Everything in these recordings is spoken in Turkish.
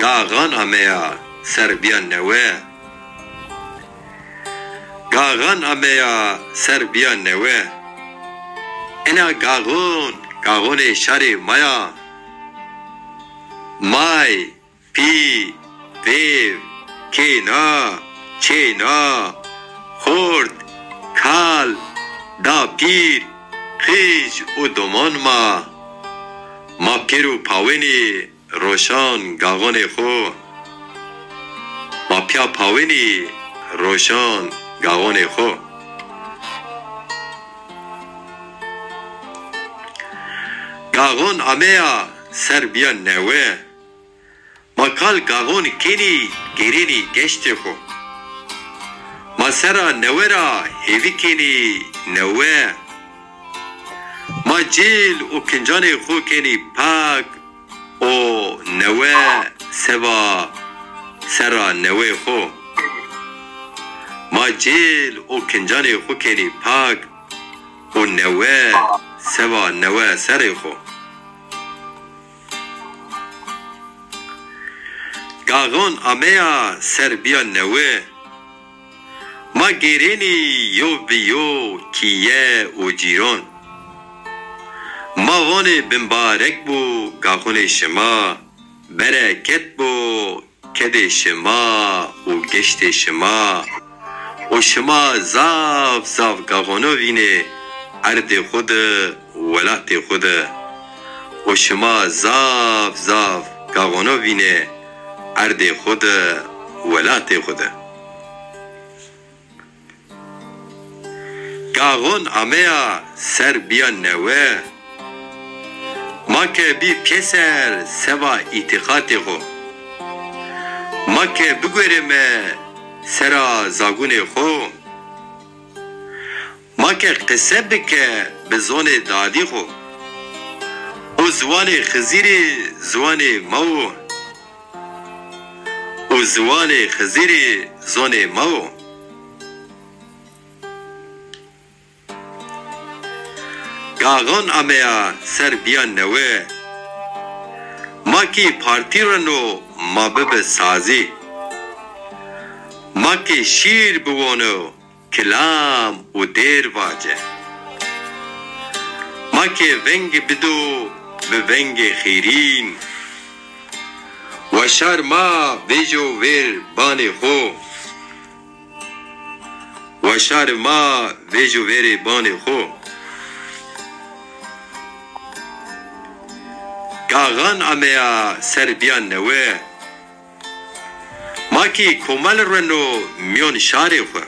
گاغان امیا سر بیان نوه گاغان امیا سر بیان نوه انا گاغون شر مایا مای پی دیو کینا چینا خورد کال دا پیر خیج و دمان ما پیر و پاوینی روشان گاغون خو ما پیا پاوینی روشان گاغون خو گاغون امیا سر بیان نوه ما کال گاغون کنی گرینی گشت خو ما سرا نوه را هیوی کنی نوه ما جیل و کنجان خو کنی پاک او نوه سوا سرا نوه خو ما جیل و کنجان خو کنی پاک او نوه سوا نوه سر خو گاغون امیا سر بیا نوه ما گیرینی یو بیو کیه و جیران ما وان بمبارک بو گاغون شما برکت بو کد شما و گشت شما و شما زاف زاف گاغونو وینه ارد خود ولات خود و شما زاف زاف گاغونو وینه ارد خود ولات خود گاغون امیا سر بیان نوه ما که بی پیسر سوا اعتقاد خو ما که بگویرم سرا زاگون خو ما که قصه بکه به زون دادی خو او زوان خزیر زوان مو او زوان خزیر زون مو گاغان امیا سر بیان نوه ما کی پارتی رنو ما بب سازی ما کی شیر بوانو کلام و دیر واجه ما کی ونگ بدو به ونگ خیرین و شر ما ویجو ویر بان خو و شر ما ویجو ویر بان خو گاغان امیا سر بیان نوه ما کی کمال رنو میون شاری خو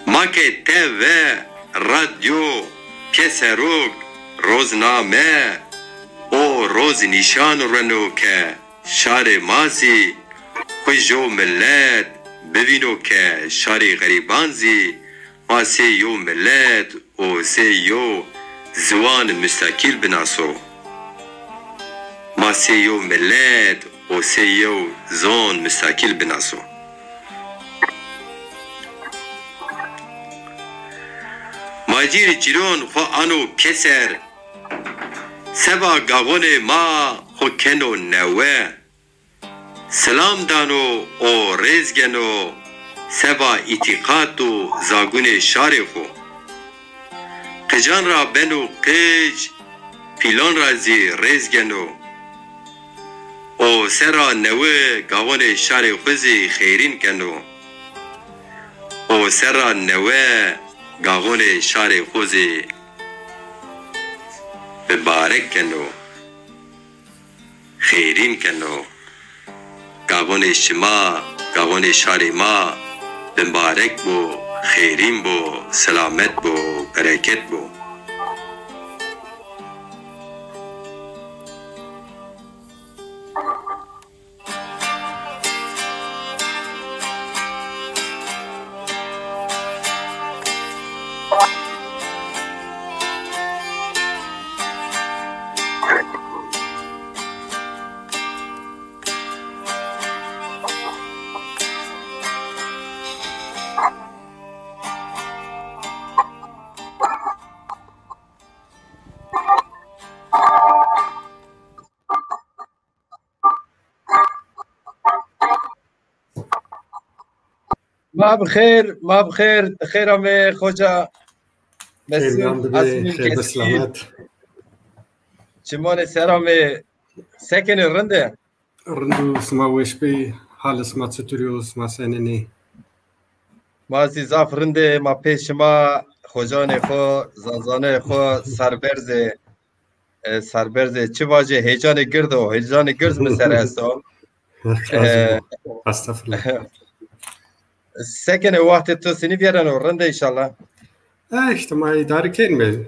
ما کی تیوه رادیو پیسروگ روزنامه او روز نشان رنو که شار مازی خوش جو ملت ببینو که شار غریبان زی ما سی یو ملت او سی یو زوان مستقل بناسو ما سی یو ملت او سی یو زون مستقل بناسو ماجیر جیرون خو آنو پسر سبا گاغون ما خو کنو نوه سلام دانو او رزگنو سبا اعتقاد و زاگون شار خو قجان را بنو قج پیلان را زی رزگنو او سرا نوه گاغون شار خوزی خیرین کنو او سرا نوه گاغون شار خوزی ببارک کنو خیرین کنو گاغون شما گاغون شار ما بمبارک بو خیرین بو سلامت بو برکت بو ما بخير خير أمي خوجا مسؤول أسمي خير كسكين بسلامات شمال سرامي ساكن الرندة رندو اسمه وش بي حال اسمه ستوريو اسمه سنني ما زي زاف رندة ما پیش ما خوجانه خو زنزانه خو سربرزه چه واجه هیجان گرد و هیجان گرز مسر هستم لازم استغفر ساكن وقت تو سنی بیارن و رنده انشالله اجتماعی داری کن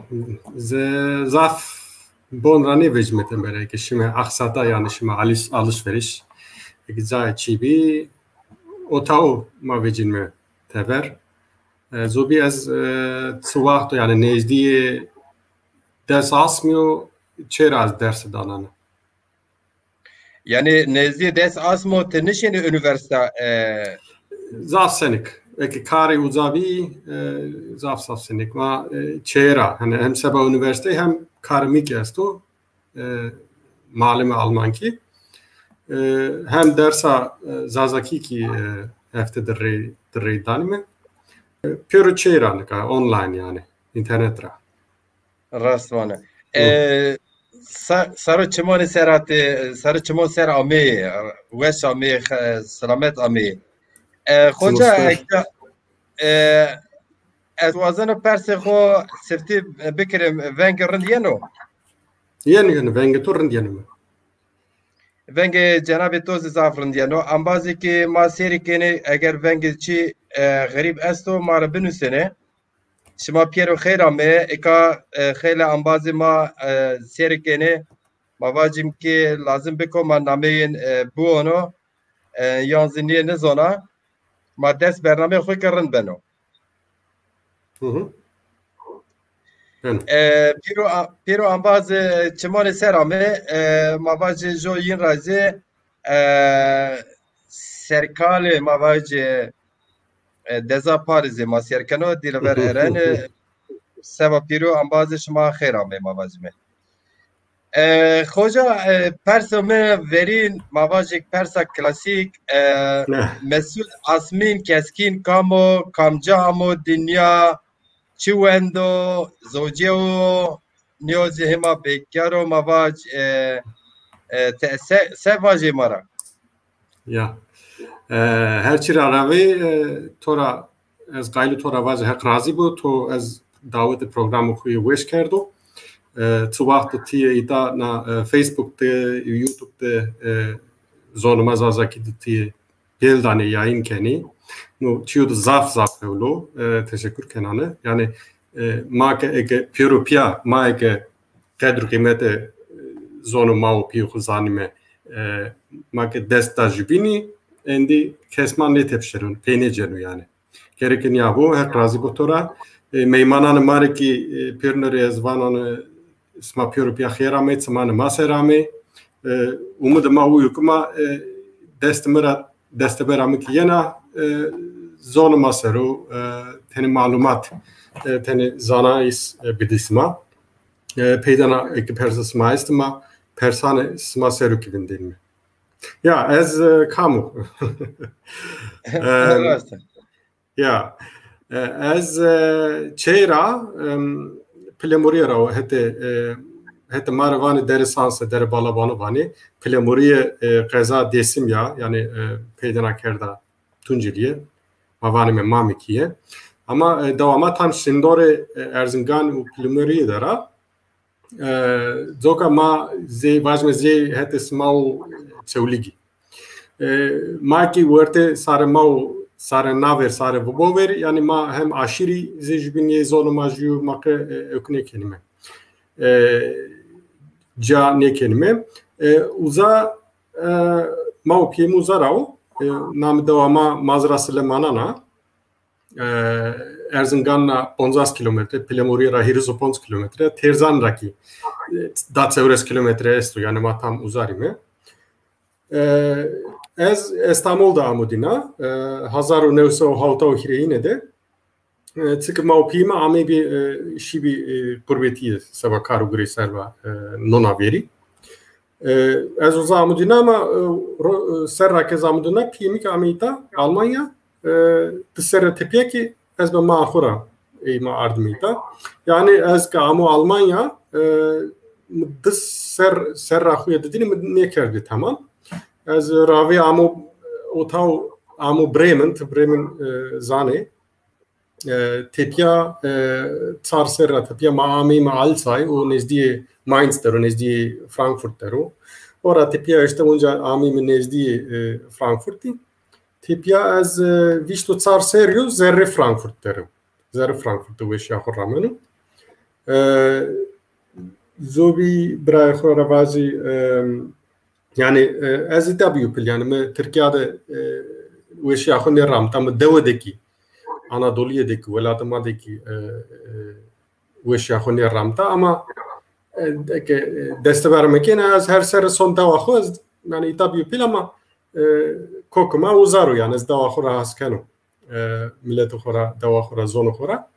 زاف بون رانی vecmetem böyle ki şimdi aksata yani şimdi alışveriş güzel çibi otao ma vecime tever zobi az sıvakt yani nezdiye ders asmıyor çeraz dersi danan yani nezdiye ders asmo tenişin üniversite zaf senik Eki kari uzavi zaf senik ma çera hani hem seba üniversite hem karmik esto malime almanki hem dersa zazaki ki hafta derre danime pure çera online yani internetra rastvanı sarı çimoni serati sarı çimon ser ami weş ami selamet ami hoca اتوازن پرسه خو سفتی بکرم ونگ رندیانو یعنی ونگ تو رندیانو ونگ جناب توز زاف رندیانو انبازی که ما سری کنه اگر ونگ چی غریب استو ما رو بنوسنه شما پیرو خیرامه اکا خیلی انبازی ما سری کنه ما واجیم که لازم بکو ما نامین بوانو یانزینیه نزانا ما دست برنامه خوی کرن بنو پیرو انباز چمان سرامه مواج جو این رازه سرکال مواج دزا پارزه ما سرکنو دیلور ارن سبا پیرو انباز شما خیرامه مواجمه خوجا پرسمه ورین مواج پرسا کلاسیک مسعود اسمین کسکین کامو کامجا همو دنیا چی وندو زوجیو نیوزی هما بیکارو مواج سه واجه مرا یا هر چی راوی تورا از قایل تورا واجه حق راضی بود تو از دعوت پروگرام خوی وش کردو تو وقت تیه ایتا نا فیسبوک ته یوتیوب ته زونما زازاکی تیه beldane yayın keni no çiğ zaf evlo teşekkür kenanı yani marke ege Europea marke kadro kıymeti zonu mau piu kuzanime marke desta jubini endi kesman ne tepşerun penecenu yani gereken ya bu her razı botora meymananı marki pernere yazvananı sma Europea kheramet smanı maserame umud mau yukma destemera دستبرامک ینا زون ماسرو تنی معلومات تنی زانایس بدیسما پیدانا ek persasma istma persane sma seru kivindin mi ya az kamu ya az çeyra plemoriera hete maravani deresansa dere balabanu vani plemoriye qeza desim ya yani peydana kerda tunciliye mavani me mamikiye ama devama tam sindore erzingan u plemoriye dera zoka ma ze vajme ze hete smau çevligi ma ki werte sare mau sare naver sare vobover yani ma hem aşiri ze jbiniye zonu majyu make ökne kelime ca ne kelime uza maukim uzarao nam devama mazrasile manana Erzincan'na 15 kilometre Plemoriera hirizo 15 kilometre Terzan raki da çevres kilometre esto yani matam uzarime ez İstanbul'da amudina 1900 hireyine de Цик маупима ами би шиби пурветие сава кару гри серва нонавери Ez uzamudina ama serra kezamudina pimik amita Almanya dışarı tepeye ki ez be mahura ma ardmita. Yani ez ki amu Almanya dış ser rahuya dediğini ne kerdi tamam. Ez ravi amu otav amu Bremen zane tepya tsar serra tepya maami ma Alzay o nezdiye Mainz dero nezdiye Frankfurt dero. Ora tepya işte onca ami nezdiye Frankfurt'ti. Tepya az vişto tsar seryo zerre Frankfurt dero. Zerre Frankfurt'u ve şahramenu. Zobi bray xoravazi yani az tabi yupil yani me Türkiye'de ve şahın ram tam devadeki Anadolu'daki velatmadaki ve şahın ramta ama deste vermek yani az her sene son davaxu yani tabi yupil ama kokuma uzaru yani az davaxu rahaskanu millet xora davaxu zonu xora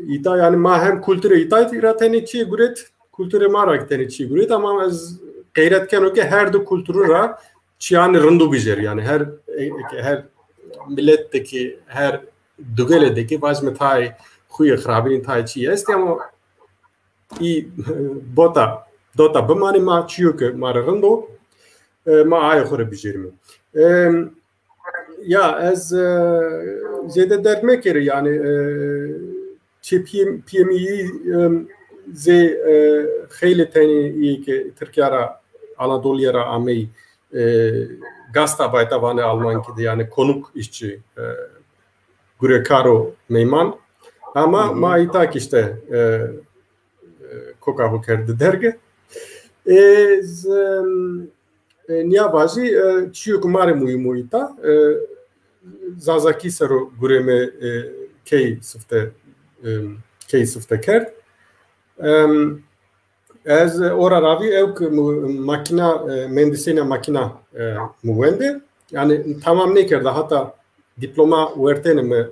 İta yani ma hem kültüre ita irateni çi guret kültüre marak teni çi guret ama az gayretken o ki her de kültürü ra çiyan rındu bijer yani her milletteki her dügeledeki vazmetay xuya xrabin tay çi est ama i dota bmani ma çiyo ki ma rındu ma ay xore bijermi ya az zede dertmek yeri yani PMI ze خیلی تنی که ترکیه را Anadolu'ya را امی gazete vane Alman ki yani konuk işçi Gurekaro meyman ama maitak işte kokavu kerdi derge niya vazi çiyo kumare muita zazaki sero gureme key sıfte kerd az ora ravi evk makina mühendisine makina müvende yani tamam ne kerdi hatta diploma vertene mi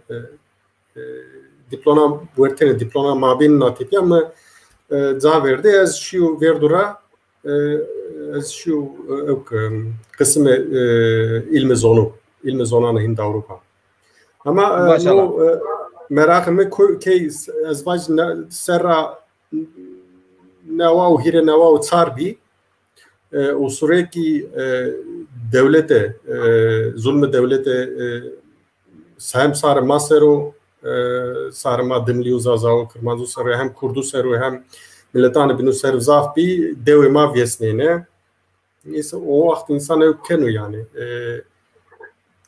diploma mabin natip ya mı za verdi az şu verdura az şu evk kısmı ilmi zonanı Hind Avrupa ama o merakımı ki az vaj serra neva u hire neva u tsarbi o sürekli devlete zulmü devlete hem sarma sero sarma dimliu zazao kırmızı sero hem kurdu sero hem milletane binu sero zaf bi devima vyesnene neyse o vakit insan evkenu yani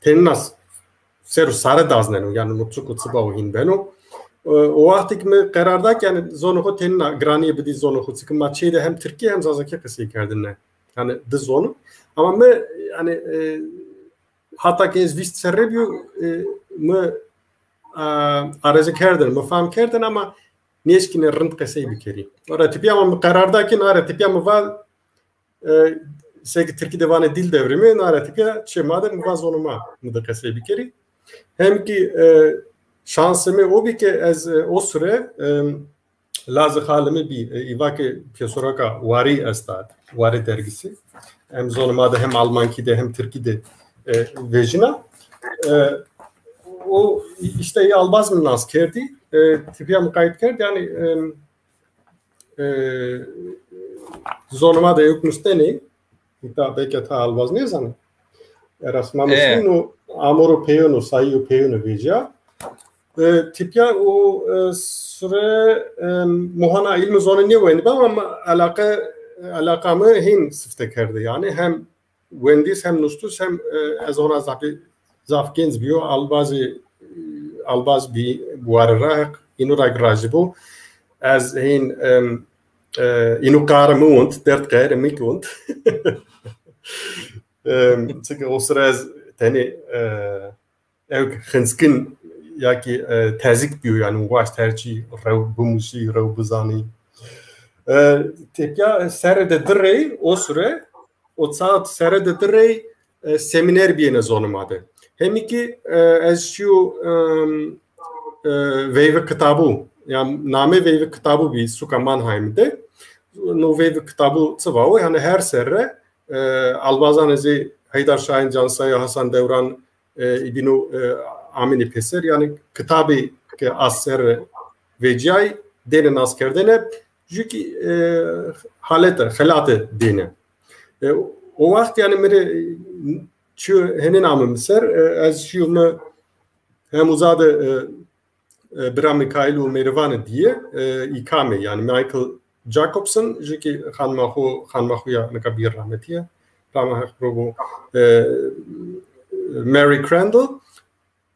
tennas sero sare daznenu yani mutsu kutsuba o hinbenu o vakit mi kararda yani zonu ko tenna graniye bidi zonu ko sıkı maçıydı hem Türkiye hem zazaki kısı kerdinne yani de zonu ama mi yani hatta ki vist serrebiu mi aracı kerdin mi fam kerdin ama neşkine rınt kısayı bikeri ora tipi ama kararda ki nara tipi ama var seki Türkiye devane dil devrimi nara tipi çemade mi var zonuma mı da kısayı bikeri hem ki şansımı o bir ki az o süre lazı halimi bir ivake piyasoraka vari astad vari dergisi hem zonumada hem Almankide hem Türkiye'de vejina o işte albaz mı nas kerdi tipiyam kayıt kerdi yani zonumada yok müsteni ita belki ta albaz ne zanı erasmamışsın o amoro peyonu sayı peyonu veja tipya o süre muhana ilmi zonu ne vendi ama alakamı hin sıfte kerdi yani hem vendis hem nustus hem az ona zafgenz biyo albaz bi buarra inurak rajibu az hin inu karmunt dert gair mikunt çünkü o süre az tani ev khinskin ya ki tezik biyo yani uvaş tercih rev bumushi rev buzani tepya serede direy o süre o saat serede direy seminer biyene zonumadı hem ki az şu veyve kitabu yani name veyve kitabu bir suka Mannheim'de no veyve kitabu tsavao yani her serre albazanezi Haydar Şahin Cansay Hasan Devran İbinu amini peser yani kitabı ki aser vecay denen askerden çünkü halatı dene. O vakit yani mere şu henin amim ser az şu mu hem uzadı Bram Mikhailo Merivan diye ikame yani Michael Jacobson ki hanmahuya ne kabir rahmetiye rahmetli Mary Crandall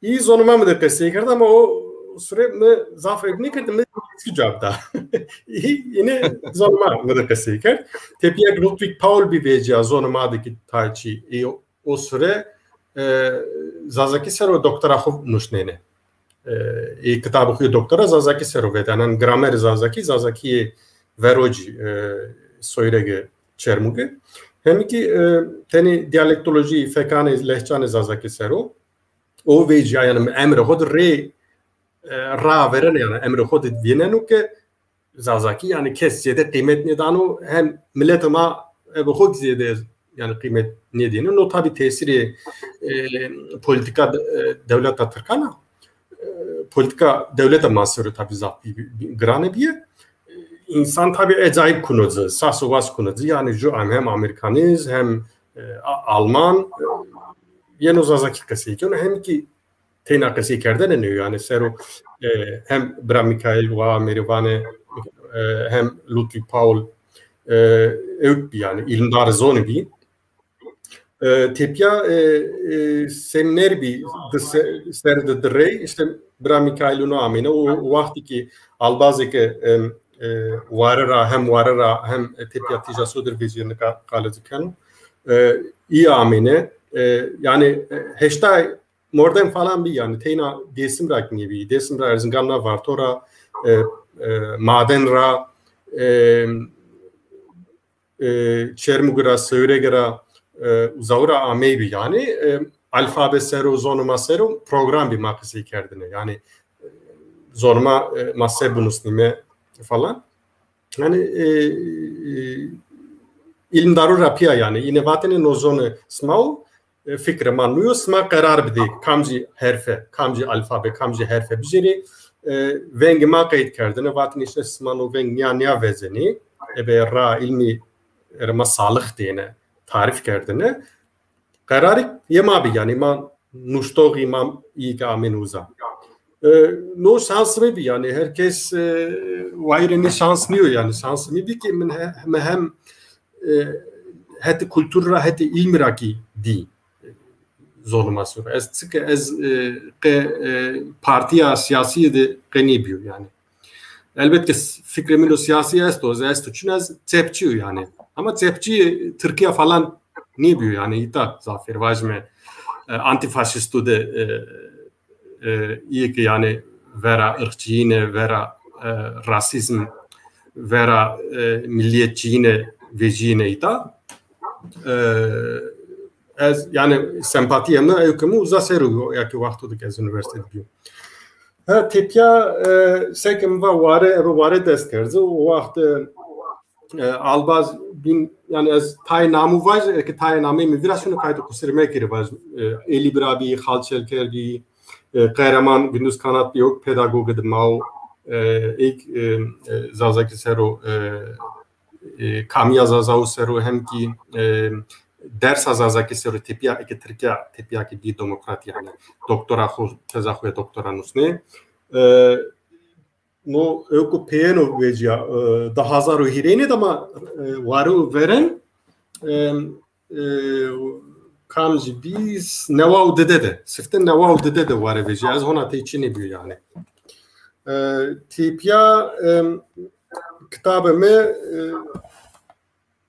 iyi zonuma mı da pesi kerdi ama o süre mi zafer ne kerdi mi cevapta yine zonuma mı da pesi kerdi tepiye Ludwig Paul bir vecia zonumadaki tayçi o süre Zazaki sero doktora nuşnene kitabı okuyor doktora Zazaki sero vedanan gramer Zazaki veroci soyrege çermuge hem ki teni diyalektoloji fekane lehçane Zazaki sero o vecia yani emre hod ra veren yani emre hod vienenu ke Zazaki yani kesiyede kıymet nedanu hem millet ama bu hod ziyede yani kıymet nedeni o tabi tesiri politika devlet atırkana politika devlet masörü tabi zat grane bir insan tabi acayip kunuzu sasuvas kunuzu yani şu hem Amerikaniz hem Alman yeni Zazaki kasıyken hem ki tena kasıykerden ne yani sero hem Bram Mikhail ve Merivane hem Ludwig Paul yani ilimdar zonu bir tepya seminer bir serde direy işte Bram Mikhail'unu amine o vakti ki albazike varara hem tepya ticasodur vizyonu kalıcıken iyi amine yani hashtag morden falan bir yani teyna desim rakni bir desim ra Erzincan'la var tora maden ra çermugra söyregera uzavra amebi yani alfabe sero zonuma sero program bir makası kerdine yani zorma masebunus nime falan yani ilim daru rapia yani inovatene nozonu smav fikre manuyo sma karar bidi kamji herfe kamji alfabe kamji herfe bijeri vengi makayit kerdine vatin işte smano veng nya vezeni ebe ra ilmi erma sağlık diyene tarif kerdine kararı yema bir yani ma nuştoğ imam iyi ki amenuza no şanslı bir yani herkes vayreni şanslıyor yani şanslı bir ki hem heti kultura heti ilmiraki di zorlaması ez partiya siyasi de qenibiyor yani elbette fikrimin o siyasi est için az tepçi yani ama tepçi Türkiye falan ne biliyor yani ita zafer vajme antifaşistu de iyi ki yani vera ırkçıyine vera rasizm vera milliyetçiyine veciyine ita az yani sempatiyemle öykümü uzaseru ya ki vakti de az üniversitede diyor. Tepya sekim vare deskerzi o vakti albaz bin yani az tay namı var ki tay namı migrasyonu kaydı kusirme kiri var Eli Birabi Halçelkergi Kahraman Gündüz Kanat yok pedagog edmao ilk Zazaki sero Kamya Zazau sero hem ki ders Zazaki sero tepya ki Türkiye ki bir demokrat yani doktora tezahüre doktora nusne no öku peyeno vecia da hazaru hireni ama varu veren kamji biz nevav dede siften nevav dede var vecia az ona te içine bir yani tipya kitabımı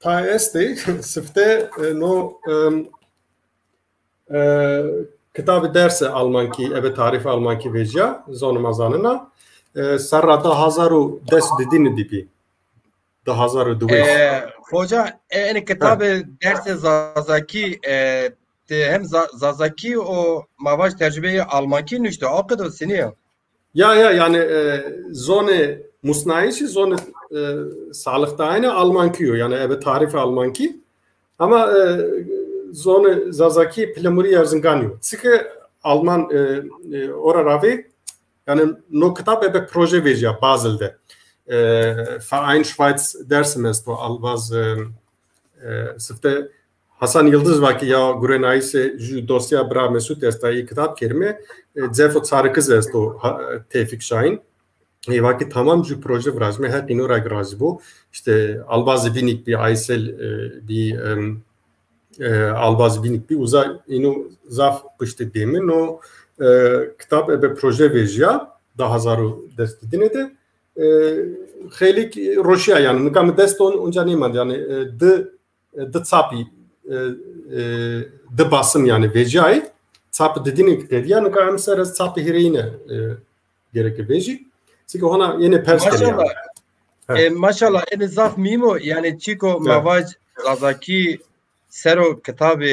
ta este sifte no kitabı dersi Almanki ebe tarifi Almanki vecia zonumazanına Sarra da hazaru des dedini dibi. Da hazaru duveş. Hoca en kitabı derse Zazaki hem Zazaki o mavaj tecrübeyi Almanki nüştü. O kadar seniyor. Ya yani zone musnayişi zone sağlıkta aynı Almanki yani ebe tarifi Almanki ama zone Zazaki plamuri Erzincan'ı. Çünkü Alman oravi yani no kitap ebe proje veja Basel'de. Verein Schweiz dersimest o albaz sıfte Hasan Yıldız vaki ya Gurenayse dosya bra Mesut esta iyi kitap kerime Zefo Sarıkız esto Tevfik Şahin. Vaki tamam ju proje vrazme her inora grazi bu. İşte albaz binik bir Aysel bir albaz binik bir uza inu zaf pıştı demin o kitap ebe proje veja da hazaru destidine de xelik Rusya yani nikam deston onca neyman yani de tsapi de basım yani vecai tsap dediğini dedi yani nikam sera tsapi hireyine gerek veji. Çünkü ona yeni perspektif yani. Maşallah en zaf mimo yani Chico Mavaj Zazaki sero kitabı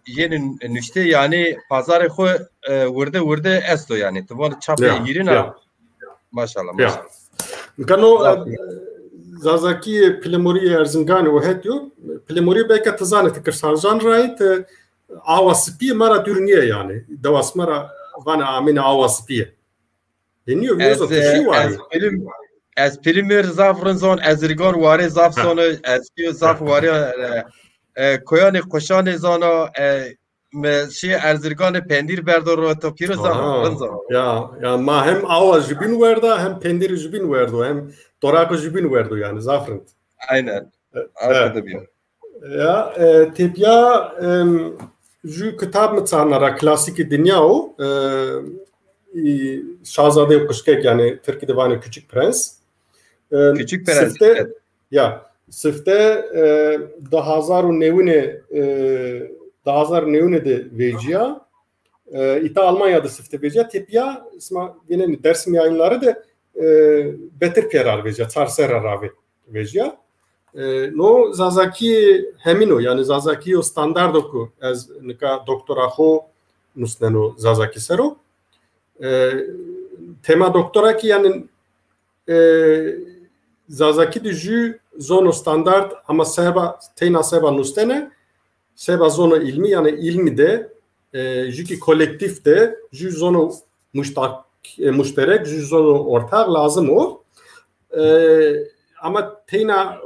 yeni nüşte yani pazarı xo vurdu esto yani. Tuvan çapı yerine maşallah. Gano Zazaki Plemori Erzingani o hediyor. Plemori belki tazane tekrar sanjan rayet avaspi mara dürniye yani. Davas mara vana amine avaspi. Deniyor biliyorsun tuşu var. Az primer zafrın zon azirgan vare zaf sonu eski zaf vare koyani koşani zona şey azirgan pendir berdor to piro zafrın zon. Ya ma hem avaz jibin verda hem pendir jibin verdo hem torako jibin verdo yani zafrın. Aynen. Arkada bir. Ya tepya ju kitap mı sanara klasik dünya o Şahzade Kuşkek yani Türkiye Divanı Küçük Prens. Küçük Prens. Sıfte da hazaru nevune de vecia. İta Almanya'da sıfte vecia. Tepya yine dersim yayınları da beter perar vecia. Çarser ravi vecia. No Zazaki hemino yani Zazaki o standardoku az nika doktora ho nusneno Zazaki sero. Tema doktora ki yani Zazaki de ju zono standart ama teyna seba nustene seba zono ilmi yani ilmi de ju ki kolektif de ju zono müşterek ju zono ortak lazım o ama teyna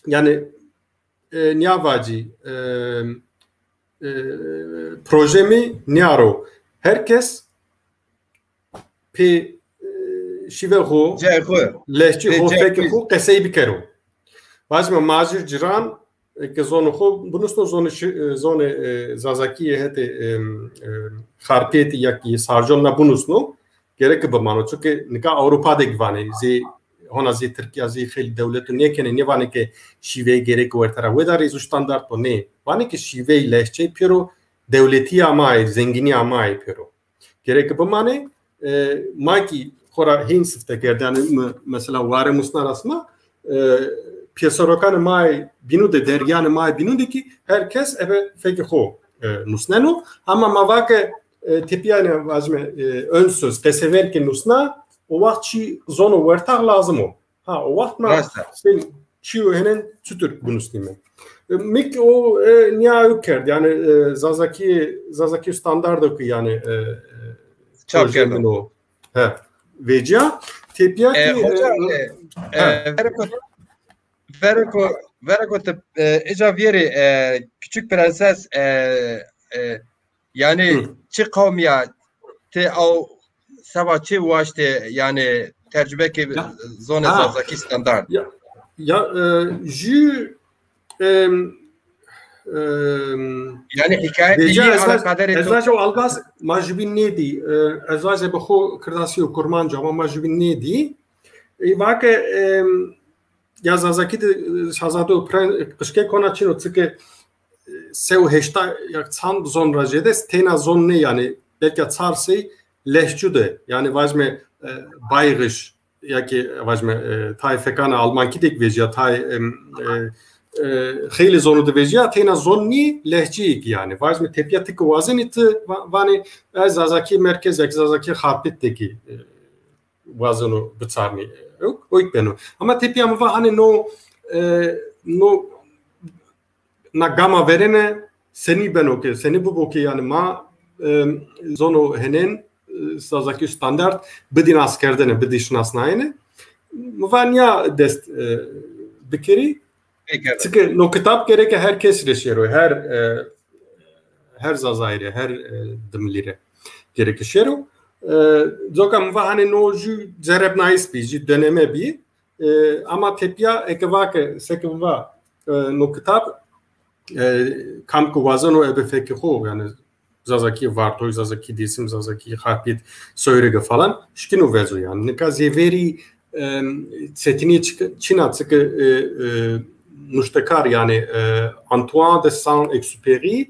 yani niyavaci projemi niyaro herkes pe şiveho lehçe ho fekir ho qesey bikero vazma majir ciran ke zonu ho bunusno zonu Zazaki hete kharpiyeti yaki sarjonna bunusno gerek bamano çünkü nika Avrupa'da gvane zi hona zi Türkiye zi khil devletu nekene ne vane ke şive gerek vertara vedar izu standart o ne vane ke şive lehçe pero devleti ama zengini ama pero gerek bamane maki khora hinsifte gerdi yani mesela vare musnar asma piyasarokan mai binu de deryan mai binu de ki herkes eve feki ho nusneno ama mavake tipiyane vazme önsöz kesever ki nusna o vakti zono vertak lazım o ha o vakt ma sen çiu henen tutur bunusnime mik o niye yukarı yani Zazaki standardı ki yani çok geldim o he vecia tepya ki Verko eca veri Küçük Prenses yani çi kavmiya te av sava çi vaşte yani tecrübe ki zona Zazaki standart ya ju yani hikaye iyi ala kadar ezaj o albaz majbin nedi ezaj be xo kırdasiyo kurmanca ama majbin nedi vake ya Zazaki de Şahzade Kışke konaçino çünkü sev heşta ya çan zon rajedes tena zon ne yani belki çarsi lehçude yani vazme bayrış ya ki vazme tay fekana Almanki dek veja tay خیلی زونو دویجیا تینا زونی لهجه yani vazme tepiyatik vazenit vani Zazaki merkez Zazaki harpeteki vazonu bitsarni yok oyk beno ama tepiyam va hani no na gama verene seni beno ke seni bu boke yani ma zono henen sazaki standart bedin askerdene bedi şnasnayene muvanya dest dikeri çünkü no kitap gereke herkes reşero her zazayre her dimlire gereke şero zokam va hani no ju zerebnais bi döneme bi ama tepya ekvake sekva no kitap kam kuvazano ebe feki ho yani zazaki vartoy zazaki disim zazaki hapit söyrege falan şkinu vezo yani neka zeveri setini çina çıkı nuştekar yani Antoine de Saint-Exupéry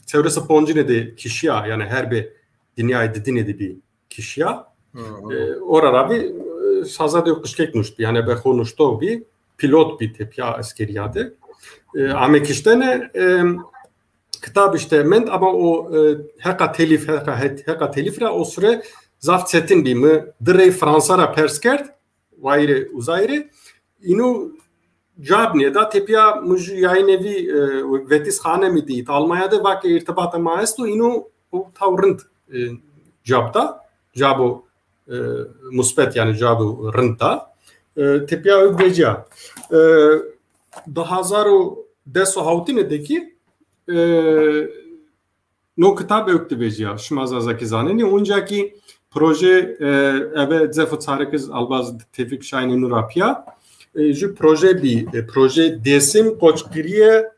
çevresi poncine de kişiya yani her bir dünyayı didine de bir kişiya orara bir sazade yokuşkek nuştu yani be konuştu bir pilot bir tepya askeriyade amek işte ne kitap işte ment ama o heka telifra o süre zaft setin bir mi direy Fransara perskert vayre uzayre inu jabne da tepya muj yaynevi vetis khane mi dit Almanya'da vak irtibata maesto inu o tavrınt jabo musbet yani jabo rınta tepya ögveca 2010 no kitap öktübeca şmazazaki zaneni oncaki proje eve zefotsarıkız albaz tevfik şayni nurapya ju proje desim koçkiriye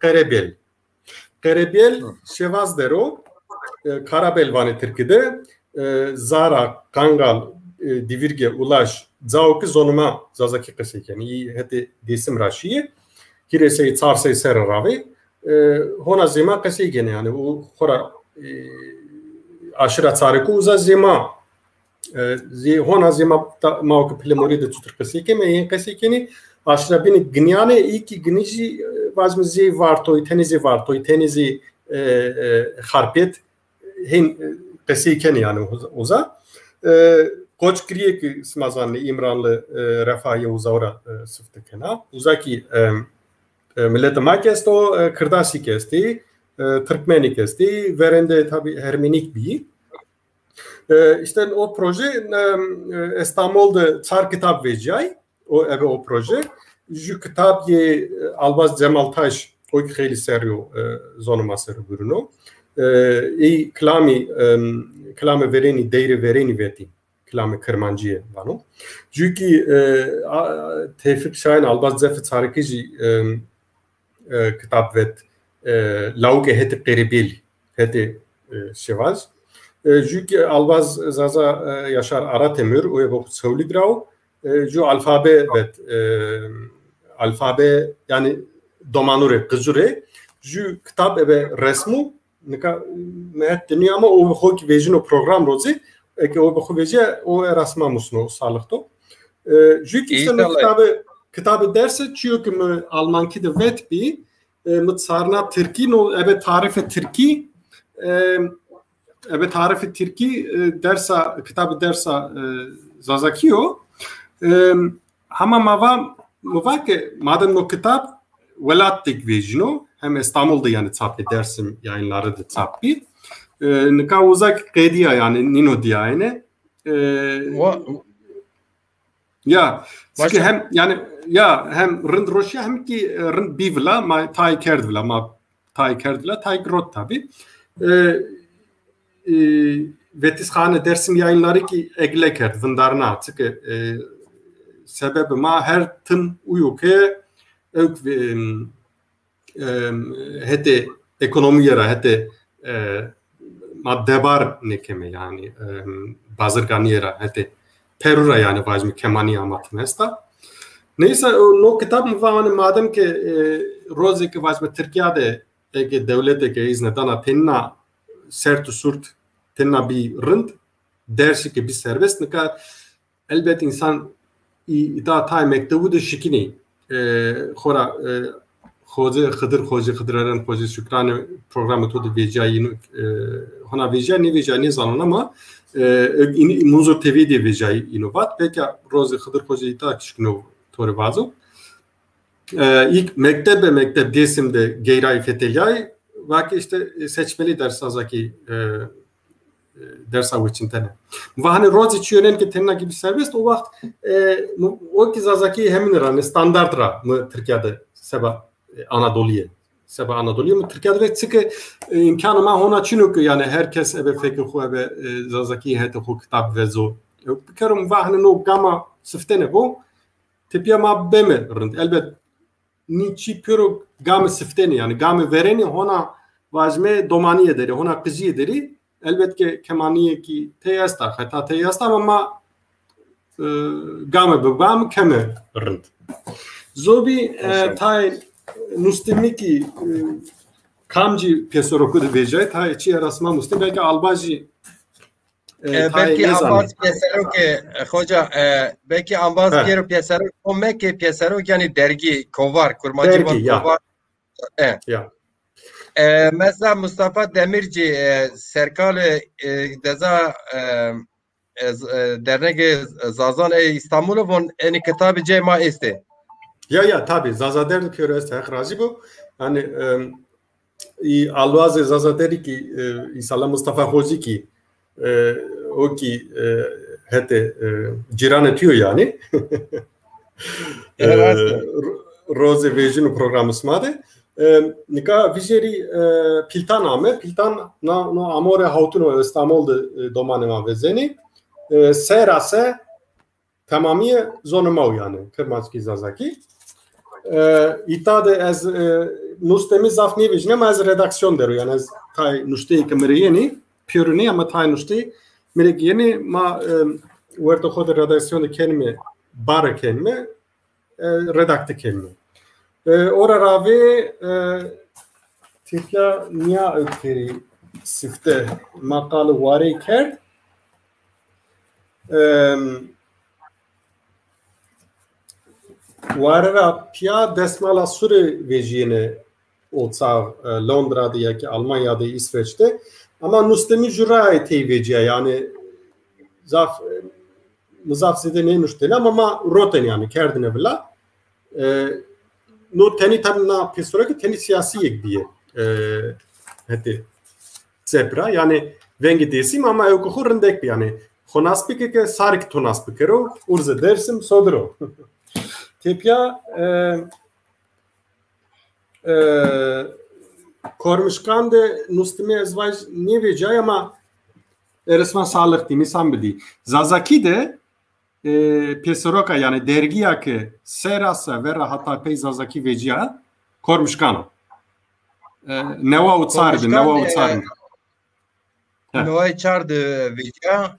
Karebel şevazdero Karabel vani Türkiye'de Zara Kangal Divirge Ulaş Zaoki zonuma zazaki kısıken iyi hedi desim raşiye Kiresey Tsarsey Serravi hona zema kısıken yani o hora aşıra tsariku uza zema hona zema mauki plemori de tutur kısıken me kısıkeni aşıra bini gnyane iki gniji vazmizi vartoy tenizi harpet hin kısıken yani uza Koç kriye ki smazanlı İmranlı refahı uzavra sıftıkena uzaki millet makesto kırdasi kesti Türkmeni kesti verende tabi Ermenik bir işte o proje İstanbul'da çar kitap vecay o proje ju kitap ye Albaz Cemal Taş o kheli serio zonuma serio bruno klami vereni değeri vereni veti klami Kırmancı'ya vano çünkü Tevfik Şahin Albaz Zefet Sarıkıcı kitap vet lauke heti qeribil heti şevaz çünkü Albaz Zaza Yaşar Aratemir o bu söylügrao ju alfabe vet alfabe yani domanure kızure ju kitap ebe resmu nika mehet dünya ama o hoki vejino program rozi ki o bu veje o erasma musno sağlıkto çünkü işte kitabı derse çünkü Almanki de vet bi mıtsarna Türkiye no ebe tarife Türkiye dersa kitabı dersa zazakio ama mava ki madem o kitap velattik vejino hem İstanbul'da yani çap dersim yayınları da çap bir nika uzak kediya yani nino diyane ya çünkü hem yani ya hem rind Rusya hem ki rind bivla ma tay kerdvla tay grot tabi vetishane dersim yayınları ki egle kerd vındarna çünkü sebebi ma her tın uyuke hete ekonomi yara hete maddebar nekeme yani bazırgani yara hete Perura yani vazmi kemani amatmesta. Neyse no kitap mı var madem ki rozi ki vazmi Türkiye'de ki devlete ki iznedana tenna sertu surt tenna bir rınd dersi ki bir serbest ne kadar elbet insan ita tay mektubu da şikini khora Hıdır'ın pozisyonu Şükran programı tutu vecayını ona vecayını zanon ama muzur TV de vecayı inovat peki rozi Hıdır pozisyonu ta kişkino tori vazo ilk mektep desimde geyray fetelyay belki işte seçmeli ders azaki ders için tane. Ve hani roz içiyorlar ki tenna gibi serbest o vakit o ki azaki hemin rane standart ra mı Türkiye'de seba Anadolu'ya. Seba Anadolu'ya mı Türkiye'de ve çünkü imkanı ma ona çünkü yani herkes ebe fikir xo ebe azaki hete xo kitap ve zo. Bir kere mu vahne no gama sıftene bu tipiya ma beme rınd. Elbet niçi piro gama sıftene yani gama vereni ona vazme domani ederi ona kızı ederi. Elbette kemaniye ki teyasta hatta teyasta ama game babam keme rınd. Zobi tay nustemiki kamci pesoroku da vecay tay içi arasma mustem belki albaji belki ambaz pesero ki hoca belki ambaz gero pesero o mekke pesero yani dergi kovar kurmacı kovar ya mesela Mustafa Demirci Serkal Deza dernek Zazan İstanbul'u von eni kitabı cema iste. Ya tabi Zazader diyor işte razı bu. Hani Alvaz Zazader ki İsa'la Mustafa Hoca ki o ki hete ciran ediyor yani. Roze Vejinu programı smadı. Nika vizeri Piltan ame Piltan no amore hautuno İstanbul'da domanema vezeni serase tamamiye zonuma yani Kırmazki Zazaki itade az nustemi zafni vejne az redaksiyon deru yani az tay nuste kemeriyeni pürüni ama tay nuste meriyeni ma verto xod redaksiyonu kelime bar kelime redakte kelime ora rave tipya niya ökteri sifte makalı vare kerd Varra pia desmala sure vejine olsa Londra'da ya ki Almanya'da İsveç'te ama nustemi jura veciye yani zaf muzafsede ne nusteli ama roten yani kerdine bila no teni tanna pesora ki teni siyasi ekbiye hadi zebra yani vengi desim ama yok hurrendek yani Honaspike ke sarik tonaspikero urze dersim sodro. Tepya kormuşkan de nustime ezvaj ne vecay ama resmen sağlık değil misal bili. Zazaki de pesoroka yani dergiya ke serasa vera hatta pey Zazaki veciya kormuşkan. Neva utsardı. Neva utsardı veciya.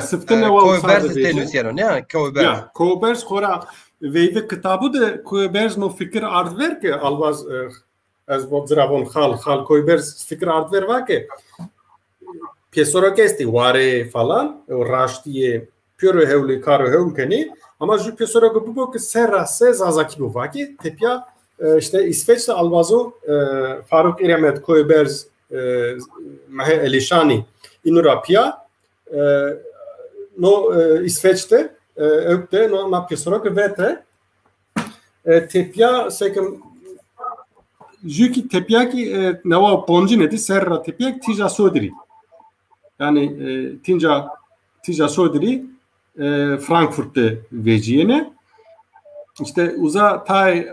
Sıftı neva utsardı veciya. Ne? Koybers kora Veyde kitabı da Koybers no fikir ardver ki alvaz az bodzravon hal Koybers fikir ardver var ki pesora kesti vare falan raştiye püre hevli karo hevkeni ama ju pesora bu ki serase Zazaki bu var ki tepya işte İsveç'te alvazo Faruk İremet Koybers Mahe Elişani inurapya no İsveç'te ökte no na pesora vete tepya sekem juki tepya ki neva ponjineti serra tepya tija sodri yani tija sodri Frankfurt'te veciyene işte uza tay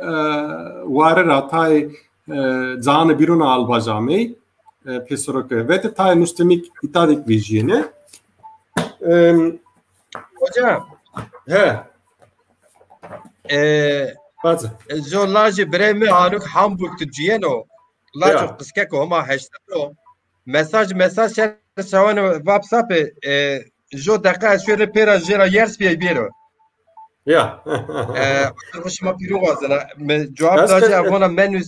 varera tay zanı biruna albajamey pesora vete tay nustemik itadik veciyene hocam he bazı zo laje bremi hanuk Hamburg tujeno laje kıskeko ama hashtag mesaj şavan WhatsApp jo dakika şöyle pera jera yers bir biro ya hoşuma piro vazana cevap laje avona menü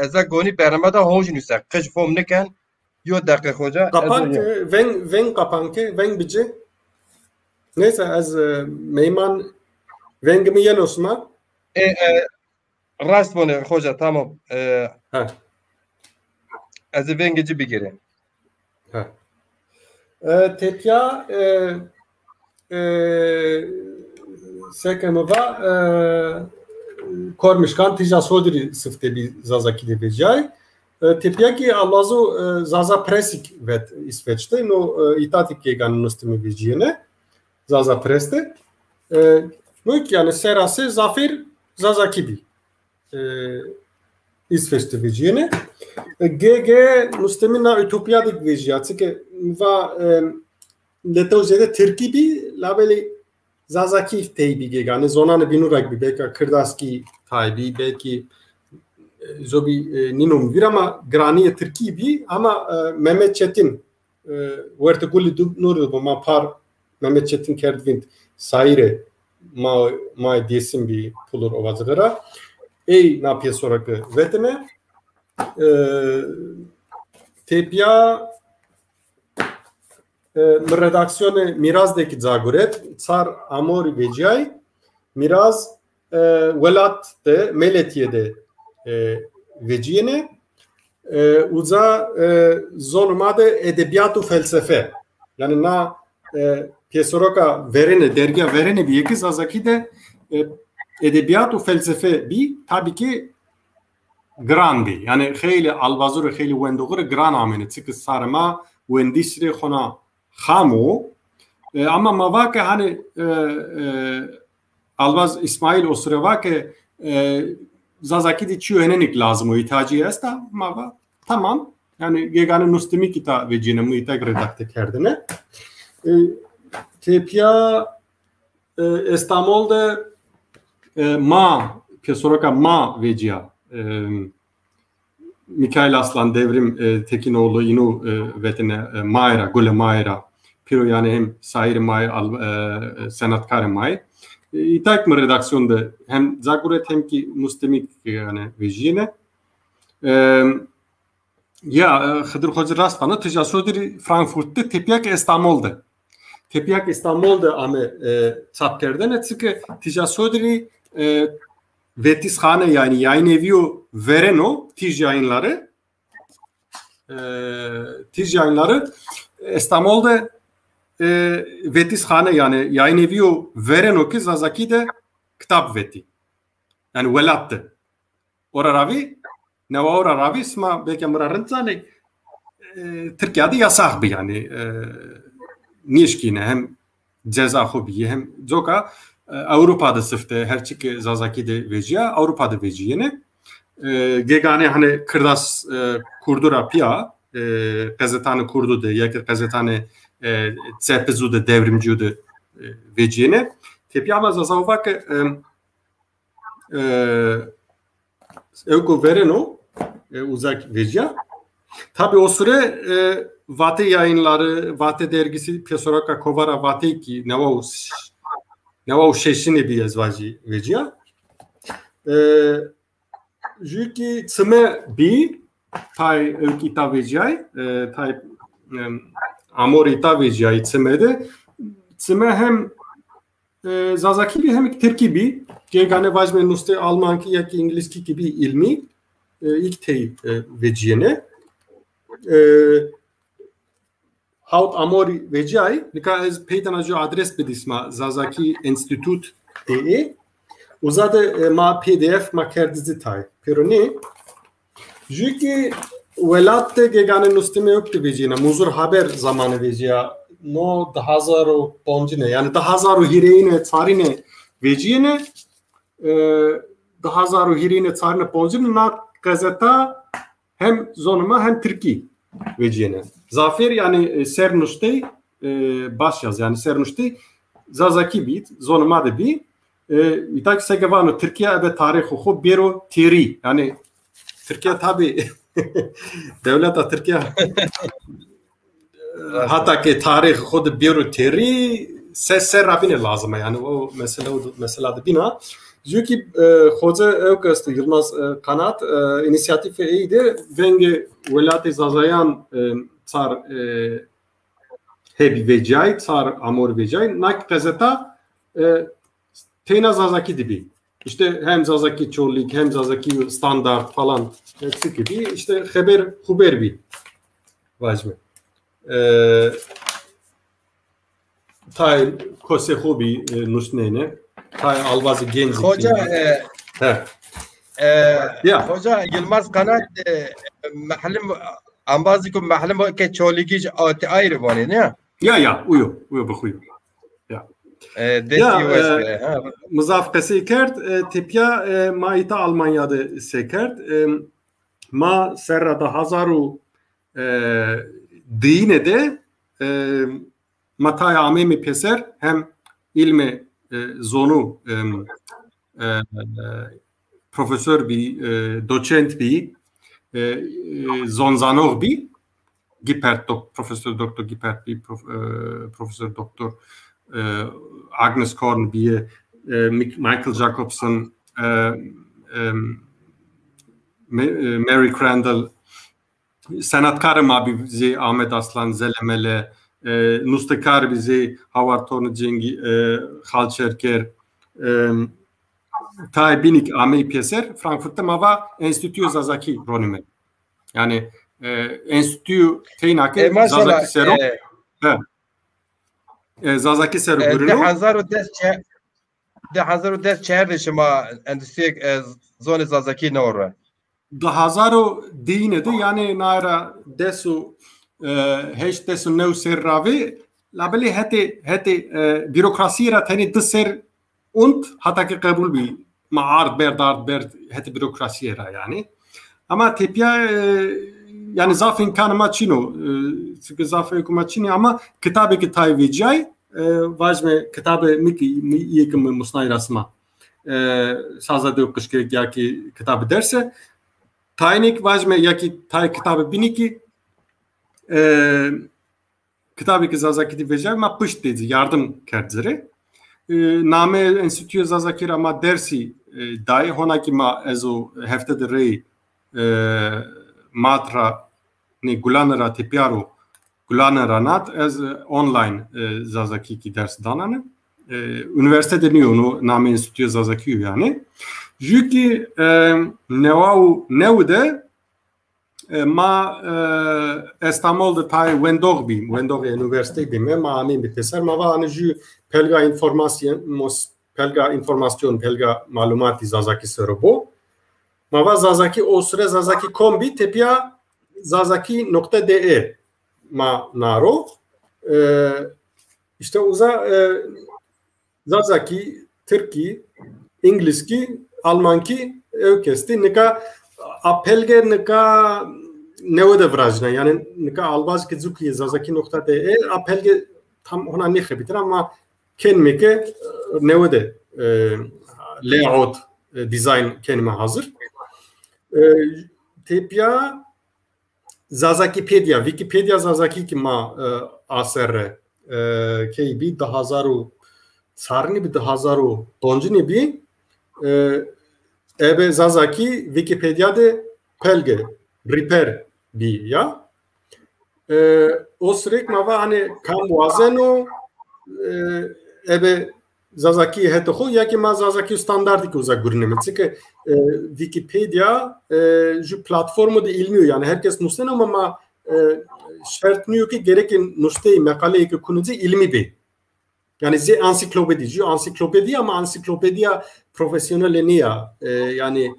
eza goni beramada hojnusa kış fom neken yo dakika hoca kapan ven kapan ki ven bici neyse az meyman vengimi yen Osman rast bone hoca tamam az vengeci bir geri tepya sekemova kormuşkan tija sodri sıfte bir Zazaki de becay Tepiyaki Allah'u Zaza Presik vet İsveç'te no itatik geganın üstümü viciyene Zaza Pres'te Nuk yani serası Zafer Zazakibi İsveç'te viciyene GG Mustemina Ütopyadik vijiya çünkü va Letojede Türkibi labeli Zazaki teybi geganı zonanı binurak bir belki Kırdaski taybi belki Zobi ninum bir ama graniye Türkibi ama Mehmet Çetin vertikuli nuru bu ma par Mehmet Çetin kerdvint sayre ma diyesim bir pulur ovazgara ey napye sorakı vetene tepya redaksiyonu Miraz'daki zaguret Tsar Amori Vecay Miraz Velat de Meletiye'de veciyene uza zonumade edebiyat u felsefe yani na piyesoroka verene dergi verene bir yeki Zazaki de edebiyat u felsefe bir tabii ki grandi yani kheyli albazur kheyli wendogur gran amene çünkü sarma wendisri khona khamu ama mavake hani albaz İsmail o süre vake Zazaki de çüyenenik lazım o ihtiyacı esta mava tamam yani gegane nustimi kita vecine muita redakte kerdine tepya İstanbul'da ma pesoroka ma vecia Mikail Aslan Devrim Tekinoğlu inu vetine Mayra Gule Mayra piro yani hem Sair May senatkar May İtak mı redaksiyonda hem Zaguret hem ki mustemik yani vecine ya Hıdır Hoca Rastfan'a tecasüdiri Frankfurt'ta Tepyak İstanbul'da Tepyak İstanbul'da ama çapkerden çünkü tecasüdiri Vetishane yani yayın evi veren o tij yayınları İstanbul'da Vetishane yani yayın evi veren o ki Zazaki de kitap veti yani velattı oraravi ne var oraravi isma belki mırarıntıane Türkiye'de yasak bir yani nişkine hem ceza hobi hem zoka Avrupa'da sıfte her çıkı Zazaki'de veciya Avrupa'da veciyene gegane hani kırdas kurdura pia gazetane kurdu de ya gazetane cepezu de devrimci de veciyene tepi ama Zazavak evko vereno uzak veciya tabi o süre Vate yayınları Vate dergisi Pesoraka Kovara Vate ki ne var o şeşini bir yazvacı veciya Jüki tsime bi tay ülkita veciyay tay amorita veciyay tsime de tsime hem Zazaki bi hem Türki bi gegane vajme nuste Almanki ya ki İngilizki gibi ilmi ilk tey veciyene Haut Amori veciyay nika ez peytanacı adres bedisma Zazaki Institut de uzade ma pdf ma kerdizi tay peroni jüki velatte gegane nustime yoktu veciyene muzur haber zamanı veciya no dahazaru boncine yani dahazaru hireine tarine veciyene dahazaru hireine tarine boncine na gazeta hem zonuma hem Türkiye veciyene zafer yani sernuştey başyaz yani sernuştey Zazaki bit zonuma da bi İtak segevano Türkiye ve tarihi ho bero teri yani Türkiye tabi devlet Türkiye hatta ki tarihi ho da bero teri ser rabine lazım yani o mesela da bina çünkü hoca evkastı Yılmaz Kanat inisiyatifi iyiydi venge velat-ı Zazayan tsar hebi vecay tsar amor vecay nak gazeta Teyna Zazaki gibi. İşte hem Zazaki Çorlik hem Zazaki Standart falan hepsi gibi. İşte haber bir vazme. Tay Kose hobi nusnene. Tay alvazı genç. Hoca Hoca Yılmaz Kanat محل ambaziko محل که چالیگیش آتی ayrı var ne? Ya uyu bixuyu. Ya muzafqesi kert tipya maita Almanya'da sekert ma serrada hazaru dine de mataya amemi peser hem ilmi zonu profesör bi doçent bi zonzanor bi Gipert profesör doktor Gipert bi profesör doktor Agnes Korn bi Michael Jacobson Mary Crandall sanatkarım abi bizi Ahmet Aslan Zelemele Nustakar bizi Howard Tornacengi Halçerker Tay binik amey pieser Frankfurt'ta mava Enstitü Zazaki Ronime. Yani Enstitü Teynaki Zazaki Sero. Zazaki Sero Bruno. ده 1010 شما اندستری زون زازاکی نوره. 1000 دینه ده yani naira desu hiç desu nev serravi labeli heti bürokrasiye tani dser und hatta ki kabul bi maard berdard heti bürokrasiye yani ama tepya yani zafin kanıma çino çünkü zafin kuma çini ama kitabı ki tayvicay vajme kitabı miki yekim musnay rasma sazade kışke ya ki kitabı derse taynik vajme ya ki tay kitabı biniki kitabı ki zazaki divecay ma pışt dedi yardım kerdzere name enstitü zazakir ama dersi dahi honaki ma ezo heftede rey matra ne gulanara tepiaro gulanara nat ez online zazaki ki ders dananı üniversite deniyor onu name enstitü zazaki yani jüki nevde ma İstanbul'da tay Wendog üniversite deme ma amin biteser ma va anju pelga informasyon pelga malumati zazaki serobo ma va zazaki osre zazaki kombi tepya zazaki.de ma naro işte uza zazaki Türki İngilizki Almanki ökesti nika apelge nika nevde vrajna yani nika albazki zuki zazaki.de apelge tam ona ne bitir ama kenmeke nevde layout design kelime hazır tepya Zazakipedia Wikipedia Zazaki ki ma asr keybi 1000 sarni bi 1000 donjini bi ebe Zazaki Wikipedia de pelge repair bi ya osrek mava hani kam wazeno ebe Zazaki hetoxo ya ki ma Zazaki standardi ki uzak gurnemit çünkü Wikipedia ju platformu da ilmiyor yani herkes nuslen ama şartnıyor ki gereken nusteyi makaleyi ki kunucu ilmi bi yani ze ansiklopedi ama ansiklopediya profesyonel niya yani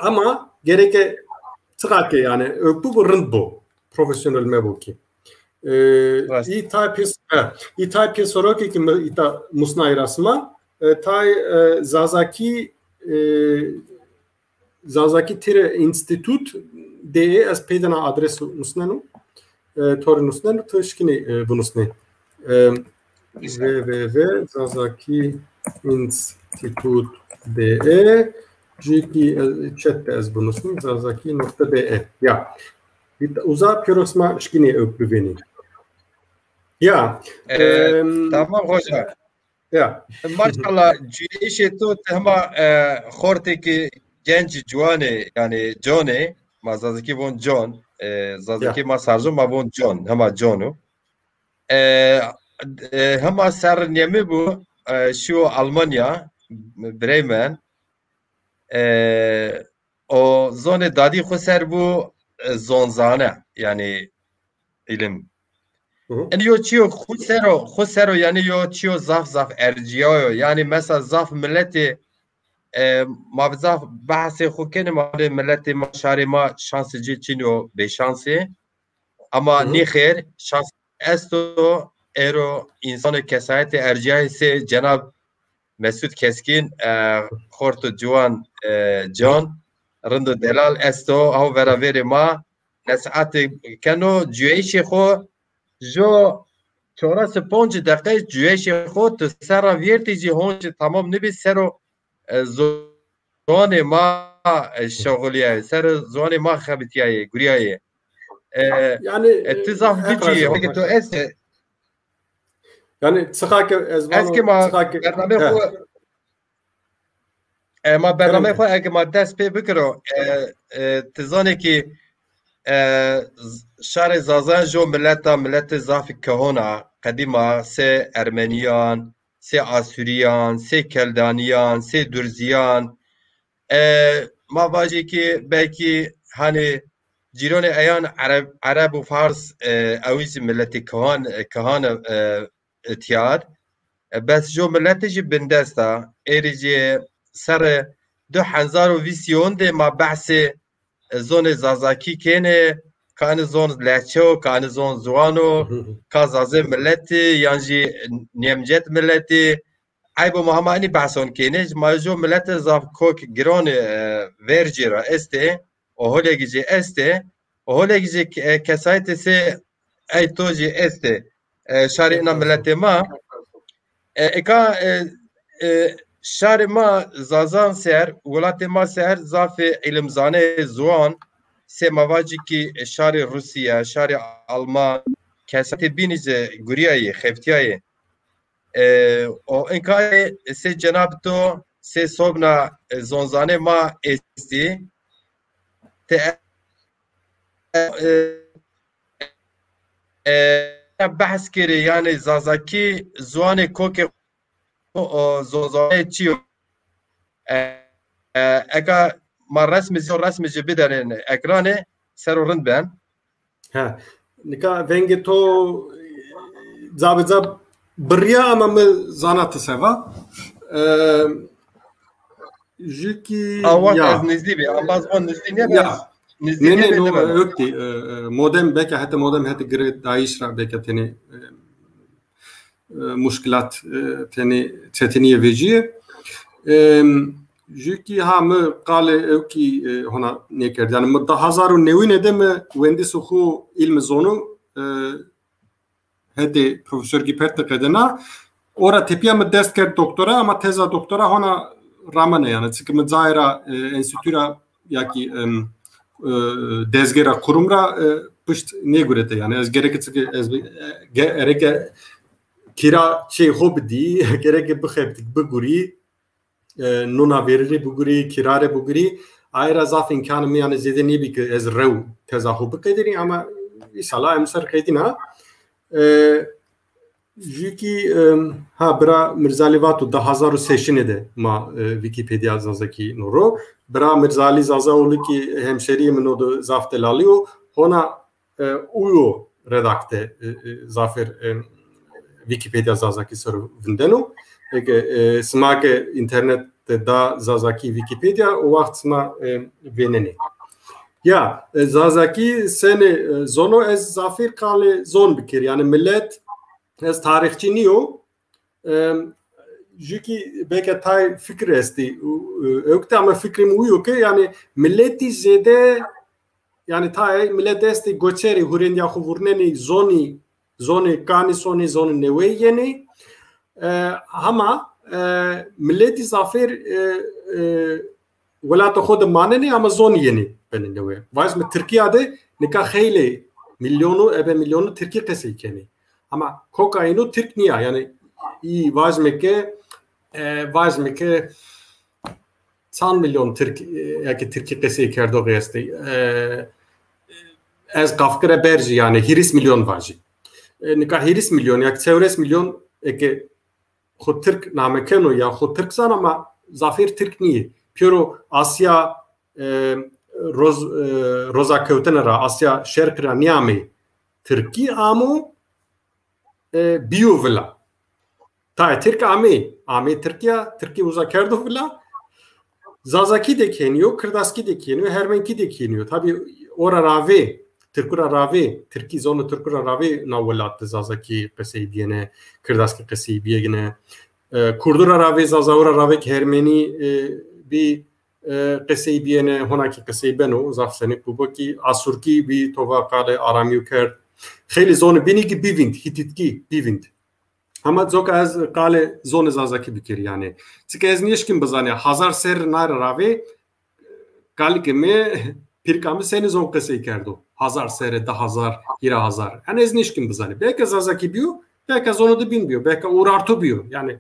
ama gereke tıkake yani ökbu bu rınd bu profesyonel mebu ki i taj soroki ki ita musnaj rasma taj Zazaki tire institut de as pedana adresu musnenu tori musnenu tışkini bunusne www.zazaki.institut.de Jiki chatte az bunusne zazaki.de ya uza pirosma şkini öpüveni ya tamam hoca ya maşallah işe to tema khorteki genç juane yani Johnny mazazaki von John zazaki ma sarzo ma von John hama John'u hama serniyemi bu şu Almanya Bremen o zone dadi xser bu zonzane yani ilim yani yo çiyo xusero yani yo çiyo zaf erciyo yani mesela zaf milleti ما بزاف بحث خو کنه مال ملت ما شهر ما شانس جی چینو به شانسه اما نی خیر شانس استو ایرو انسان کسایت ارجای سه جناب مسعود کسکین خورت جوان جان رندو دلال استو او براویر ما نسعت کنو جویش خو جو 4-5 دقیقه جویش خو تو سر ویرتی جی هونج تمام نبی سرو زوان ما شغلیه سر زوان ما خبتیه گریایه yani اتزاف بیجی اگه تو است yani tıkak eski ma برنامه خو ما برنامه خو اگه ما دست پی بکرو تزانه که شهر زازان جو ملت زاف کهونا قدیما سه ارمنیان سه آسوریان سه کلدانیان سه درزیان ما باجی که بلکی هنی جیران ایان عرب و فارس اویز ملت کهان اتیاد بس جو ملتش بندستا ایریجی سر 2020 ده ما بحث زون زازاکی کنه کان زون لچو کان زون زوانو کازازه ملتی یانجی نیمجت ملتی ایبو محمدی بحثون کنه ما جو ملت زاف کوک گران ورجیرا استه و هولگیجی استه و هولگیجی کسایت سه ای توجی استه شهر اینا ملت ما اکا شهر ما زازان سر ولات ما سر زاف علمزانه زوان سه مواجی که شهر روسیه شهر آلمان کسایت بینیز گریایی خفتیایی و اینکا سه جناب تو سه صبح زونزانه ما استی بحث کردی یعنی زازاکی زوان کوک زونزانه چیو اگه ما رسم جی بدارن اکرانه سر و رند بین ها نکا ونگ تو زاب بریا ama zanatı seva jiki ya az nizli bir ambaz on nizli ne ya ne no ökti modem belki hatta modem hatta gre daişra belki teni muşkilat teni çetiniye veciye jiki ha mı qale öki hona ne kerdi yani mı 2009 de mi wendi suhu ilm zonu هدي بروفيسور جيبرت قدنا ورا تبيا مدست كر دكتورا اما تزا دكتورا هنا رامانه يعني تسك مزايرا انستيتورا ياكي دزگرا kurumra puşt ne görete yani az gerek gerek kira şey hobdi gerek bxeptik buguri nuna veriri buguri kirare buguri ayra zaf imkanı mı yani zede ne bir az rev teza hob kadiri ama inşallah emsar kaydina Jiki ha bra Mirzalivato 2003 de ma Wikipedia zazaki noro bra Mirzali zazaolu ki hemşeriyim no zaftelaliu ona uyo redakte zafer Wikipedia zazaki soru vindenu ege smake internet da zazaki Wikipedia o vaktsma veneni ya zazaki sene zono ez zafer kale zon bikir yani millet ez tarihçi niyo jiki belki tay fikir esti ökte ama fikrim uyu ki yani milleti zede yani tay millet esti goçeri hurin ya khuvurneni zoni kani zoni newe yeni ama milleti zafer ولا تاخذ مانني امازون يني بننوي وايز من تركيا ده نكا خيلي مليونو تركي قسي كني اما كوكاينو تركنيا يعني اي وايز مكه 100 milyon Türkiye قسي كردو غيستي از قافكره برجي يعني هيرس مليون واجي نكا هيرس مليون يا تسورس مليون اكي خود ترك نامكنو يا خود تركسان اما زافير تركنيه Piro Asya roza kevtenera Asya şerkra niyami Türkiye amu biyo villa ta Türk ami Türkiye uza kerdo villa Zazaki de keniyor, Kırdaski de keniyor, Hermenki de keniyor. Tabii ora rave, Türkura rave, Türkiye zonu Türkura rave navlattı Zazaki kısayı diyene, Kırdaski kısayı diyene. Kurdura rave, Zazavura rave Hermeni bir kısayı diyene, honaki kısayı beno, zafsenik bu ki Asurki bir tovakale aramiyo kerd. Xeyli zonu beni ki bivind, Hititki bivind. Ama çok az kale zone Zazaki bikir yani. Çünkü ez niyişkin bazane hazar ser nar rave kale ki me pirkamı seni zon kısayı kerdo. Hazar sere da hazar, hira hazar. Yani ez niyişkin bazane. Belki Zazaki biyo, belki zonu da bilmiyor, belki uğrartu biyo. Yani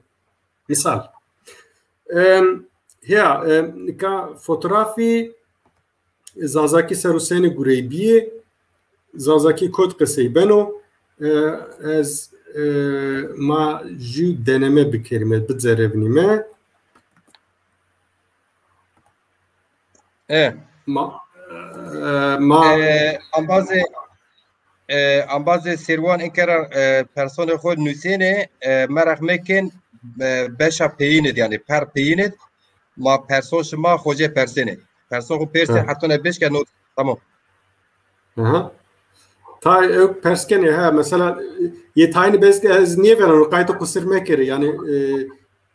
misal. Ya ka fotoğrafı Zazaki seruseni gureybiye Zazaki kod kısayı beno ez ما جو deneme bikerim bizerevnime ambaze serwan inkara persona khod nusene merak mekin beşa peyinid yani per peyinid ma person şma hoje persene person ko perse hatta ne beş kan tamam Ta persken ya mesela yetayni bezge ez niye veren kayıt kusirmek kere yani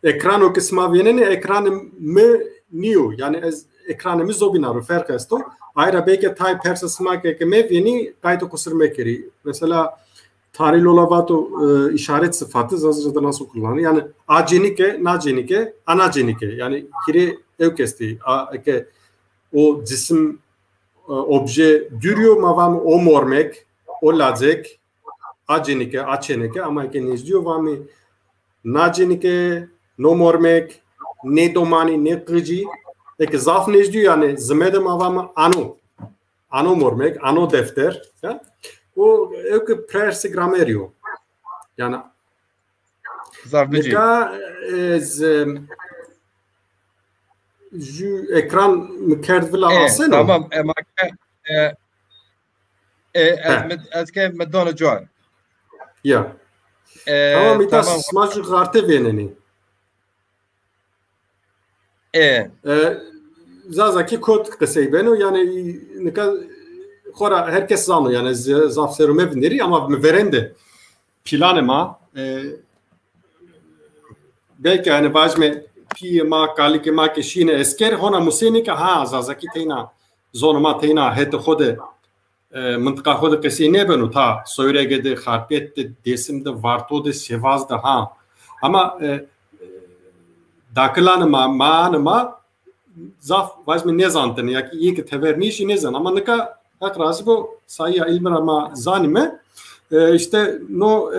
ekran o kısma venene ekranı mı niyo yani ez ekranımı zobinaru fark esto ayrı belki tay persasmak ke me veni kayıt kusirmek kere mesela tarih olavato işaret sıfatı Zazca'da nasıl kullanılır yani acenike nacenike anacenike yani kire evkesti ke o cisim obje duruyor mavam o mormek o lacek acenike açenike ama ki nezdiyor vami nacenike no mormek ne domani ne kıcı ki zaf nezdiyor yani zmede mavam ano mormek ano defter ya o ki prersi gramerio yani zavbici ju ekran mükerdvila alsın tamam از که مدان جوار یا tamam itas smacı garte veneni Zazaki kod kısayı beno yani ne kadar khora herkes zanlı yani zaf serum evneri ama verende planema belki hani vajme pi ma kalike ma ke shine esker hona museni ka ha Zazaki tena zonuma tena het khode منطقه خود قصی نبنو تا سویرگه ده خارپیت ده دیسم ده وارتو ده سیواز ده ها اما داکلان ما zaf vazmi ne zantın ya ki iyi ki teverniş ne zan ama ne ka hak razı bu sayı ilmi ama zanime işte no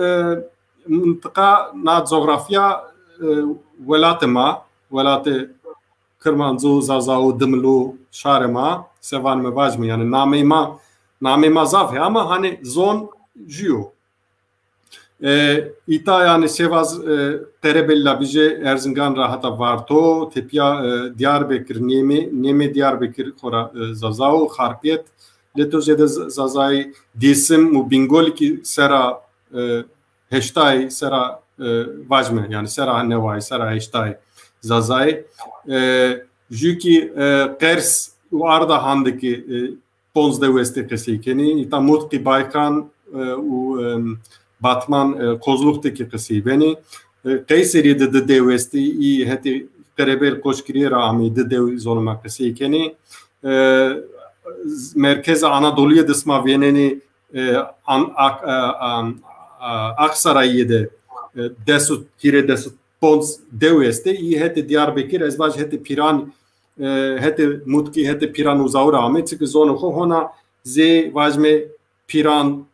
منطقه na coğrafya velatma velatı Kırmanzu Zazao Dımlu Şarema sevan me vazmi yani name mazaf ama hani zon jiyo ita yani sevaz terebella bize Erzincan rahata varto tepya Diyarbakır neme Diyarbakır khora Zazao Kharpiyet letoje de Zazai disim mu bingoliki sera heştay sera vajme yani sera nevai sera heştay Zazai juki Kers u arda handaki Ponz devesti kısıkeni, ita Mutki Baykan u Batman Kozluk'taki kısık beni, Kayseri'de de devesti, iyi heti terebel koşkiriye rağmi de dev zonuma kısıkeni, merkeze Anadolu'ya dısma veneni Aksaray'ı de desut, kire desut Ponz devesti, iyi heti Diyarbakır, ezvaj heti Piran hete mutki hete piran uzaura ame çünkü zonu hona ze vajme piran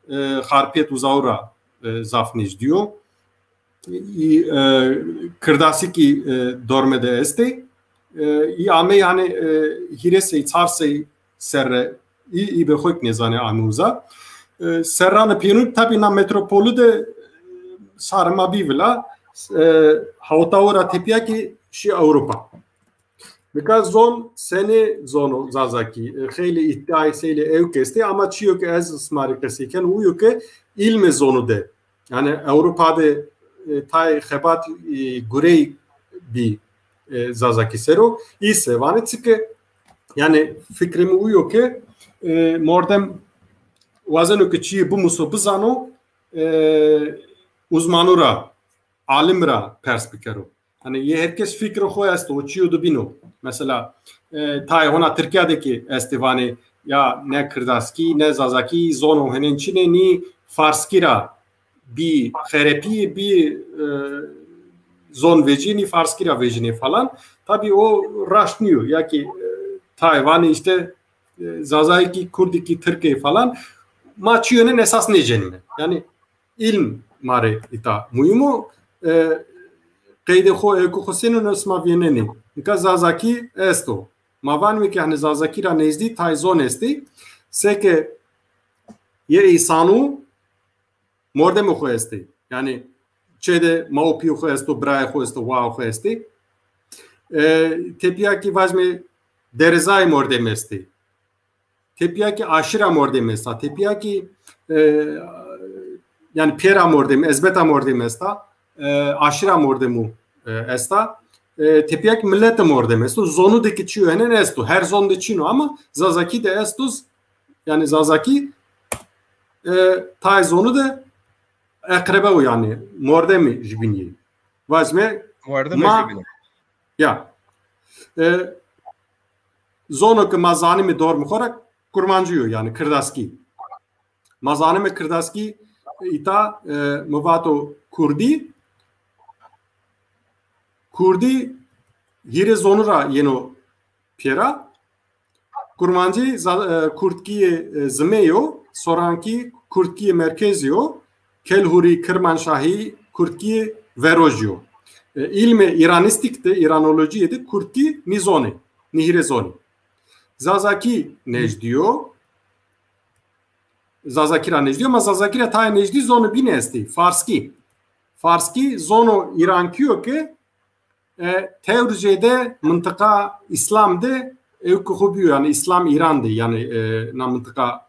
harpet uzaura zafniş diyor kırdasi ki dormede este i ame yani hirese çarse serre i be hoyk nezane amuza serran pinu tabi na metropolu de sarma bivla havtaura tepya ki şi Avrupa Because zon seni zonu Zazaki xeyli iddiayı seyli evkesti ama çiyo ki ez smarikasıyken uyu ki ilme zonu de yani Avrupa'da tay xebat gurey bir zazaki sero ise vani çünkü yani fikrime uyuyor ki mordem vazenu ki çiğ bu musu bizano uzmanura alimra perspektifu. Hani ye herkes fikri koyast o çiğ bino. Mesela tay ona Türkiye'deki estivani ya ne Kırdaski ne Zazaki zono henin Çin'e ni Farskira bir terapi bir zon vecini Farskira vecini falan tabii o raşnıyor ya ki Tayvan'ı işte Zazaki Kurdiki Türkiye falan maçının esas necenine yani ilm mare ita muhimu qeyde xo ekoxosenun osma vieneni nika Zazaki esto mavan mi ki hani Zazaki ra nezdi tayzon esti seke ye insanu mordem xo esti yani çede maupi xo esto bray xo esto wa xo esti tepia ki vazme derzay mordem esti tepia ki aşira mordem esta tepia ki yani pera mordem ezbeta mordem esta aşira mordemu esta tepia ki millet mordem esto zonu de ki çiyo enen esto her zon de çino ama Zazaki de estos yani Zazaki tay zonu de akrebe o yani mordemi jibini vazme mordemi jibini ya zonu ki mazani mi dor mukhorak kurmancıyor yani Kırdaski mazani mi Kırdaski ita muvato Kurdi hire zonura yeno pera kurmancı Kurtki zmeyo soranki Kurtki merkeziyo kelhuri Kırmanşahi Kurtki verojyo ilme İranistikte İranolojiyede Kurtki nizoni nihire zoni Zazaki nejdiyor Zazakira nejdiyor ama Zazakira tay nejdi zonu binesti Farski zono İrankiyo ki teoricede mıntıka İslam'de evkuhubiyo yani İslam İran'dı yani na mıntıka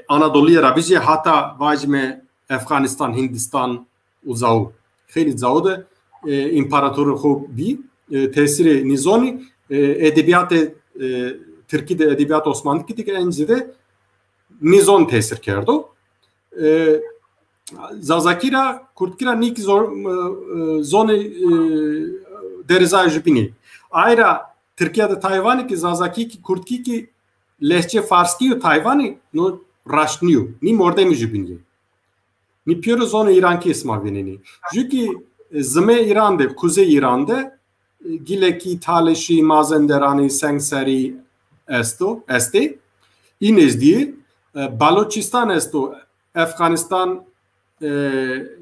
Anadolu'ya rabici hatta vacime Afganistan Hindistan uzağı kheli zaud imparatoru hobi tesiri nizoni edebiyat Türkiye'de edebiyat Osmanlı kitik encide nizon tesir kerdo Zazakira Kurtkira nik zone derizaj jupini ayrıca Türkiye'de Tayvan'ı ki Zazaki ki Kurtki ki lehçe Farski Tayvan'ı no raşniyor ni mordemi jupini ni piyoro zone İranki isma veneni çünkü zme İran'da kuzey İran'da gileki taleşi mazenderani sengseri este inezdi Balochistan esto Afganistan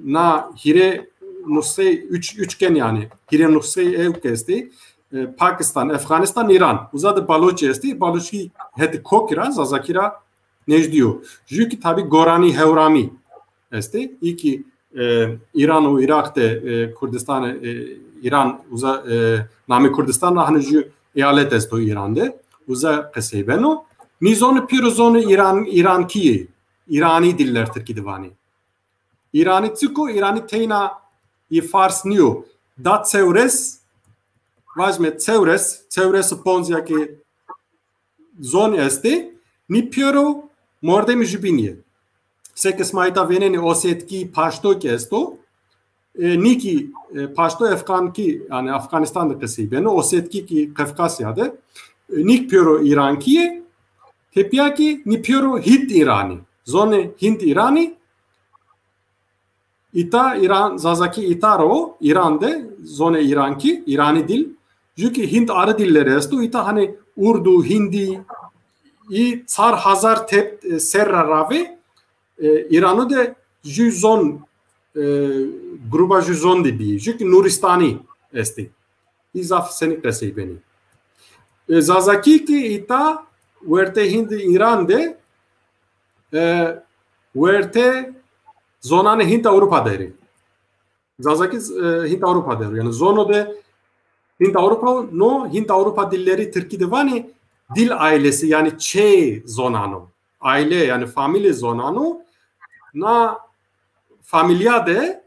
na hire nusay üçgen yani hire nusay evkesti Pakistan Afganistan İran uzadı Balochi esti Balochi heti kokira Zazakira nejdiyor çünkü tabi Gorani Hevrami esti iki İran o Irak'ta Kurdistan İran uza nami Kurdistan hanıcı eyalet esto İran'da uza kasebeno nizonu pirozonu İranki İrani diller Türkiye divani İrani tıko İrani teyna Fars niyo da çevres vazme çevres ponzya ki zon este ni piro mordemi jubiniye sekes mayta veneni Osetki paşto kesto niki paşto Afgan ki yani Afganistan'da kasibeno Osetki ki Kafkasya'da nik piro İrankiye tepiyaki ni piro Hint İrani zone Hint İrani İta İran Zazaki İtaro İran'da zone İranki İrani dil çünkü Hint arı dilleri esto İta hani Urdu Hindi i Tsar Hazar tep serra rave İran'ı da juzon gruba juzon dibi çünkü Nuristani esti izaf senik resey beni Zazaki ki İta verte Hindi İran'da verte zonane Hint Avrupa deri. Zazaki Hint Avrupa deri. Yani zonode Hint Avrupa no Hint Avrupa dilleri Türkiye'de vani dil ailesi yani çe zonano. Aile yani familya zonano na familia de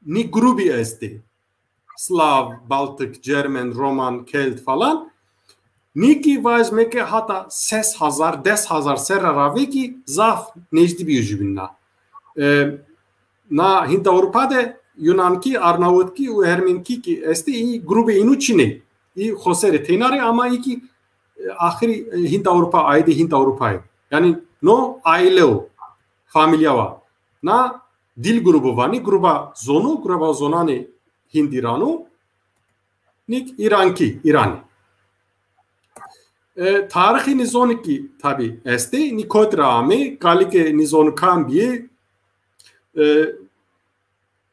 ni grubi esti. Slav, Baltık, Cermen, Roman, Kelt falan. Niki vazmeke hatta 6,000, 10,000 serravi ki zaf necdi bir jubinna. Na Hint Avrupa'da Yunanki, Arnavutki, Ermenki ki esti iyi grubu inu Çin'e. İyi hosere tenari ama iki ahiri Hint Avrupa aydı Hint Avrupa'yı. Yani no aile o. Familya var. Na dil grubu var. Ni gruba zonani Hint İran'u. Nik İranki, İran. Tarihi nizoniki tabi esti. Nikot rağmi kalike nizonu kambiye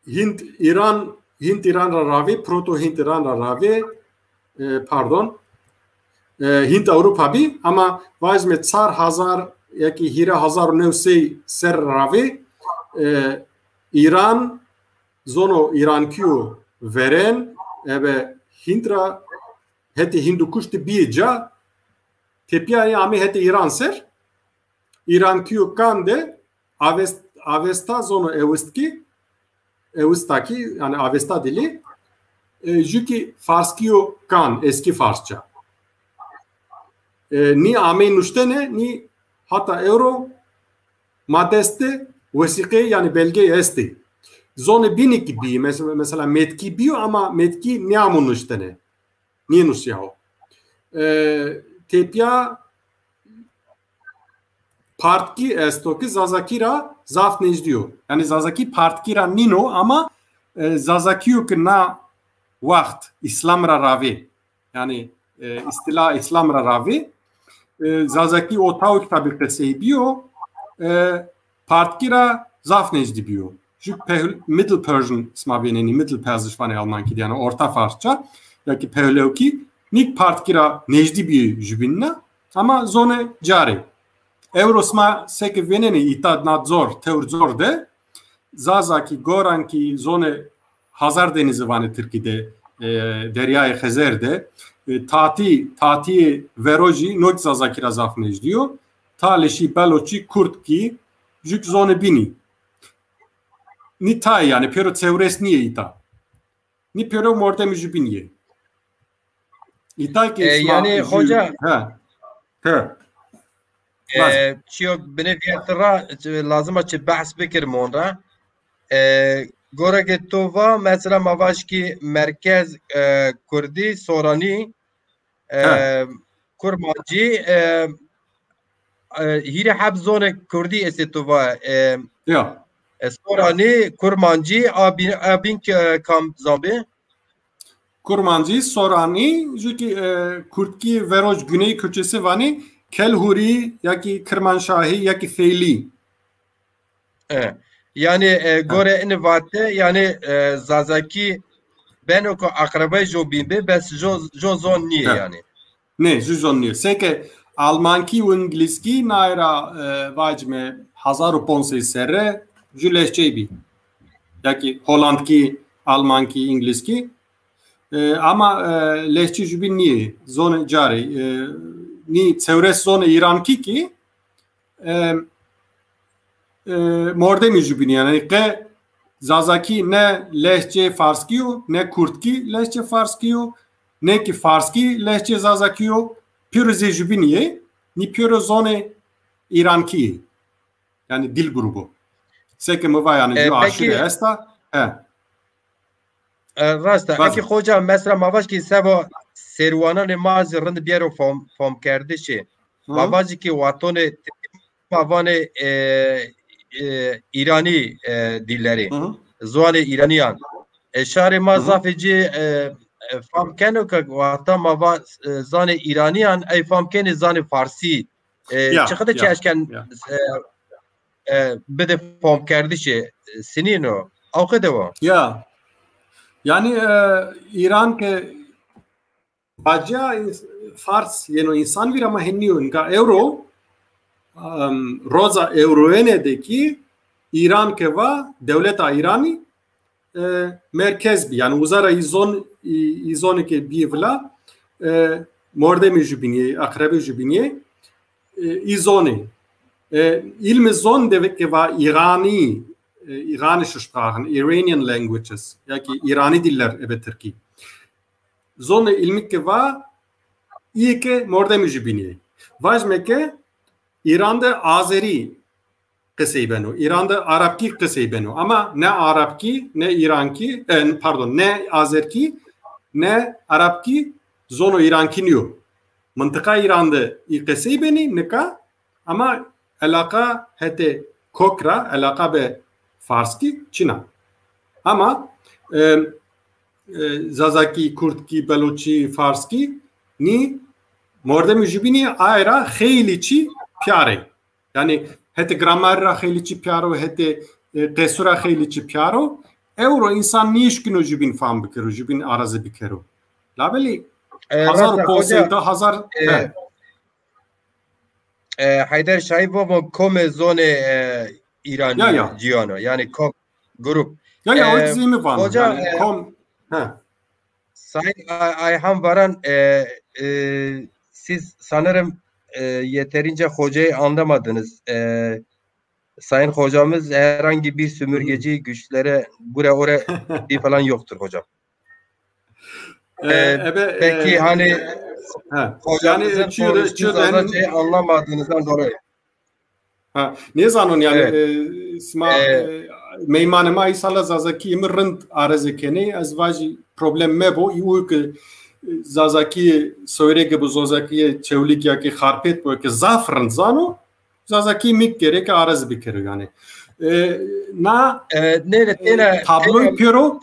Hint İran ravi, proto Hint İran ravi, pardon, Hint Avrupa bi ama vazme 4,000 yaki hira 1900 ser ravi İran zono İrankiyo veren eve Hintra heti Hindu kuşti bija tepiyaya ami heti İran ser İrankiyo kande Avesta zono Evistaki yani Avesta dili jüki Farskiyo kan eski Farsça. Ni ame nuştene ni hatta euro madeste vesike yani belge esti. Zone binik bi mesela metki bio ama metki ne amun nuştene. Niye nuşyaho? Tepya partki estoki zazakira zaf necdiyor. Yani zazaki partkira nino ama zazakiyo ki na vakt İslamra ravi. Yani istila İslamra ravi. Zazaki otavuk tabi kese biyo partkira zaf necdi biyo. Juk Middle Persian smaveneni Middle Persisch vane Almanki yani Orta Farsça. Yaki pehlevki nik partkira necdi biyo jubinna ama zone cari. Eurosma seke veneni itad nadzor tevrzor de zazaki goranki zone Hazar Denizi vane Türkiye'de Derya'yı Xezer'de tati veroji nok zazaki razaf necdiyor. Taleşi beloçi kurtki juk zone bini. Ni tay yani pero çevres niye ita. Ni pero mordemi jubiniye. İta ki yani hoca ha. چیو بنویترا لازم است بحث بکرم اون را گوره که تو و مثلا مواش کی مرکز کردی سورانی کرمانجی هیره حب زون کردی است تو و سورانی کرمانجی آبین کام زامبی Kurmanji Sorani çünkü Kurtki Veroj Güney köçesi vani Kelhuri yaki Kırmanşahi yaki Feyli. Yani gore in vatte yani zazaki ben o akrabay jo bimbe bes jo zon niye yani. Ne zon niye? Seke Almanki ve İngilizki naira vacme 1015 serre jüleşçebi. Yaki Hollandki, Almanki, İngilizki ama lehçe jübin niye? Zon cari. Ni çevres zone İranki ki mordemi jubini yani ke zazaki ne lehçe Farskiyo ne Kurtki lehçe Farskiyo ne ki Farski lehçe zazakiyo pürüze jubiniye ni pürü zone İranki yani dil grubu. Seke mi var yani jo aşire esta rasta peki hocam mesela mavaş ki sebo serwana namaz rind biero fom کرده شه مواجی که واتون موان ایرانی دیلری زوال ایرانیان اشاره ما زافجی فهم کنو که واتا موان زان ایرانیان ای فهم کنی زان فارسی چقدر چشکن بده فهم کرده شه سنینو اوقده و yani İran ke Baca Fars yeno insan bir ama henniyor inka euro roza euroenedeki İran keva devleta İrani merkez bir yani uzara izon ke bivla mordemi jubiniye akrabe jubiniye izoni ilmi zon devek keva İrani iranische Sprachen, Iranian languages, ya ki İrani diller ebe Türkiye. Zone ilmik ke va iyi ke morde müjibini. Vajme ke İran'da Azeri kısayı beno, İran'da Arapki kısayı beno. Ama ne Arapki, ne İranki, pardon, ne Azerki, ne Arapki, zono İranki niyo. Mıntıka İran'da kısayı beni nika, ama alaka hete kokra, alaka be Farski, Çina. Ama Zazaki, Kurtki, Beluchi, Farski ni morde müjibini ayra xeyliçi pyare. Yani hete gramerra xeyliçi pyaro, hete qesura xeyliçi pyaro. Euro insan niş günü jibin fam bikero, jibin arazı bikero. Labeli hazar konseyda hazar Haydar Şahip baba kome zone İran ciyano yani kom grup. Ya o dizimi var. Hoca yani, kom Sayın Ayhan Baran siz sanırım yeterince hocayı anlamadınız. Sayın hocamız herhangi bir sömürgeci güçlere oraya falan yoktur hocam. Peki hani hocamızın konuştuğu anlamadığınızdan dolayı. Ne zanın yani meymanı ma isala zazaki imrınd arazekeni azvaji problem me bu iu ki zazaki söylege bu zazaki çevlik ya ki harpet bu ki zafrın zano zazaki mik gerek araz bikere yani na ne tabloy pero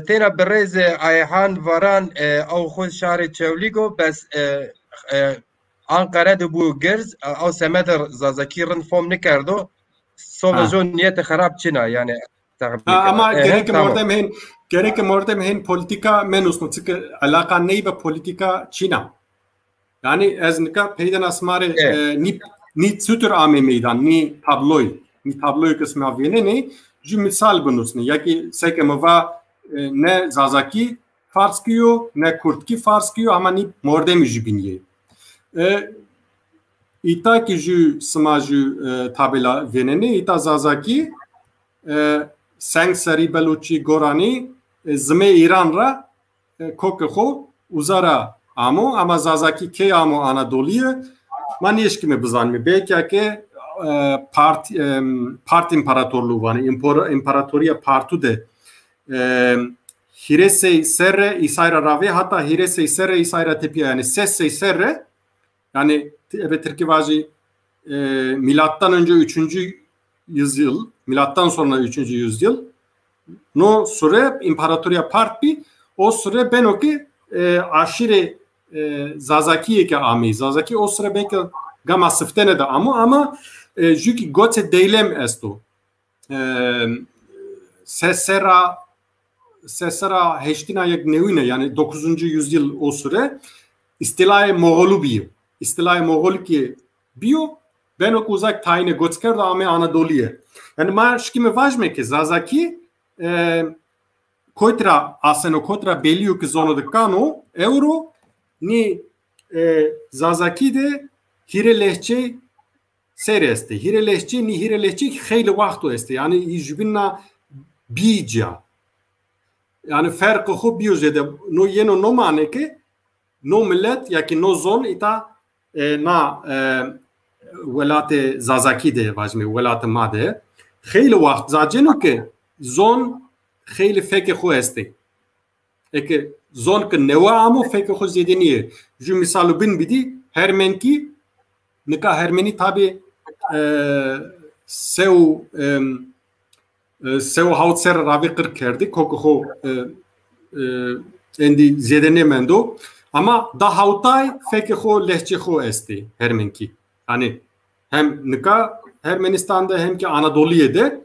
tena bereze Ayhan Varan او خود شهر چولیگو بس Ankara de bu gerz او سمدر زازاکی رن فوم نکردو سوژون نیت خراب چینا yani ama gerek mordem hen politika menusnu çünkü alaka ney be politika Çina yani eznika peyden asmare ni sütür ame meydan ni tabloy kısmı avene ne ju misal bunusni ya ki sekemova ne zazaki farskiyo ne kurtki farskiyo ama ni mordem jibiniye ita ki ju smaju tabela venene ita zazaki Sang Sari Beluchi Gorani zme İran ra kokho uzara amo ama zazaki ke amo Anadolu'ya maniyeshki me buzanmi belki ki part imparatorluğu var imparatoriya partu de Hiresey serre İsayra rave hatta Hiresey serre İsayra tepiya yani sessey serre yani evet Türkiye milattan önce 3. yüzyıl milattan sonra 3. yüzyıl no süre imparatoriya parti o süre benoki aşire Zazaki'ye ki ami Zazaki o süre belki gama sıftene de ama çünkü gote deylem esto sesera heştina yak nevine yani 9. yüzyıl o süre istilay Moğolu biyo istilay Moğol ki biyo ben o uzak tayine gotsker da ame Anadolu'ya yani ma şkime vajme ki Zazaki kotra aseno kotra belio ki zono de kano euro ni Zazaki de hire lehçe sereste hire lehçe ni hire lehçe khayli vaktu este yani jibinna bija yani farkı ho biozede no yeno no mane ki no millet ya ki no zon ita na velat Zazaki de vajme velat made khayli vakt zajeno ki zon خیلی فکر خو هستی اگه زون که نوا امو فکر خو زیدنیه جو مثالو بین بیدی هرمن کی نکا هرمنی تابی سو هاوت سر راوی قر کردی کوکو خو endi zedenemendo ama da havtay fekr xo lehçe xo esti hermen ki hani hem nika Ermenistan'da hem ki Anadolu'da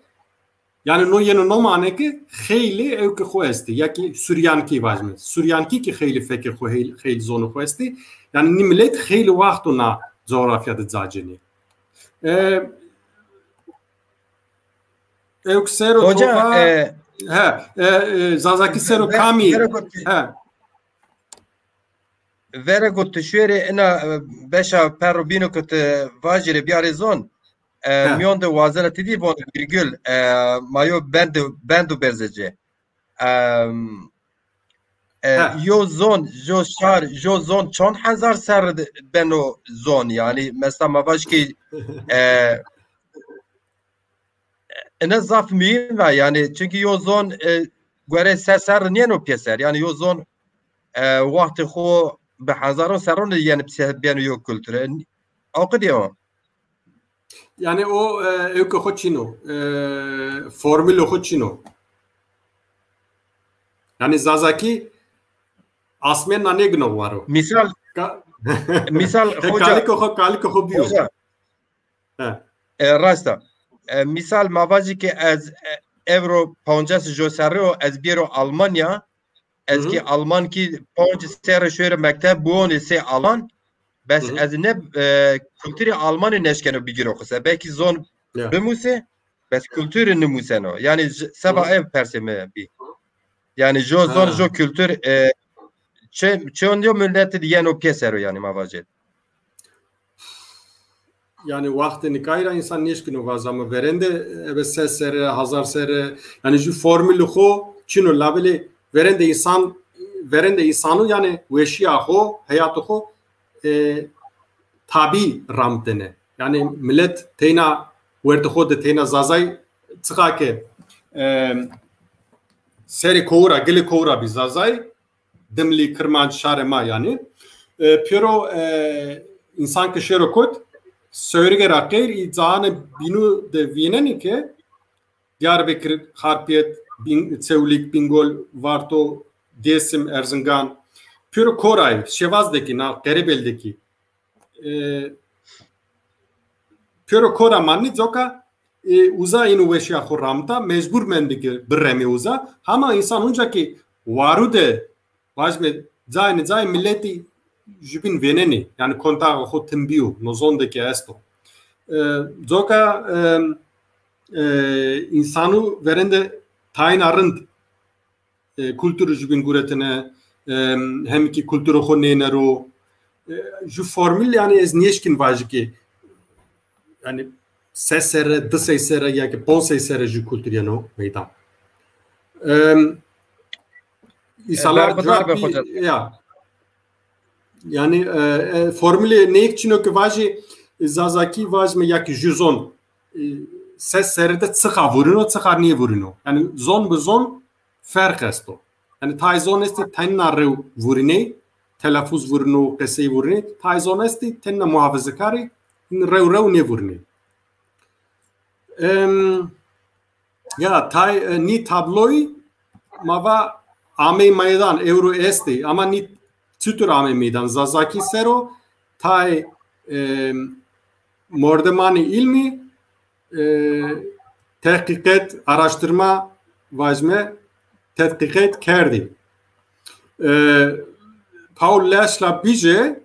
yani no yeno no mane ki xeyli evke xo esti ya ki Süryanki vazme Süryanki ki xeyli fekr xo xeyli zonu xo esti yani ni millet xeyli vaqtuna coğrafyada zaceni Euksero hoca Zazaki sero kami Vera got şuere ena beşa perubino kut vajire biare zon میان دو وازنه دی بود virgül مایو بندو برزجه یو زون جو شار جو زون چون هزار سر بنو زون یعنی مثلا ما باش کی نه زاف میم و yani çünkü yo zon göre sesar niye no pieser yani yo zon vakti xo به هزاران سران yani بیان yo kültüre اوقدیو yani o öykü hoçino formül hoçino yani Zazaki asmen nanegno varo misal kaliko biyo rasta misal mavaji ki az euro 50 josero az biro Almanya az ki Alman ki 50 sere şöyle mektep bu onu se alan bes az ne kültürü Almanı neşkeno bigiro kısa belki zon bemuse bes kültürü nemuseno yani sabah ev perseme bi yani jo zon jo kültür çe on diyor milleti diyen o piyesero yani mavaji yani vaktini kayra insan neşkino vazamı verende evet ses sere hazar sere yani şu formülü ho çino labeli verende insanı yani veşya ho hayatı ho tabi ramtene yani millet teyna verde ho de teyna zazay çıkake seri koura gili koura bir zazay dimli kırmanç şarema yani piro insan kişero kot söylege rakir izane binu de vieneni ke Diyarbakır Harpiyet Sevlik Bingöl Varto Dersim Erzincan piro koray Şevazdaki na Kerebeldeki piro kora manni zoka uza inu veşya xorramta mecbur mendiki birremi uza ama insan hunca ki varude vajme zay milleti jubin veneni yani konta ho timbiu nozondeki esto zoka insanı verende tayin arınd kültürü jubin guretine hem ki kültürü ho nenero ju formül yani ez neşkin vajki yani sesere dısesere ya ki ponsesere ju kültür yani meydan İsalar ya yani formüle ne için o ki vajı Zazaki vajme ya ki ju zon ses seride çıka vurunu çıkar niye vurunu yani zon bu zon fark esto yani tay zon esti tenna vurine telaffuz vurunu qesi vurune tay zon esti tenna muhafazakari rev ne vurune ya tay ni tabloy mava ame meydan euro esti ama ni tütür ame meydan Zazaki sero tay mordemani ilmi tehkikat araştırma vajme tehkikat kerdi. Paul Leşla bije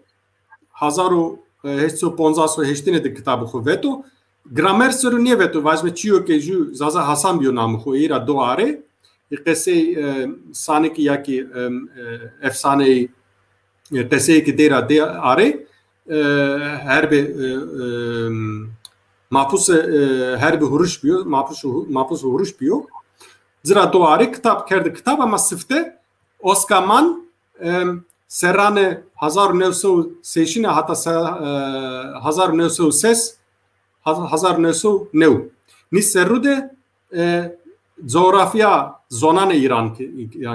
1858 de kitabı xo veto gramer sero niye veto vajme çiyo ke ju Zaza Hasan biyo namı xo ira doare qese saniki yaki efsane qese ki dera de are her bir mahpus her bir huruş biyo mahpus huruş biyo zira doare kitap kerdi kitap ama sıfte Oskaman serrane 1906 hatta 1909 ni serrude coğrafya zonane İran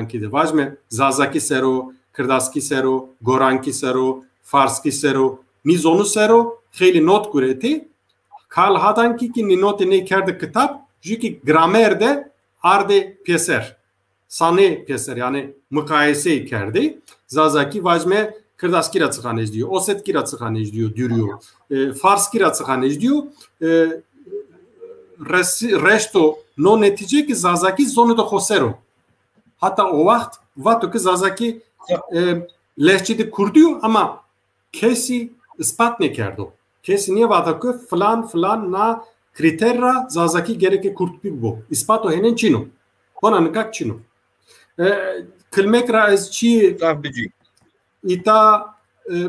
ki vajme Zazaki sero Kırdaski sero Goranki sero Farski sero ni zonu sero kheli not kureti kal hadan ki ni not ne kerdi kitap çünkü gramerde arde pieser sane pieser yani mukayese kerdi Zazaki vajme Kırdaski ratsıkhanej diyor Osetki ratsıkhanej diyor dürüyor Farski ratsıkhanej diyor resto no netice ki Zazaki zonu da khosero hatta o vakt vato ki Zazaki lehçede kurduyor ama kesi ispat ne kerdo kesi niye vato ki falan na kriterra Zazaki gereke kurtbi bu ispat o henen çino bana nikak çino kılmek ra ez çi ita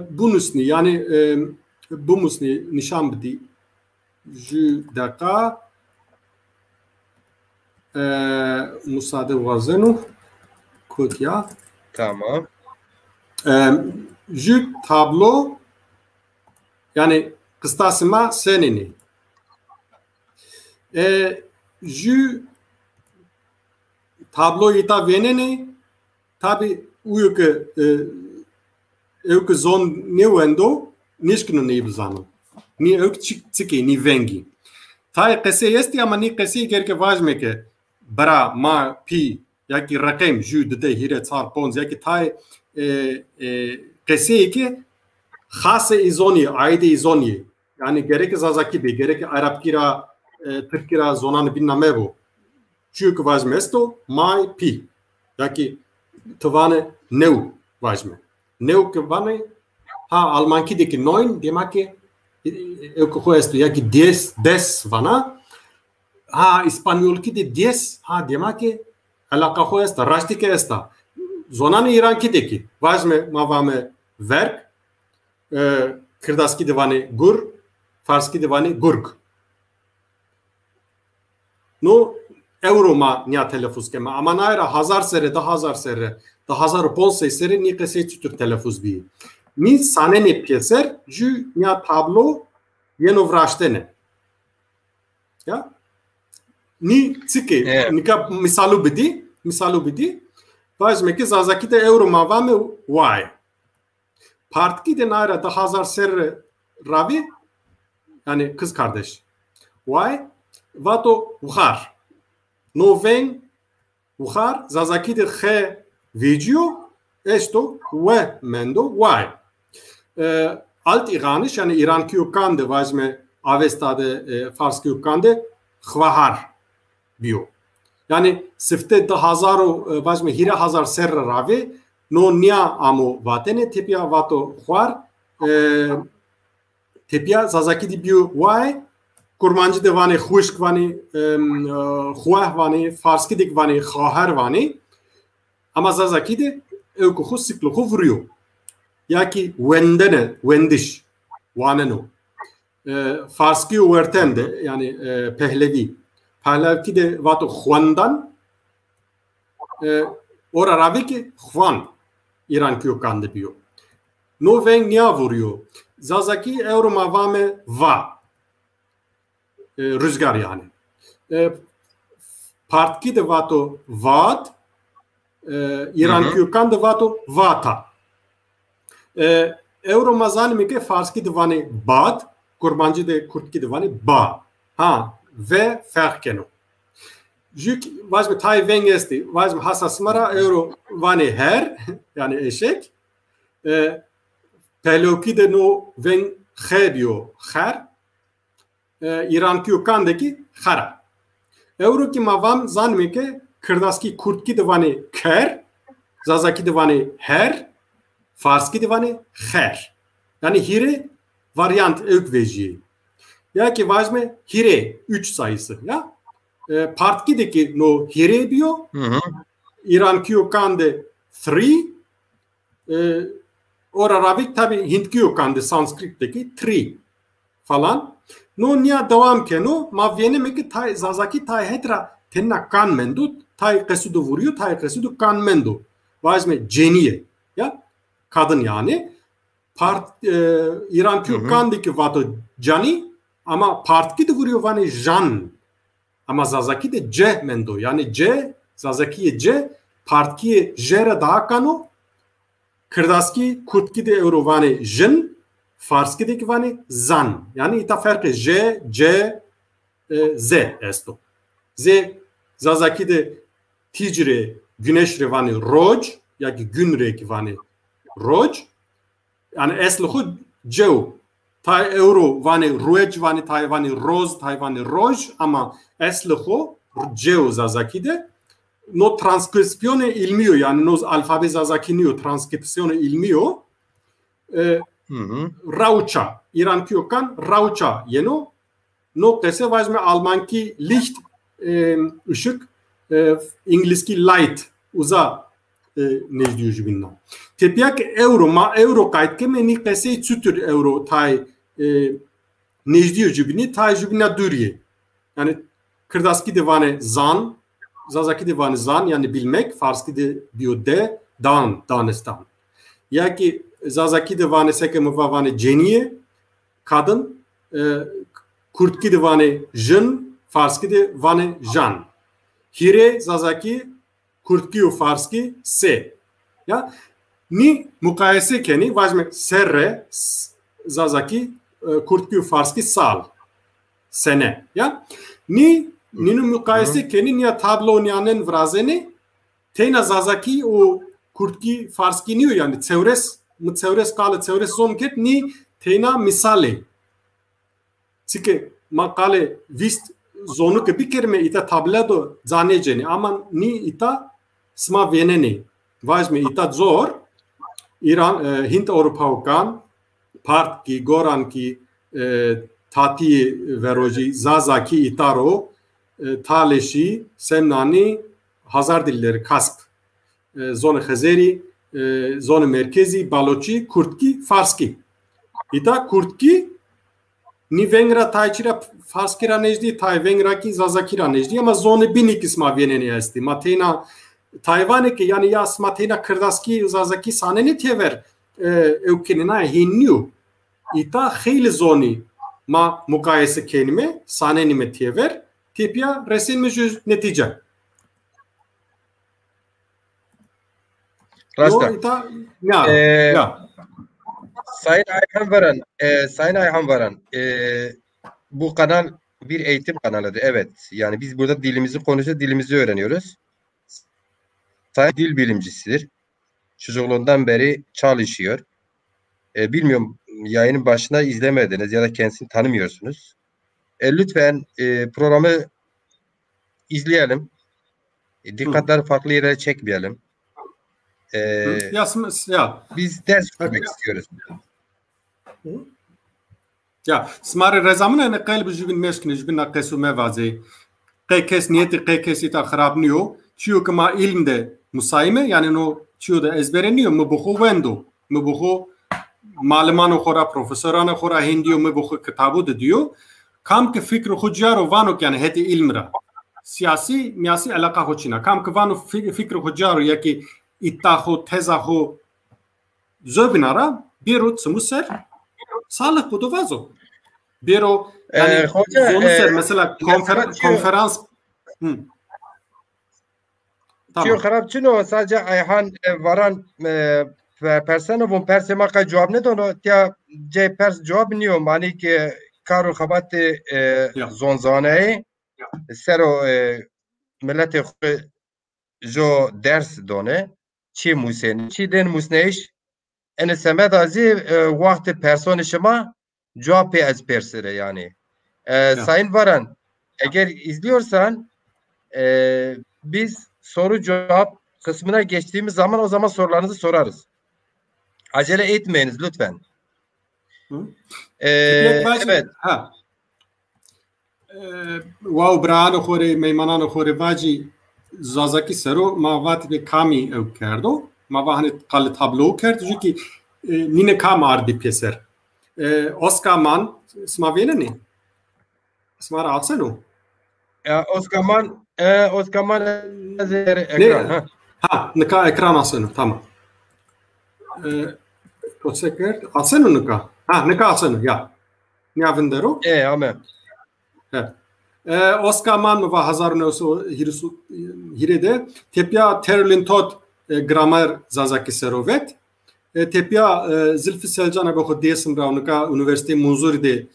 bunusni yani bu musni nişan bidi Jü daka musade vazenu kutya. Tamam. Jü tablo yani kıstasıma senini. Jü tabloyu da veneni tabi uyku zon ne vendo nişkino ne bizanım. Ni ök çiki ni vengi. Tay qese yesti ama ni qese gerke vajme ke bra ma pi ya ki rakam jü de hire tsar ponz ya ki tay qese ki khase izoni aide izoni yani gerek zazaki be gerek Arap kira Türk kira zonanı binname bu. Çünkü vajme esto ma pi ya ki tavane neu vajme. Neu ke vane ha Almanki de ki neun demek ki eu esto ya ki 10 vana ha İspanyol ki de 10 ha demek ki alaka ho esta rasti ke esta zonanı İran ki de ki vajme mavame verk kırdaski divani gur farski divani gurg no euro ma nia telaffuz kema ama naira hazar sere da hazar sere da hazar ponse sere ni kese tutur telaffuz bi ni sane ne pieser ju nia tablo yeno vrashtene ya ni tsike nika misalu bidi vajme ki zazaki de euro ma vame why partki de naira da hazar sere ravi yani kız kardeş why vato ukhar no ven ukhar zazaki de khe video esto ve mendo why alt iranisch yani İran ki ukande vajme avestade farski ukande khvahar bio yani sifte da hazaro vajme hira hazar serre ravi no nia amo vatene tepia vato khvar tepia zazaki di bio why kurmancı de vani khuşk vani khwah vani farski dik vani khahar vani ama zazaki de evku khu siklo khu vuruyor ya ki wendene wendiş vaneno farski uvertende yani pehlevi Pahlavi de vato khwandan ora ravi ki khwan İran ki ukande bio no ven nia vuruyor zazaki euro mavame va rüzgar yani partki de vato vat İran ki ukande vato vata euro mazani mi ke farski de vani bad kurbancı de kurtki de vani ba ha ve farkeno Jük vazme tay vengesti vazme hasasmara euro vani her yani eşek peloki de no ven khebio khar İran ki ukandeki khara euro ki mavam zanme ke kırdaski kurtki de vani ker zazaki de vani her farski de vani kher yani hire varyant ökveji ya ki vazme hire 3 sayısı ya partkideki no hire diyor İran ki ukande 3 ora ravik tabi Hint ki ukande Sanskrit'teki 3 falan no nia devam ke no ma viene me ki tay zazaki tay hetra tenna kan mendo tay qesudu vuruyor tay qesudu kan mendo vazme ceniye ya kadın yani İran ki ukandeki vato cani ama partkide vuruyor vani jan ama zazaki de c mendo yani c zazakiye c partkiye jera daha kano kırdaski kurtki de euro vani jin farski de vani zan yani ita farkı j c z esto z zazaki de ticre güneş revani roj ya ki gün reki vani roj yani esluhu cev tay euro vani ruej vani tay vani roz tay vani roj ama esluhu cev zazaki de no transkripsiyone ilmiyor yani no alfabe zazakiniyor transkripsiyone ilmiyor rauça İran ki yokan rauça yeno no kese vazme Almanki licht ışık İngilizki light uza ne diyor binna tepiak euro ma euro kayt ke meni kese çütür euro tay nejdiyo jibini ta jibina duriye. Yani Kırdaski divane zan, Zazaki divane zan yani bilmek, Farski de diyor de, danestan. Ya ki Zazaki divane seke muvavane ceniye, kadın, Kurtki divane jın, Farski divane jan. Hire Zazaki, Kurtki u Farski se. Ya ni mukayese keni vajme serre Zazaki Kurtki u Farski sal. Sene. Ya ninu mukayese keni niya tablo niyanen vrazene tena Zazaki o Kurtki Farski niyo yani tsevres kale tsevres zon ket ni tena misale. Çünkü makale vist zonu ke bir kerme ita tabledo zaneceni ama ni ita sma veneni. Vajme ita zor İran Hint Avrupaukan part ki goran ki tati veroji Zazaki itaro taleşi semnani hazar dilleri kasp zonu Khazeri zonu merkezi Balochi Kurtki Farski ita Kurtki ni vengra tayçira Farskira nejdi tay vengra ki Zazakira nejdi ama zonu binik isma veneni esti matena Tayvan'e ki yani ya smatena Kırdaski Zazaki saneni tever evkenina hinniu ita khayli zoni ma mukayese kelime saneni me tever tepya resim mecuz netice. Rasta. Ya. Sayın Ayhan Varan, bu kanal bir eğitim kanalıdır. Evet. Yani biz burada dilimizi konuşuyoruz, dilimizi öğreniyoruz. Sayın dil bilimcisidir. Çocukluğundan beri çalışıyor. Bilmiyorum yayının başına izlemediniz ya da kendisini tanımıyorsunuz. Lütfen programı izleyelim. Dikkatleri farklı yerlere çekmeyelim. Biz ders vermek istiyoruz. Ya, smare rezamına ne kalbi jugin meskini jugin nakesu mevaze. Qekes niyeti qekes ita kharab niyo. Çünkü ma ilmde musayime yani no çuda ezbereniyor mu bu vendo mu bu malumanı khora profesoranı khora hindiyo mu bu kitabı da diyor. Kam ki fikri hujjar vano yani heti ilmra. Siyasi miyasi alaka hoçina. Kam ki vano fikri hujjar ya ki ittahu tezahu zöbinara birut smuser sağlık bu dovazo. Biro yani zonuser mesela konferans Çiyo xarab çino sadece Ayhan Varan personovun persemaka cevap ne dono tya ce pers cevap niyo mani ki karo xabat zonzane sero millete jo ders done çi musen çi den musneş ene semadazi vakti personi şema cevap ez persere yani. Sayın Varan eğer izliyorsan biz soru cevap kısmına geçtiğimiz zaman o zaman sorularınızı sorarız. Acele etmeyiniz lütfen. Evet. Wow brano khore meymanano khore vaji Zazaki sero ma vati kami ev kerdo. Ma vahne qal tablo kerd çünkü nine kam ardi peser. Oscar Man smavene ne? Smara atseno. Oscarman ekran. Nika ekran aseno tamam. Oseker aseno nika. Nika aseno ya. Ne vendero? Amen. Oscarman ve Hazarnosu Hirede tepya terlin tot gramer Zazaki serovet. Tepya Zülfü Selcan'a bakı diyesim ravnika üniversite Munzuri'de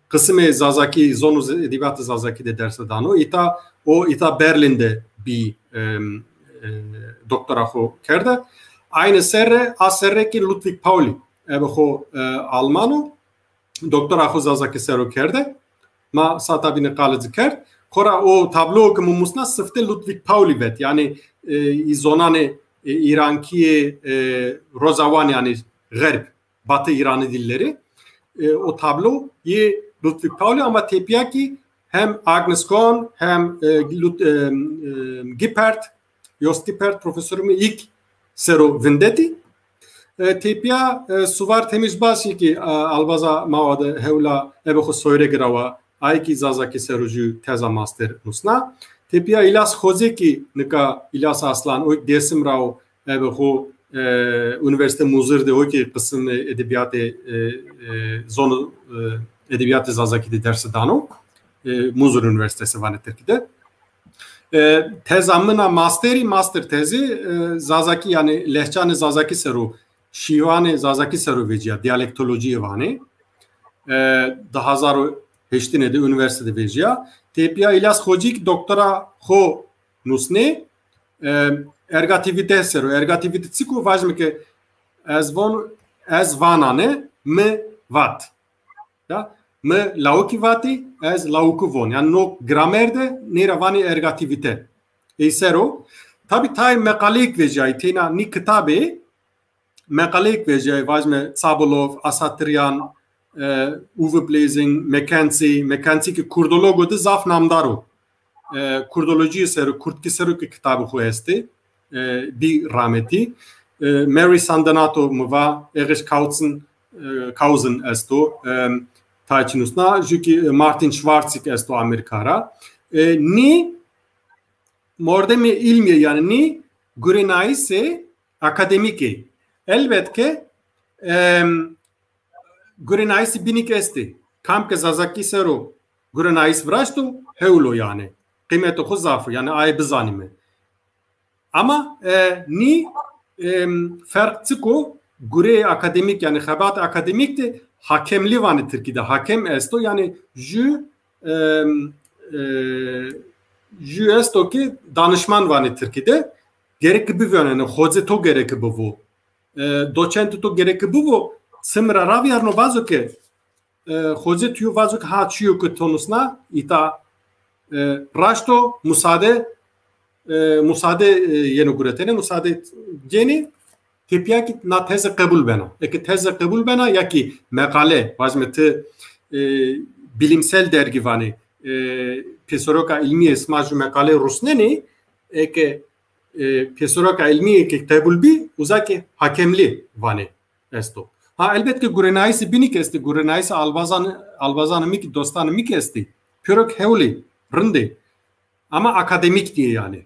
kısmı Zazaki zonu edebiyatı Zazaki'de derse dano ita Berlin'de bir doktora ho kerde aynı serre ki Ludwig Pauli ho Almano doktora ho Zazaki sero kerde ma satabine kalıcı kerd kora o tablo ki mumusna sıfte Ludwig Pauli vet yani zonane İranki Rozavan yani Gharb Batı İran'ı dilleri o tablo ye Ludwig Pauli ama tepya ki hem Agnes Kohn hem Gippert Jost Gippert profesörümü ilk sero vendetti تیپیا سوار تمیز باسی که البازا مواد هولا ابخو سویره گروا ای کی زازاکی سروجو تزا ماستر نوسنا تیپیا ایلاس خوزی کی نکا ایلاس اصلان او دیسم راو ابخو üniversite muzırdı o ki kısım edebiyat zonu edebiyat Zazaki'de dersi dano Muzur Üniversitesi var Türkiye'de tezamına master tezi Zazaki yani lehçanı Zazaki seru şivanı Zazaki seru veciya diyalektoloji vani daha zaru heştinede üniversitede veciya tepiya ilas hocik doktora ho nusne ergativite seru ergativite tsiku važno ke ez vanane me vat ya me lauki vati ez lauku von yani no gramerde nera vani ergativite seru tabi tay mekalik vejay tina ni kitabe mekalik vejay važme Sabolov Asatryan Uwe Blazing Mekansi ki kurdologo de zaf namdaru kurdoloji seru kurtki seru ki kitabı hu esti bir rahmeti Mary Sandanato mva Erich Kausen esto taçinusna çünkü Martin Schwarzig esto Amerikara ni mordemi ilmi yani ni gurenaise akademike elbette gurenaise binik esti kam ke Zazaki seru gurenais vraştu heulo yani kıymeti huzafı yani ay bizanime ama ni farklı gure akademik yani habat akademik de hakemli vani Türkiye'de hakem esto yani ju esto ki danışman vani Türkiye'de gerek bir yani hoca to gerek bu doçent to gerek bu sımra ravyarno vazo ki hoca tu vazo ha çiyo ki tonusna ita raşto musade yeni guretene musade geni tepya ki na teze kabul bena eki teze kabul bena ya ki makale vazmeti bilimsel dergi vani pesoroka ilmi esmaju makale rusneni eki pesoroka ilmi eki kabul bi uzaki hakemli vani esto ha elbette gurenaisi binik esti gurenaisi albazan mik dostan mik esti pürok hevli rinde ama akademik diye yani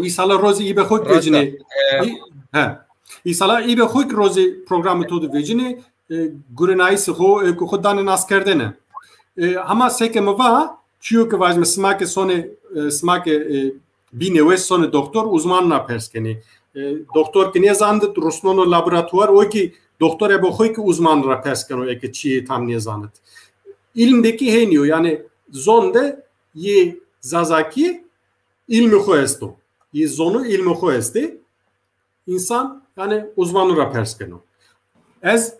İsala rozi ibe hoik vecini İsala ibe hoik rozi programı todu vecini gurenaisi ho khudan nas kerdene ama seke mva çiyo ke vajme smake sone smake binewe sone doktor uzmanna perskeni doktor ki ne zandı rusnono laboratuvar o ki doktor ebe hoik uzman ra perskeno eke çiye tam ne zandı ilimdeki heniyor yani zonde ye Zazaki ilmi hoesto. Ye zonu ilmi hoesti. İnsan yani uzmanı raperskeno. Ez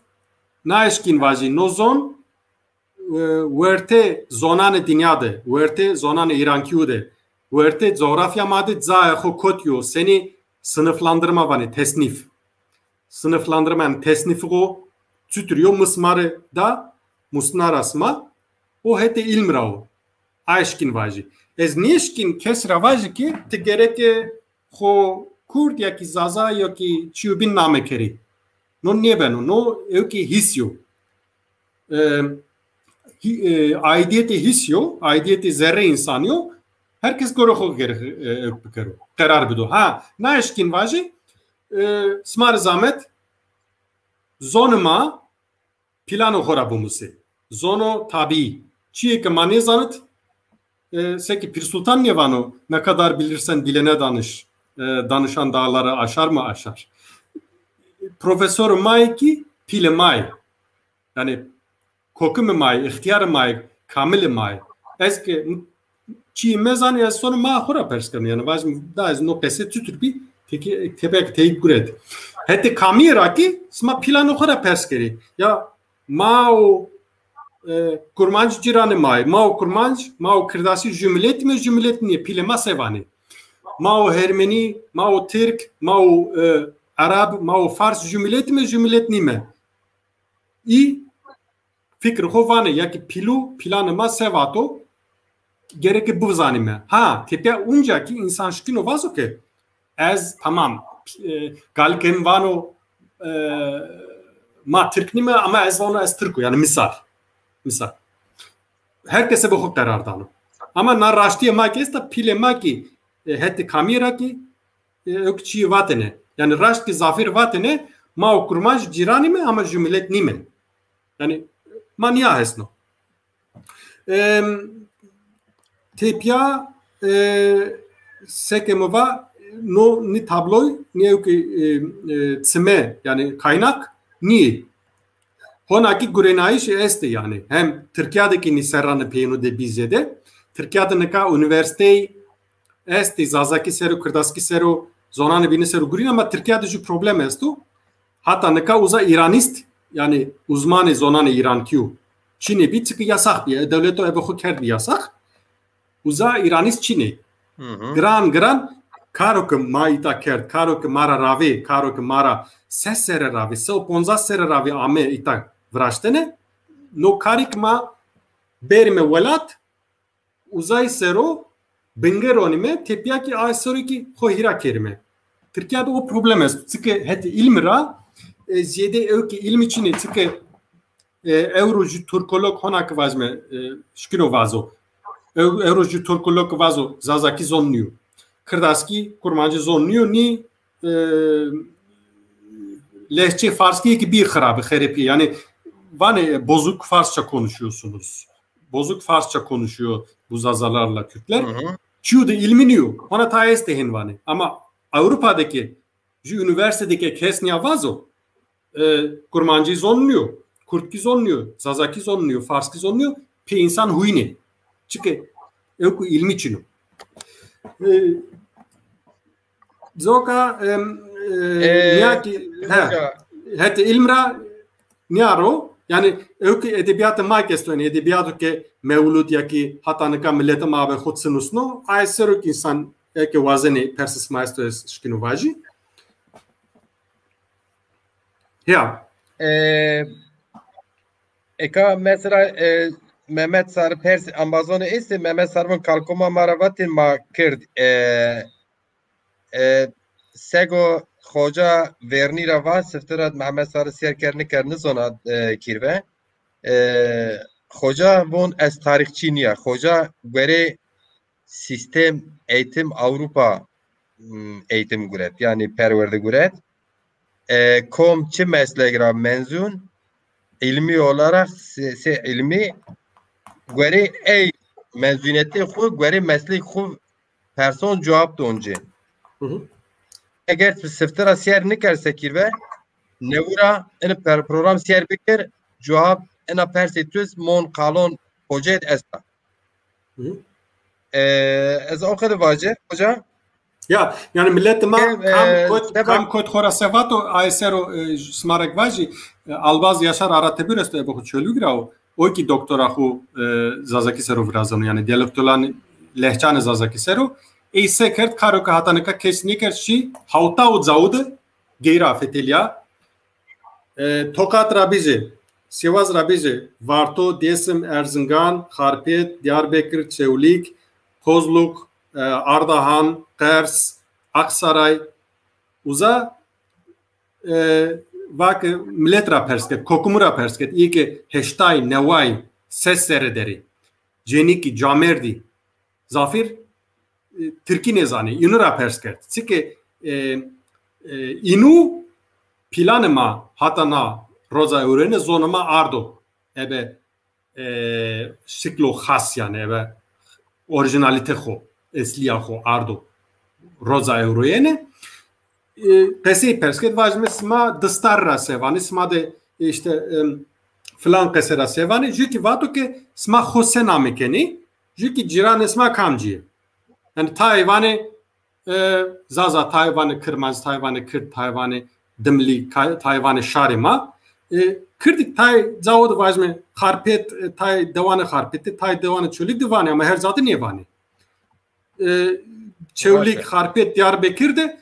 naeşkin vaji no zon verte zonane dünyade, verte zonane İrankiude, verte coğrafya made zaho kotyo seni sınıflandırma vani tesnif. Sınıflandırma yani tesnifi o tütürüyor mısmarı da musnarasma o hete ilmrao. Aşkin vaji. Ez nişkin kesra vaji ki te gereke ho kurd ya ki zaza ya ki çubin name keri. No nebeno no ev ki hisyo. Aidiyeti hisyo, aidiyeti zerre insanyo. Herkes göre ho gerek karar bido. Ha, naşkin vaji smar zahmet zonuma plano horabumusi. Zono tabi. Çiye ki mani zanıt seki Pir Sultan Nevano ne kadar bilirsen dilene danış. Danışan dağları aşar mı aşar. Profesör May ki pile May. Yani kokum May, ihtiyar May, kamil May. Eski çiğ mezan ya sonra mahura perskan yani bazı da az no pese tütürbi peki tepek teyip guret. Hette kamera ki sma plano khara perskeri. Ya mao kurmanç ciranı may, mao kurmanç, mao kırdasi cümlet mi cümlet niye pilema sevani. Mao Ermeni, mao Türk, mao Arap, mao Fars cümlet mi cümlet niye? İ fikr hovane ya ki pilu planı ma sevato gerek bu zanime. Ha tepe unca ki insan şkino vazo ki ez tamam galken vano ma Türknime ama ez vano ez Türk'u yani misal. Herkese bu huk karar danım. Ama na raştiye ma ki esta pile ma ki heti kamera ki ökçi vatene. Yani raşt ki zafir vatene ma okurmaj cirani mi ama cümlet nime. Yani manya hesno. Tepya sekemova no ni tabloy ni ki tsime yani kaynak ni honaki gurenaiş este yani hem Türkiye'deki ni serranı peynu de bizede Türkiye'de neka üniversite este zazaki seru kırdaski seru zonanı bini seru gurin ama Türkiye'de şu problem estu hatta neka uza İranist yani uzmanı zonanı İran kiu Çin'e bir tıkı yasak diye devlet o ebehu kerdi yasak uza İranist Çin'e gran karo ke maita kerd karo ke mara ravi karo ke mara ses sere ravi so 15 sere ravi ame ita vraštene no karik ma berime velat uzay sero bengeronime tepyaki aysoriki hohira kerime Türkiye'de o problem est çünkü het ilmira ziyade evki ilm için çünkü Euroju Türkolog honak vazme şkino vazo Euroju Türkolog vazo zazaki zonluyor Kırdaski kurmancı zonluyor ni lehçe Farski ki bir harabe herepi yani vane bozuk Farsça konuşuyorsunuz. Bozuk Farsça konuşuyor bu zazalarla Kürtler. Çünkü de ilminiyor. Ona tayes de henvane. Ama Avrupa'daki şu üniversitedeki kesniya vazo kurmancı zonluyor. Kurtki zonluyor. Zazaki zonluyor. Farski zonluyor. Pe insan huyne. Çünkü yok ilmi için. Zoka niyaki het ilmra niyaro yani öykü edebiyatı makestoni edebiyatı ke mevlud ya ki hatanıka millete mabe hutsunusno ayseruk insan ke vazeni persis maestro şkinu vaji ya eka mesela Mehmet Sarı Pers Amazon'u ise Mehmet Sarı'nın kalkoma maravatin ma kırd sego hoca verni rava siftirat Mehmet Sarı serkerni kerni zona kirve hoca bon ez tarihçi niye hoca göre sistem eğitim Avrupa eğitim güret yani perverde güret kom çi mesleğe menzun ilmi olarak ilmi göre ey mezuniyeti xu göre meslek xu person cevap donce eğer siftira siyer nikerse kirve nevura en program siyer bikir cevap en persetüz mon kalon hoca esta ez o kadar vacı hoca ya yani millet ma kam kod khora sevato aysero smarek vaji albaz yaşar aratebir este bu çölü grao o ki doktora xu zazaki sero vrazano yani dialektolan lehçane zazaki sero ise kert karo ka hatanaka kesniker şi hauta o zaud geira fetelia Tokat Rabizi Sivas Rabizi Varto Desim Erzingan Harpet Diyarbakır Çevlik Kozluk Ardahan Kars Aksaray uza vak milletra persket kokumura persket iyi ki heştay nevay ses serederi ceniki camerdi zafir Türkiye nezani inura persket çünkü inu planıma hatana roza öğrene zonama ardo ebe şiklo khas yani ebe orijinalite xo esliya xo ardo roza öğrene pesi persket vajme sma dıstarra sevani sma de işte falan kesera sevani çünkü vato ki sma xosena mekeni çünkü ciran sma kamci yani Tayvan'ı zaza Tayvan'ı kırmaz Tayvan'ı kırt Tayvan'ı dimli Tayvan'ı şarima kırdık Tay zavod vajme harpet Tay devanı harpeti Tay devanı çölük devanı ama her zaten niye vani çölük harpet Diyarbakır'da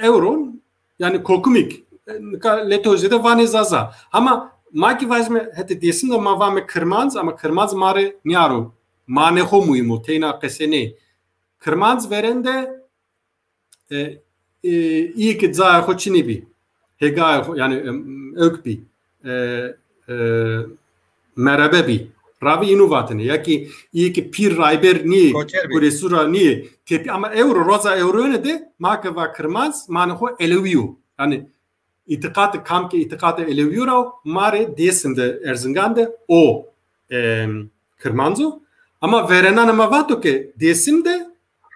euron yani kokumik letozede vani zaza ama maki vajme hete desin de mavame kırmaz ama kırmaz mare niaro maneho muimo teyna kesene kırmaz verende iyi ki zay xo çini bi. Hegay yani ök bi. Merhaba bi. Ravi inovatını ya ki iyi ki pir rayber ni kuresura ni tepi ama euro roza euro ne de marka va kırmaz manho eleviyor. Yani itikat kam ki itikat eleviyor mare desinde Erzingande o kırmanzo ama verenen ama vato ki desimde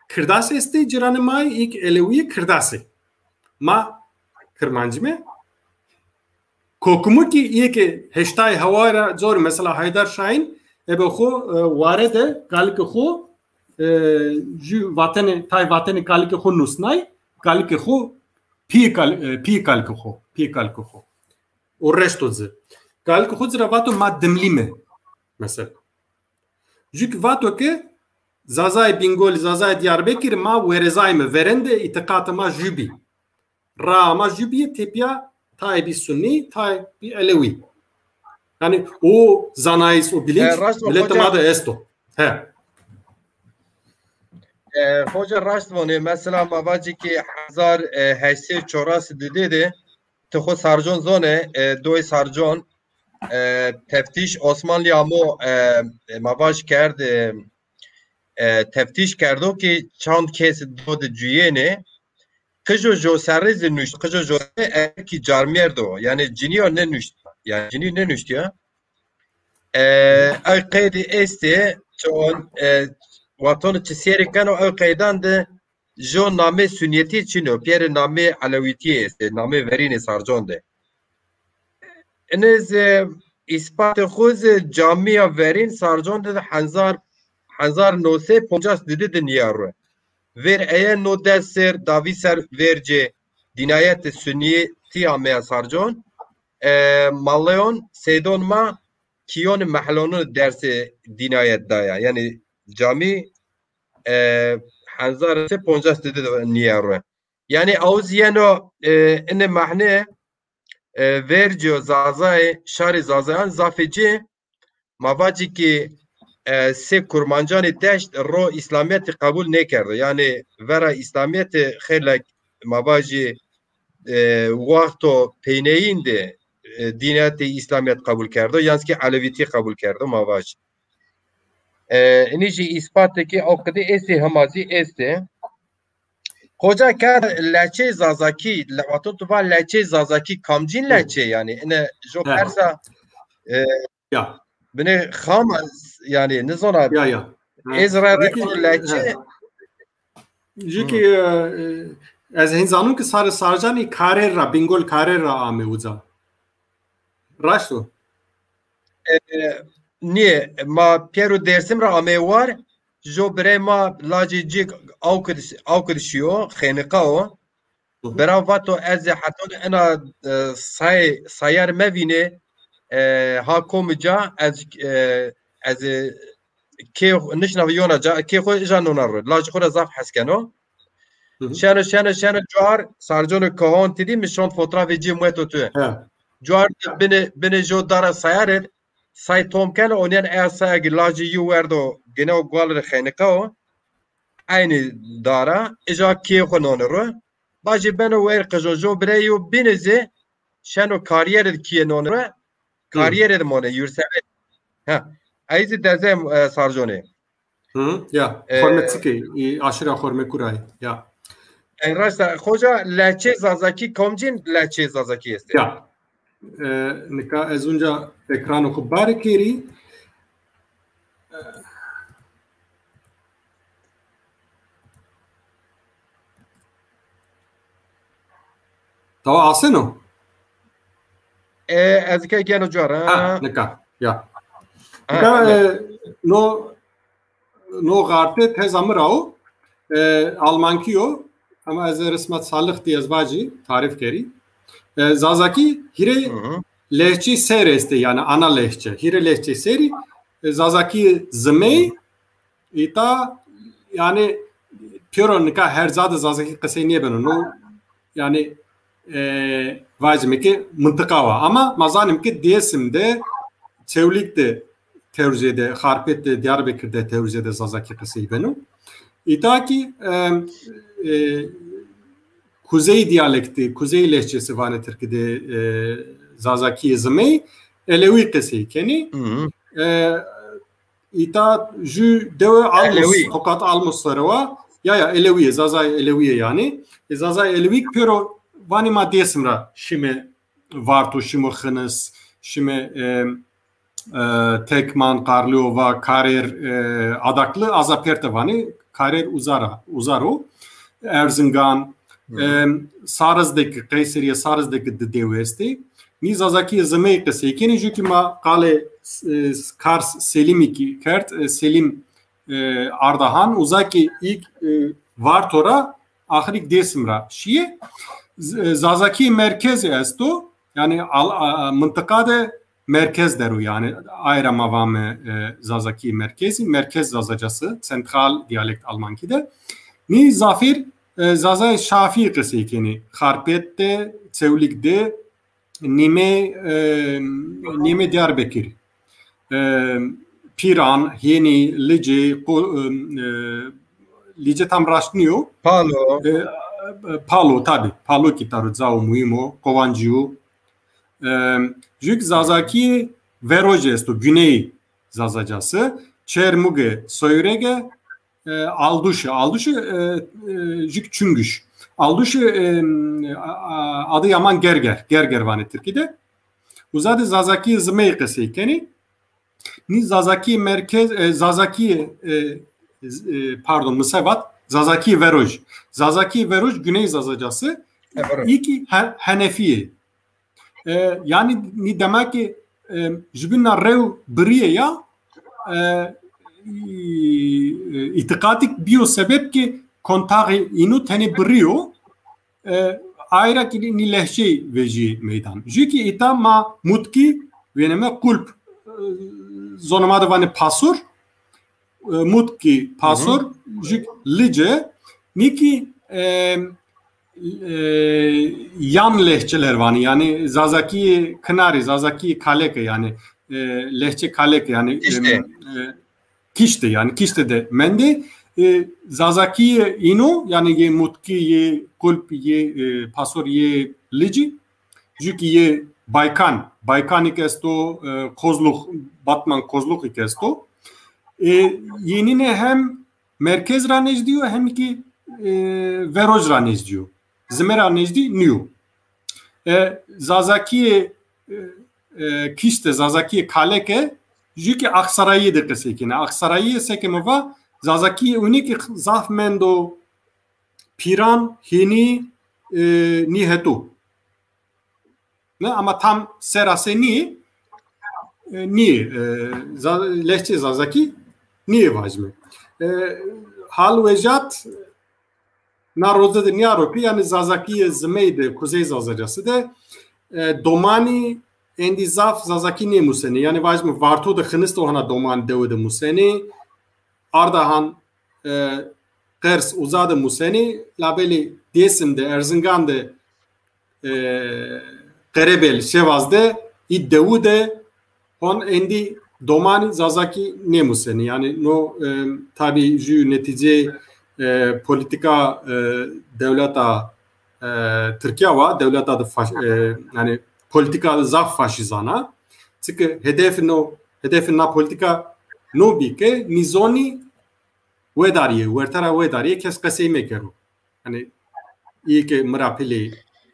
kırdas este ciranı may ilk eleviye kırdası. Ma kırmancı mı? Kokumu ki iyi ki heştay havara zor mesela Haydar Şahin ebe xo varede kalike xo ju vatanı tay vatanı kalike xo nusnay kalike xo pi kalike xo o resto zı kalike xo zra vato ma demlime mesela juk vato ki zazay Bingöl zazay Diyarbakır ma verezay mı verende itikatı ma jubi ra ma jubi tepya tay bir sunni tay bir elevi yani o zanayis o bilinç biletmada esto. He. Hoca Rashtvani mesela mavaci ki 1884 dedi. Tıxo sarjon zone doy sarjon teftiş Osmanlı amu mavaj kerdi teftiş kerdo ki çand kes dod cüyene kıjo jo seriz nüş kıjo jo ki carmierdo yani ciniyo ne nüş yani cini ne nüş ya ev kaydı este çon vatanı çiseri kano ev kaydan de jo name sünniyeti çino piyere name alaviti este name verine sarjon de enez ispat khuz camiya verin sarjon de Hanzar nose ponjas dedi de niyaro ver eğer no deser daviser verce dinayet sünniyeti amaya sarjon Malleon seydon ma kiyon mahlonu dersi dinayet daya yani cami Hanzar se ponjas dedi de niyaro yani auziyano ene mahne verce zazay şari zazayan zafeci mavaci ki se kurmancanı deşt ro İslamiyet'i kabul ne kerdi yani vera İslamiyet'i xelek mavaci vakto peyneyinde diniyeti İslamiyet kabul kerdi yani ki Aleviti kabul kerdi mavaci nici ispatı ki o kadar esti hamazi esti Hoca kar leçe zazaki levatun tuva leçe zazaki kamcin leçe yani ene jo persa ya beni khamaz yani ne zona ya Ezra'daki leçe Jiki az hinzanun ki sarjani karera Bingöl karera ame uza Raşto niye ma Piero dersim ra ame var jo brema lajicik awkirşiyo xeniqao bravato ez hatun ana sayar mevine ha komja az ki nişnaviyona ca ki xo janonar laj xora zaf haskano şana jar sarjon kahon tidi mission fotoğrafçı mueto tu jar bene jo dara sayar say tomken onen ersag lajı yuerdo gene o gwaler xeniqao aynı dara eja ki xo nonero baji beno wer qajojo breyo bineze şano kariyer ki nonero kariyer mone yursebe ha ayzi dezem sarjone ya hormetiki aşira hormekuray ya en rasta hoca leçe zazaki komcin leçe zazaki este ya nika az unca ekranı kubare keri Tava aseno az ke geno jara nika ya nika no garte tez amrao Almankiyo ama az resmat sağlık diye ezbaci tarif keri Zazaki hire lehçe sereste yani ana lehçe hire lehçe seri Zazaki zmey ita yani Piero nika her zade Zazaki kısa niye ben onu yani vacime ki mıntıka var ama mazanim ki diyesimde çevlikte tercihde Harpet'te Diyarbakır'da tercihde Zazaki kısayı benim ita ki kuzey diyalekti, kuzey lehçesi vane Türkiye'de Zazaki zımey Elevi kesi keni. İta jü deve almus, tokat almusları var. Ya Elevi, Zazay Elevi yani. Zazay Elevi pero vani maddesimra şimdi vartu şimdi xınız, şimdi tekman Karlova kariyer adaklı azaperte vani kariyer uzaro Erzincan Sarızdaki Kayseriye Sarızdaki devesti ni Zazaki zımey kesi keni çünkü ma kale Kars Selim iki kert Selim Ardahan uzaki ilk vartora ahrik desimra şiye Zazaki merkezi esto yani mıntıkada merkez deru yani ayrı mavame Zazaki merkezi merkez Zazacası sentral diyalekt Almankide ni zafir Zazay Şafii kısı keni Harpet'te Çevlik'de Nime Diyarbakır Piran, Yeni, Lice tam raşnıyor. Palo tabi. Palo kitarı zao muhimo, Kovanciu. Jük Zazaki Verojesto, Güney Zazacası. Çermuge, Soyrege, Alduşu. Alduşu Jük Çüngüş. Alduşu adı yaman Gerger. Gerger vane Türkiye'de. Uzadı Zazaki zımey kısı keni. Ni Zazaki merkez Zazaki pardon Musavat Zazaki Veroj. Zazaki Veroj Güney Zazacası. İki Hanefiye. Yani ni demek ki jibinna rev briye ya itikatik biyo sebep ki kontağı inu teni briyo ayrı ki ni lehçe veji meydan. Çünkü ita ma mutki veneme kulp zonamada vane pasur mutki pasur jük lice niki yan lehçeler vani yani Zazaki Kınari Zazaki Kaleke yani lehçe Kaleke yani kişte yani kişte de mende Zazaki ino yani ye mutki ye kulp ye pasur ye lici jük ye Baykan ikesto Kozluk Batman Kozluk ikesto yenine hem merkez ranez diyor hem ki Veroj ranez diyor. Zmer ranez di niyo. Zazaki kişte Zazaki Kaleke jüki Aksaray'ı da kesekine. Aksaray'ı sekeme va Zazaki unik zaf mendo Piran hini nihetu. Ne ama tam serase ni lehçe Zazaki niye vazme. Hal vejat narodda da niyaropi yani Zazaki zmeyde kuzey Zazacası da domani endi zaf Zazaki niye museni yani vazme varto da xınist ohana doman devde museni Ardahan Kars uzadı museni labeli desimde Erzincan'da Karebel Şevaz'da iddevude on endi domani Zazaki ne museni yani no tabi jü netice politika devleta Türkiye var devleta da yani politika zaf faşizana çünkü hedefin na politika no bike nizoni vedariye kes kasey mekero hani iyi ki mırapili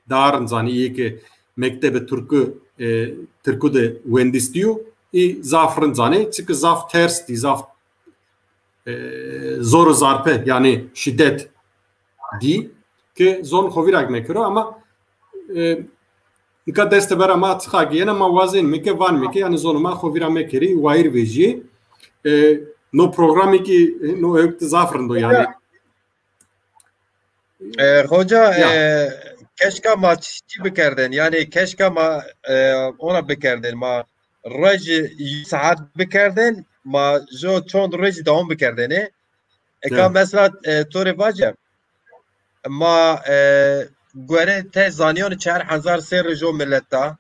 darın zani iyi ki mektebe Türk'ü de vendis diyor zafrın zani çünkü zaf ters di zaf zor zarpe yani şiddet di ki zon xovirak mekero ama nikad deste bera ma tıxagi yana ma vazin meke van meke yani zonuma xovira mekeri vair veji no programi ki no ökte zafrın do yani hoca keşke maççı bikerdin yani keşke ma ona bikerdin ma rej saat bikerdin ma jo çon rej devam bikerdin eka mesela tore vaje ma göre te zaniyon 4000 ser jo milletta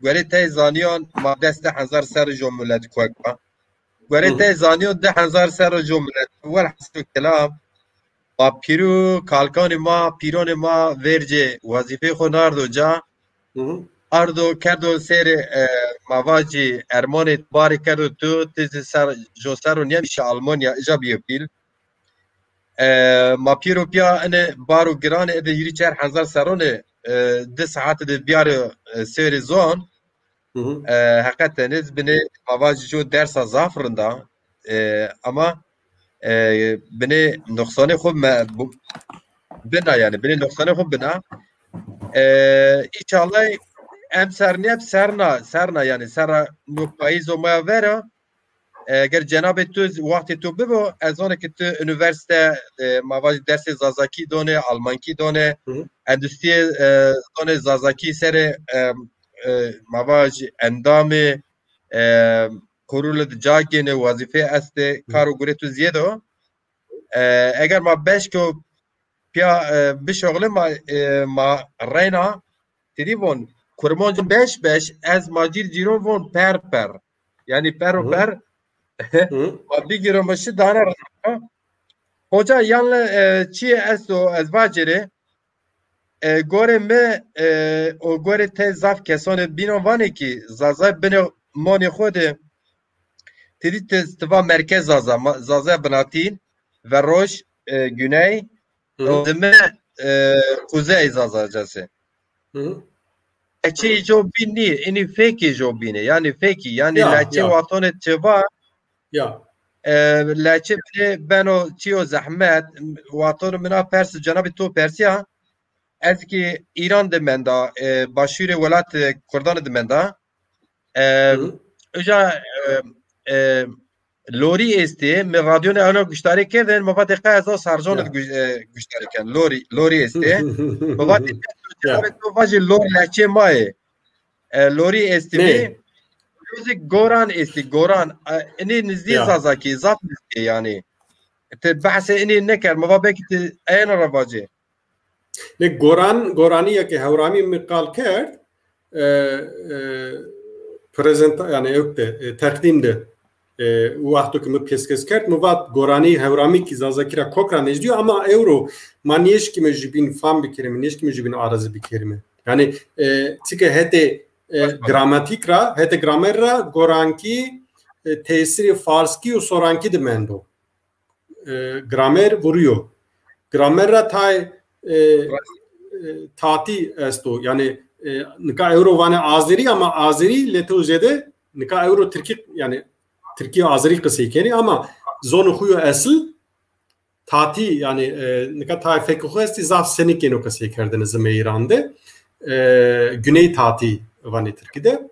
göre te zaniyon ma deste 1000 ser jo millet koyka göre te zaniyon 10000 ser jo millet var hasbi kelam ما پیرو کالکان ما پیران ما ورجه وظیفه خو ناردو جا اردو کردو سر مواجی ارمان باری کردو تو تیز سر جو سر و نیمیشه آلمانیا اجا بیوپیل ما پیرو پیا انه بارو گران اده یری 4000 سرونه 2 ساعت ده بیار سر زون حقیقتا نیز بینه مواجی جو درس زافرنده اما بینه نقصان خوب بنا yani beni noksanı خوب bina inşallah em serniyep serna yani sera noktayı zomaya vera eğer cenab-ı tu vakti tu bibo az ona ki tu üniversite mavazi dersi zazaki done almanki done endüstri done zazaki sere mavazi endami kurulu cagene vazife este karu gure tu ziyedo eğer ma beş ko pia bişoğlu ma reyna dedi von kurmancın 5 az macir ciron von per yani per bir giromaşı dana hoca yanlı çi esto az vacere gore me o gore te zaf kesone bino vane ki zaza bino moni khode dedi te stva merkez zaza binatin ve roş güney Deme kuzey zazacası. Eçi jobini, ini feki jobini, yani feki, yani laçe vatone çeva. Ya. Laçe ben o çiyo zahmet vatonu mina Pers cenab-ı to Persiya. Eski İran demenda, başure velat Kurdan demenda. Öca لوری استی من رادیو نه آنها گوشتاری کردن مفاد قاعده سرجان گوشتاری کردن لوری استی مفاد تو واجی لوری لچه ماه لوری استی می روزی گوران استی گوران اینی نزدی زازاکی زات نزدی yani بحث اینی نکر مفاد بکت این رواجی نه گورانی یا که هورامی مقال کرد پرزنت yani ökte takdimde وقتی که مپسکس کرد مواد گورانی هورامی که زازاکیرا کوکرا نجدیو اما اورو منیش که مجبین فهم بکریم نیش که مجبین آرزی بکریم یعنی چیکه هته گراماتیک را هته گرامر را گورانکی تأثیر فارسی و سورانکی دمندو گرامر وریو گرامر را تای تاتی استو yani nika euro vane azeri ama azeri letuzede nika euro Türkiye yani Türkiye Azeri kısı keni ama zonu huyu asıl tati yani ne kadar fekhu esti zaf seni keno kısı kerdiniz mi İran'da güney tati vani Türkiye'de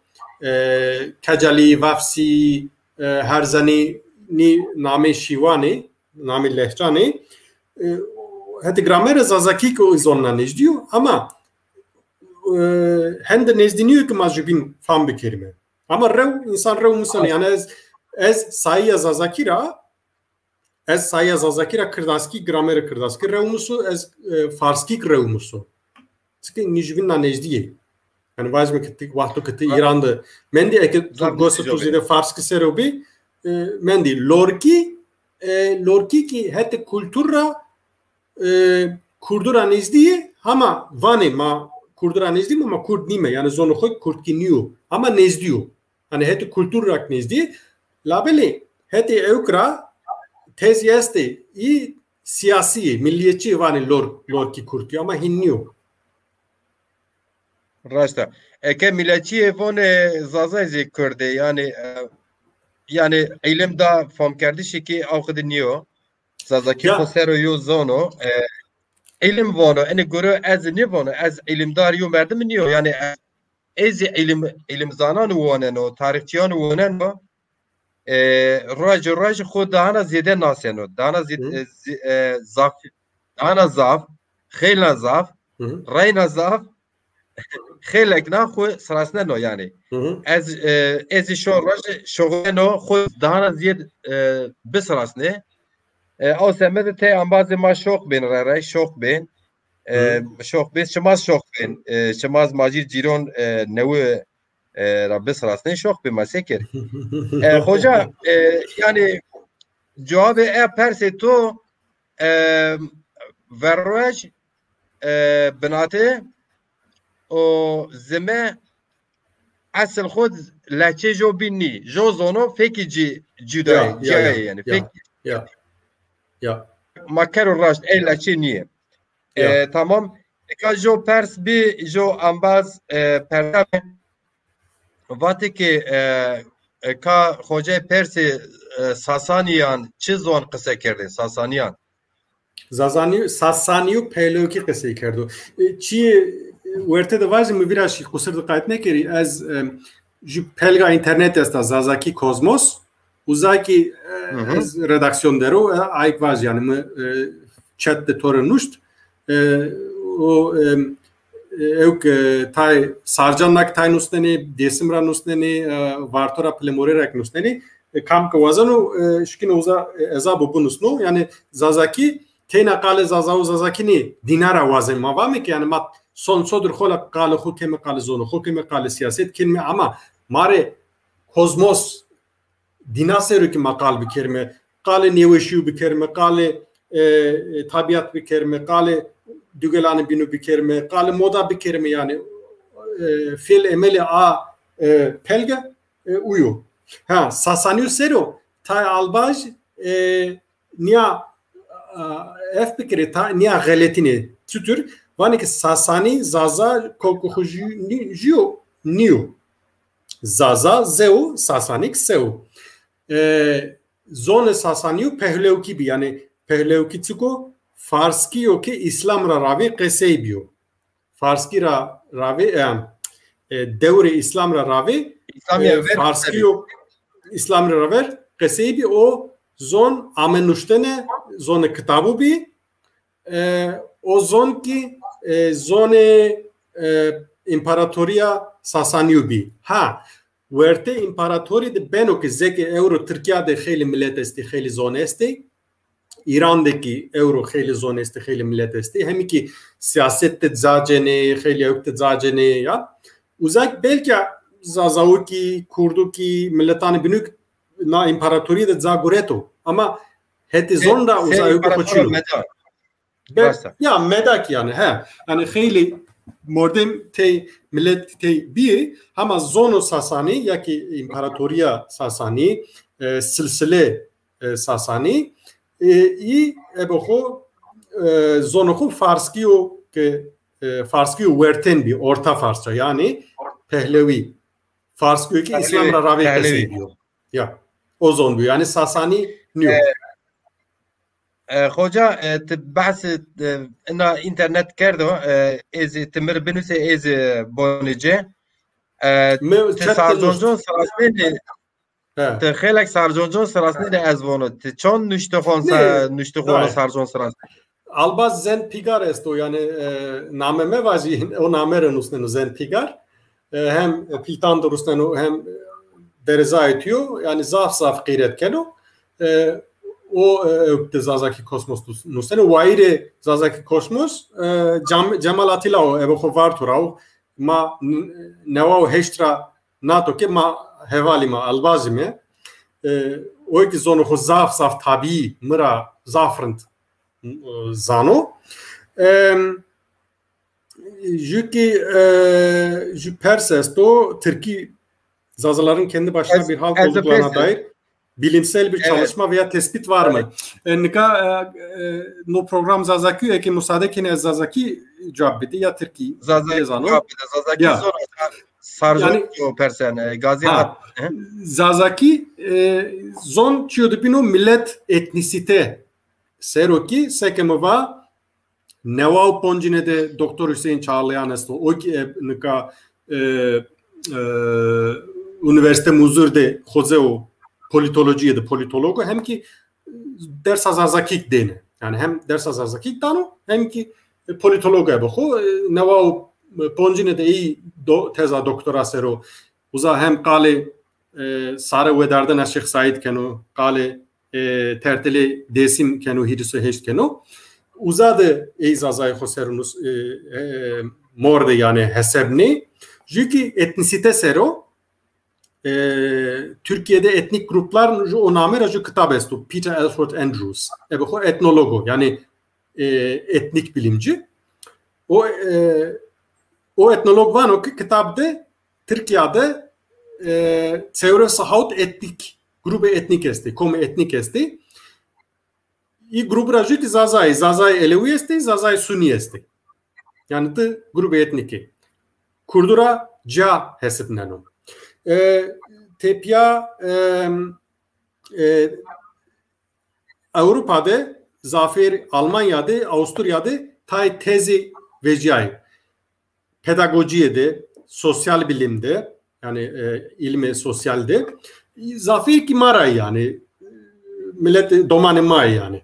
Kacali Vafsi Herzani ni name Şivani name Lehçani hatta gramer zazaki ko zonla nejdiyor ama hem de nezdiniyor ki mazubin fam bir kelime ama rev insan rev musun yani Ez Sayya Zazakira kırdaski gramer kırdaski revmusu ez farski revmusu. Çünkü nijbin na nejdiye. Yani vazme kittik vakti kitti İran'da. Mendi eke gosu tuzide farski serobi mendi lorki ki hette kultura kurdura nejdiye ama vane ma kurdura nejdiye ama kurd nime yani zonu koy kurd ki niyo ama nejdiyo. Hani hette kulturak nejdiye labeli heti evkra tezi este i siyasi milliyetçi vani lor ki kurtiyo ama hinniyo. Rasta. Eke milliyetçi vone zazayzi kurdi yani ilim da fam kardeşi ki avkadiniyo zazaki posero yo zono ilim vono ene guru az ne vono az ilimdar yo merdim niyo yani ez ilim zanan woneno tarihçiyan woneno راج خود دهانا زیده ناسینو دهانا زاف دهانا زاف خیلی زاف راینا زاف خیلی اکنا خود سراسنه نو یعنی از شغل نو خود دهانا زید بسراسنه او سمده ته انباز ما شوق بین رای شوق بین شماز شوق بین شماز ماجیر جیرون نوه ربس راستن شوق به مسکر خوجا yani cevabı perse to verwej binate o zeme asıl xod lehçe jo binni jo zono feki cüda yani feki makar raşt el lehçe niye tamam ka jo pers bi jo ambaz pertame vate ki ka hoca persi Sasaniyan çi zon qise kerdi Sasaniyan Sasaniyu Pehlevi qise kerdo çi werte de vazim virashi qusir diqqat nekeri az ju pelga internet esta Zazaki Kozmos uzaki az redaksiyon dero ayk vaz yani chat de toranuşt o euk tay sarjannak tay nusteni desimra nusteni vartora plemorerak nusteni kam kawazanu shkin uza ezab bunusnu yani Zazaki tena qale Zazaki dinara vazim mavami ki yani mat son sodur xola qale hukme qale zonu hukme qale siyaset kelme ama mare Kozmos dinaseru ki maqal bir kelime qale neveşiu bir kelime qale tabiat bir kelime qale dügelani binu bir kelime qale moda bir kelime yani fil emeli a pelge uyu ha Sasaniu sero tay albaj niya f fikri ta niya galetini tütür vani ki Sasani Zaza kokuhuju niu Zaza zeu Sasanik seu zone Sasaniu Pehlevki bi yani Pehlevki tsuko Farski yo ki İslam ra ravi qesey biyo Farski ra ravi devre İslam ra ravi Farski yo İslam ra ravi qesey bi o zon amenuştene zone kitabu bi o zon ki zone İmparatoriya Sasaniu bi ha verte imparatori de beno ki zeki euro Türkiye'de xeyli millet esti xeyli zone esti İran'daki euro xeyli zone esti xeyli millet esti hem ki siyasette zacene xeyli yokte zacene ya uzak belki Zazavuki Kurduki milletani binük na imparatori de zagureto ama heti zonda uzak koçulu ya medak yani he yani xeyli mordem te millet te bir ama zono Sasani ya ki imparatoriya Sasani silsile Sasani i eboho zonohu Farskiyo ki Farskiyo verten bir orta Farsça yani Pehlevi Farskiyo ki İslam ra ravi qesey diyor ya o zon bu yani Sasani niyo Hoca bahs ina internet kerdo ez temir binuse ez bonece sarjonjon sarasne te xelak sarjonjon sarasne de ez vono te çon nüştexon sarjon sarasne albaz zen pigar est o yani nameme vazi o nameren usnenu zen pigar hem piltan durusnenu hem dereza etiyor yani zaf qiret kelo o Zazaki Kosmos nustene vaire Zazaki Kosmos Cemal Atilla o evo varturau ma neva heştra NATO ki ma hevali ma albazime o ki zonu zaf tabi mıra zafrant zano jüki jü persesto Türkiye Zazaların kendi başına bir halk olduklarına dair bilimsel bir çalışma veya tespit var mı? Nika no program Zazaki eki musade kine Zazaki cevap bedi ya Türkiye Zazaki zor sarjon persen Gaziantep Zazaki zon çiyodupino millet etnisite seroki sekemova Neva Ponjine de Doktor Hüseyin Çağlayan esto o ki nika üniversite muzurde hozeo politolojiye de politologu hem ki ders azazakik dene yani hem ders azazakik dano hem ki politologu ebo Neva Ponjine de iyi teza doktora sero uza hem qale sare vedardan Şeyh Said keno qale terteli desim keno hiriso heşt keno uzadı eyzazay hoserunus morde yani hesebni çünkü etnisite sero Türkiye'de etnik gruplar o namera ju kitap estu Peter Alfred Andrews ebo etnologu yani etnik bilimci. O etnolog var ki kitapta Türkiye'de çevre sahut etnik grubu etnik esti, komu etnik esti. I grubu raju ki Zazay Elevi esti, Zazay Sunni esti. Yani de grubu etniki. Kurdura ca hesaplanıyor. Tepya Avrupa'da, Zafer Almanya'da, Avusturya'da tay tezi veciyay. Pedagojiyede, sosyal bilimde, yani ilmi sosyalde. Zafer ki maray yani. Millet domanı may yani.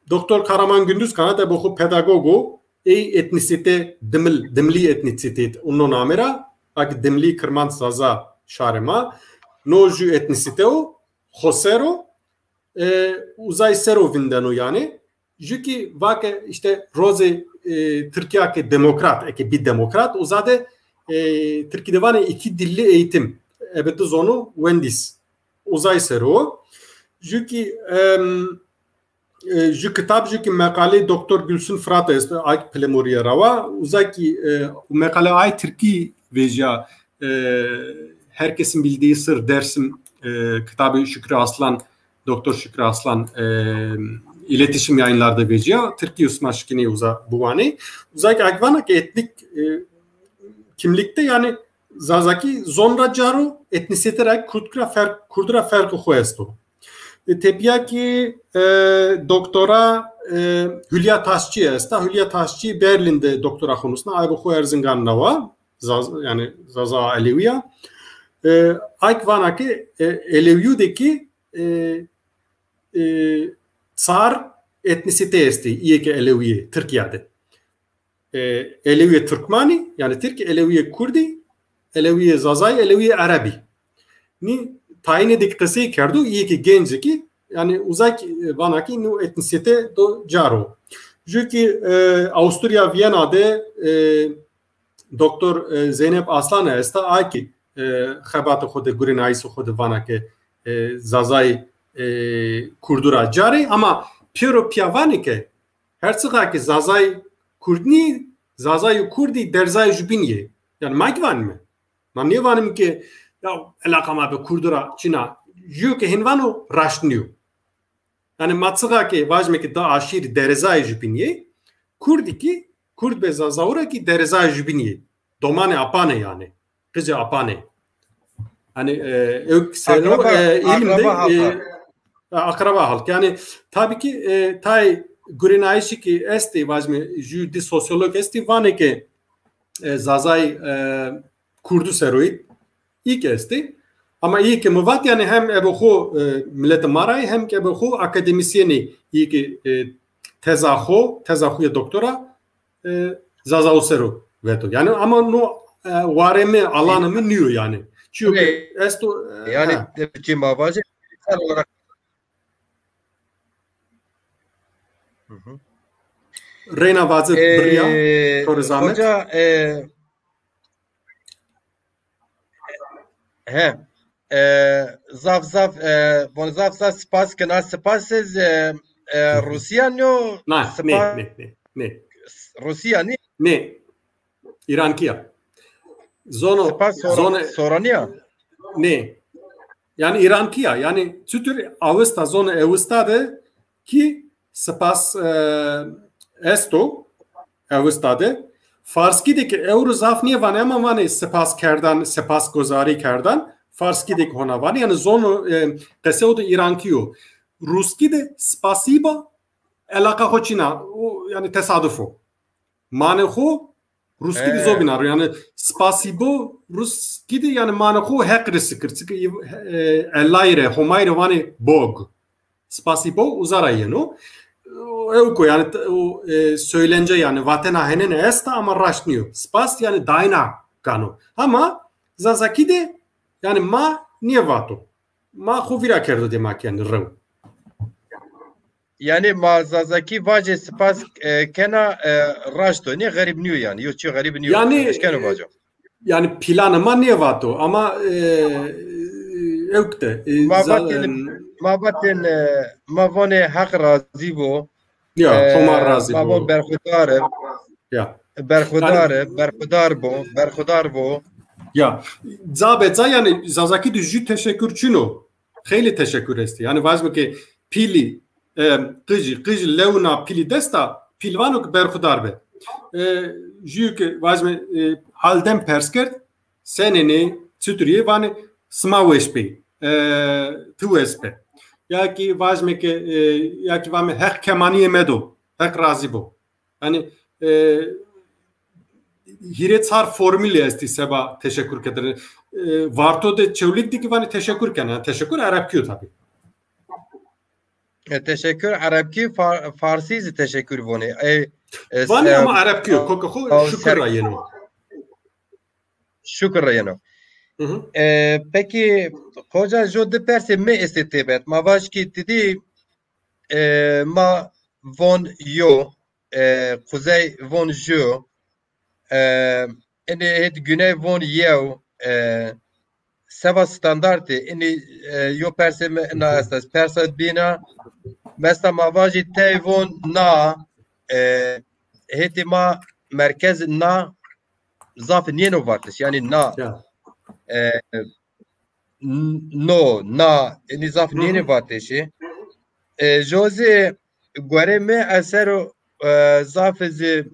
Doktor Karaman Gündüz kanada bu pedagogu etnisite dimli etnisite onun namera ak dimli Kırman Saza şarema noju etnisite o Hosero uzay sero vindano yani çünkü vak işte Roze Türkiye ki demokrat ki bir demokrat uzade Türkiye'de var iki dilli eğitim evet zonu Wendis uzay sero çünkü ju kitap ju ki makale Doktor Gülsün Fırat est ay plemoriya rava uzaki makale ay Türkiye veja herkesin bildiği sır dersim kitabı Şükrü Aslan Doktor Şükrü Aslan iletişim yayınlarda veja Türkiye usmaşkini uza buvani uzaki akvana ki etnik kimlikte yani zazaki zonra caru etnisiterak kurdura farkı koyasto. Tepya ki doktora Hülya Taşçı est. Hülya Taşçı Berlin'de doktora konusunda Aybu Erzincan nava yani Zaza Aleviya. Ayvana ki Eleviyudeki Tsar etnisite esti. İyi ki Aleviye Türkiye'de. Aleviye Türkmani yani Türk Aleviye Kurdi, Aleviye Zazay, Aleviye Arabi. Ni tayine dikkatesi kerdu iyi ki genci ki yani uzak vanaki nu etnisite do caro. Çünkü Avusturya Viyana'da Doktor Zeynep Aslan esta aki xabatı xodu gurinayısı xodu vanaki Zazay kurdura cari ama piro piyavanike herçıga ki Zazay Kurdni Zazay Kurdi derzay jubinye yani magvan mı? Man niye vanım ki ya alakama be kurdura Çin'a jüke hinvano raşnıyor. Yani matsıga ki vajme ki da aşir derzay jubinye Kurdi ki Kurd be Zazavura ki derzay jubinye domane apane yani kıca apane. Hani ilimde akraba halk yani tabii ki tay Gurinayişi ki esti vajme jüdi sosyolog esti vane ki Zazay Kurdu seroid İlk esti. Ama iyi ki muvat yani hem ebuhu millet maray hem ki ebuhu akademisyeni iyi ki tezahuya doktora Zazauseru veto. Yani ama no vareme alanımı niyo yani. Çünkü esto yani tepki mavacı olarak Reyna vazı briya torizahmet. Hoca zaf spas kana spasiz Rusya no ne Rusya ne İrankiya zona sorania ne yani İrankiya yani tütür avesta zona evistade ki spas esto evistade Farskideki Eurozaf niye var ama vane sepas gozari kerdan Farskideki ona var yani zonu qeseudu İrankiyo Ruskide spasiba alaka hoçina yani tesadüfu manehu Ruskide zobinar yani spasibo Ruskide yani manehu hekrisi kırtık ellayre homayre vane bog spasibo uzarayeno Evko yani o söylence yani vatena henene esta ama raşnıyor. Spas yani dayna kanu. Ama zazaki de yani ma niye vato? Ma khuvira kerdo demek yani rev. Yani ma zazaki vaje spas kena raşto ne garip niyo yani. Yok çi garip niyo. Yani eşkeno vaje. Yani planı ma niye vato ama evkte. Ma vaten ma vone hak razi bo Ya Tomar razı ما بون bu. برخودار Ya. برخودار بو Ya zabeza yani Zazaki düzcü teşekkür çino. Xeyli teşekkür esti. Yani vazme ki pili kıcı levna pili desta pilvanok berxudar be. Jük vazme halden perskert seneni çütüriye vani smaveşpe. Tuespe. Ya ki vazme ki ya ki vame hek kemaniye medo. Hek razı bu. Yani hirecar formülü esti seba teşekkür keder. Varto de çevlik diki vani teşekkür kene. Teşekkür Arapkiyo tabi. teşekkür Arapki Farsi teşekkür voni. Vani ama Arapkiyo. Koka şükür ayeno. Şükür ayeno. Peki hoca jo de perse me estetebet. Ma vaş ki dedi ma von yo kuzey von jo et güney von yev seva standarti yo perse na estas persa bina mesela mavaji tevon na hetima merkez na zaf niye varmış yani na no na zaf niye varmış Jose Guareme asero zafezi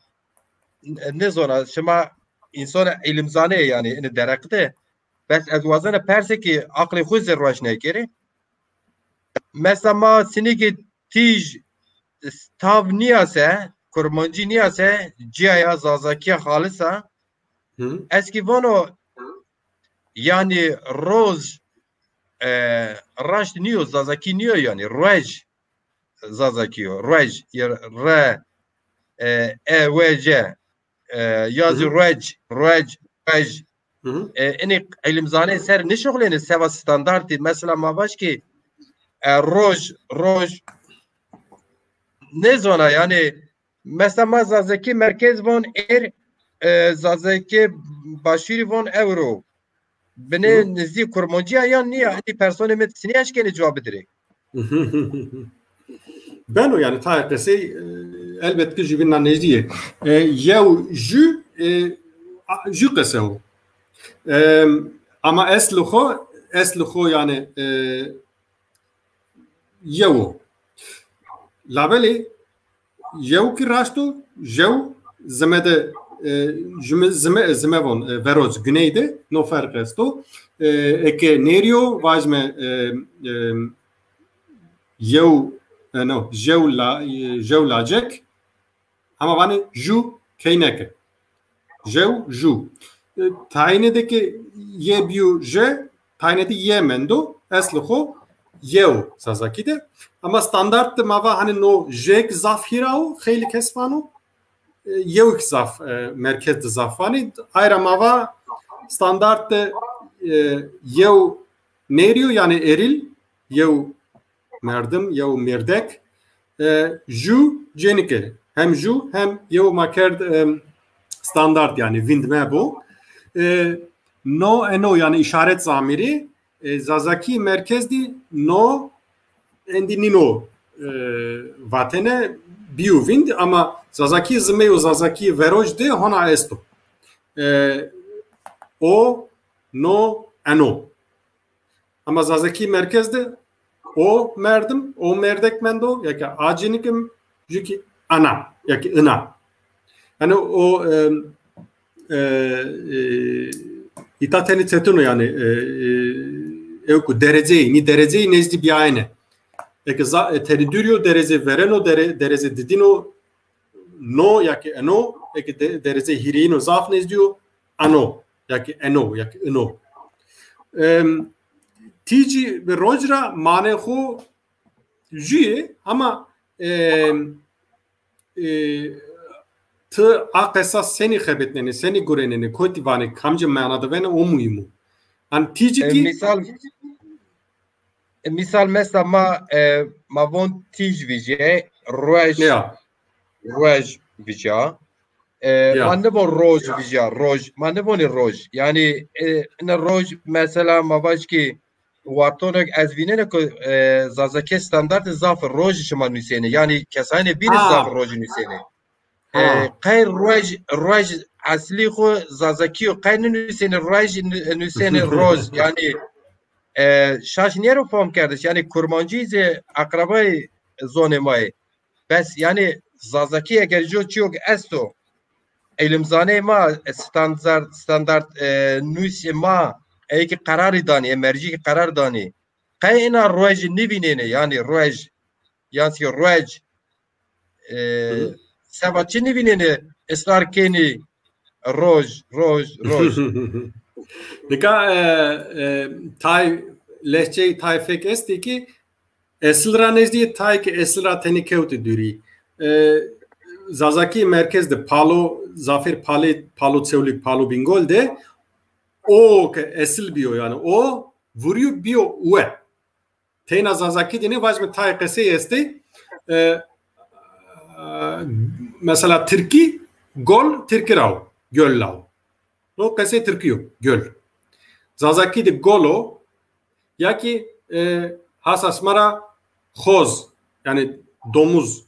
ne zona şema insan ilimzane yani derekte bes az vazana perse ki aklı khuz roşne kere mesela ma siniki tij tav niyase kurmancı niyase ciaya zazaki halisa eski vano yani roz raş niyo zazaki niyo yani rej zazaki rej re وجه yazı rej eni ilimzane ser ne şoğleni seva standartı mesela mavaş ki roj ne zona yani mesela zazaki merkez von zazaki başiri von euro beni nizdi kurmancıya yani niye hani personemet sini aşkeni cevabı direkt ben o yani tarihçesi elbette ki jübinna nezdiye yev jü kese o ama esluho yani yev labeli yev ki raştu yev zemede zemevon veroz güneyde no fark esto eke nerio vazme yev no jevlacek ama vani ju keyneke ju taynedeki ye biu je taynedi yemendo esluho yev sazakide ama standart mava hani no jek zafhirao khayli kesfano yev zaf merkez zafani ayra mava standart yev nerio yani eril yev merdim yev mirdek ju jenike hem ju hem yev makerd standart yani windme bu no yani işaret zamiri zazaki merkezdi no endinino vatene biu wind ama zazaki zmeyo zazaki verojde hona esto o no ano ama zazaki merkezde o merdim o merdek mendo ya ki acinikim jiki ana ya ki ina yani o itateni tetuno yani evku dereceyi nezdi bir aynı eki teridurio derece vereno derece didino no ya ki eno eki derece hirino zaf nezdiyor ano ya ki eno ya ki ino tici ve rojra manehu jüye ama tı akesas seni xebetneni seni gureneni kotivani kamcı manada vene o muhimu an tici ki misal mesela ma von tij vije roj vija man ne von roj vija roj man ne von roj yani ne roj mesela ma baş ki واتونک از وینه که زازکی standart zaf roj şema nüsene yani kesane bir zaf roj nüsene qayr roj asli xo zazaki qayr nüsene roj nüsene roj yani şaşniyero form kardeş yani kurmancı ze akrabay zonemay bes yani zazaki eğer jo çok esto elimzane ma standart nüse ma ey ki kararı dani emerji karar dani kayna roj nibinene yani roj yani roj sebatçı nibinene esrar keni roj Nika tay lehçe tayfek esti ki esılra nezdiye tay ki esılra tenikevti duri Zazaki merkezde Palo Zafer Palo Çevlik Palo Bingol'de o ke esil biyo yani o vuruyor biyo uwe Tena Zazaki dini vajme tay kese esti mesela Türkiye gol Türkiye rav göl lav o kese Türkiye göl Zazaki de golo ya ki hasasmara khoz yani domuz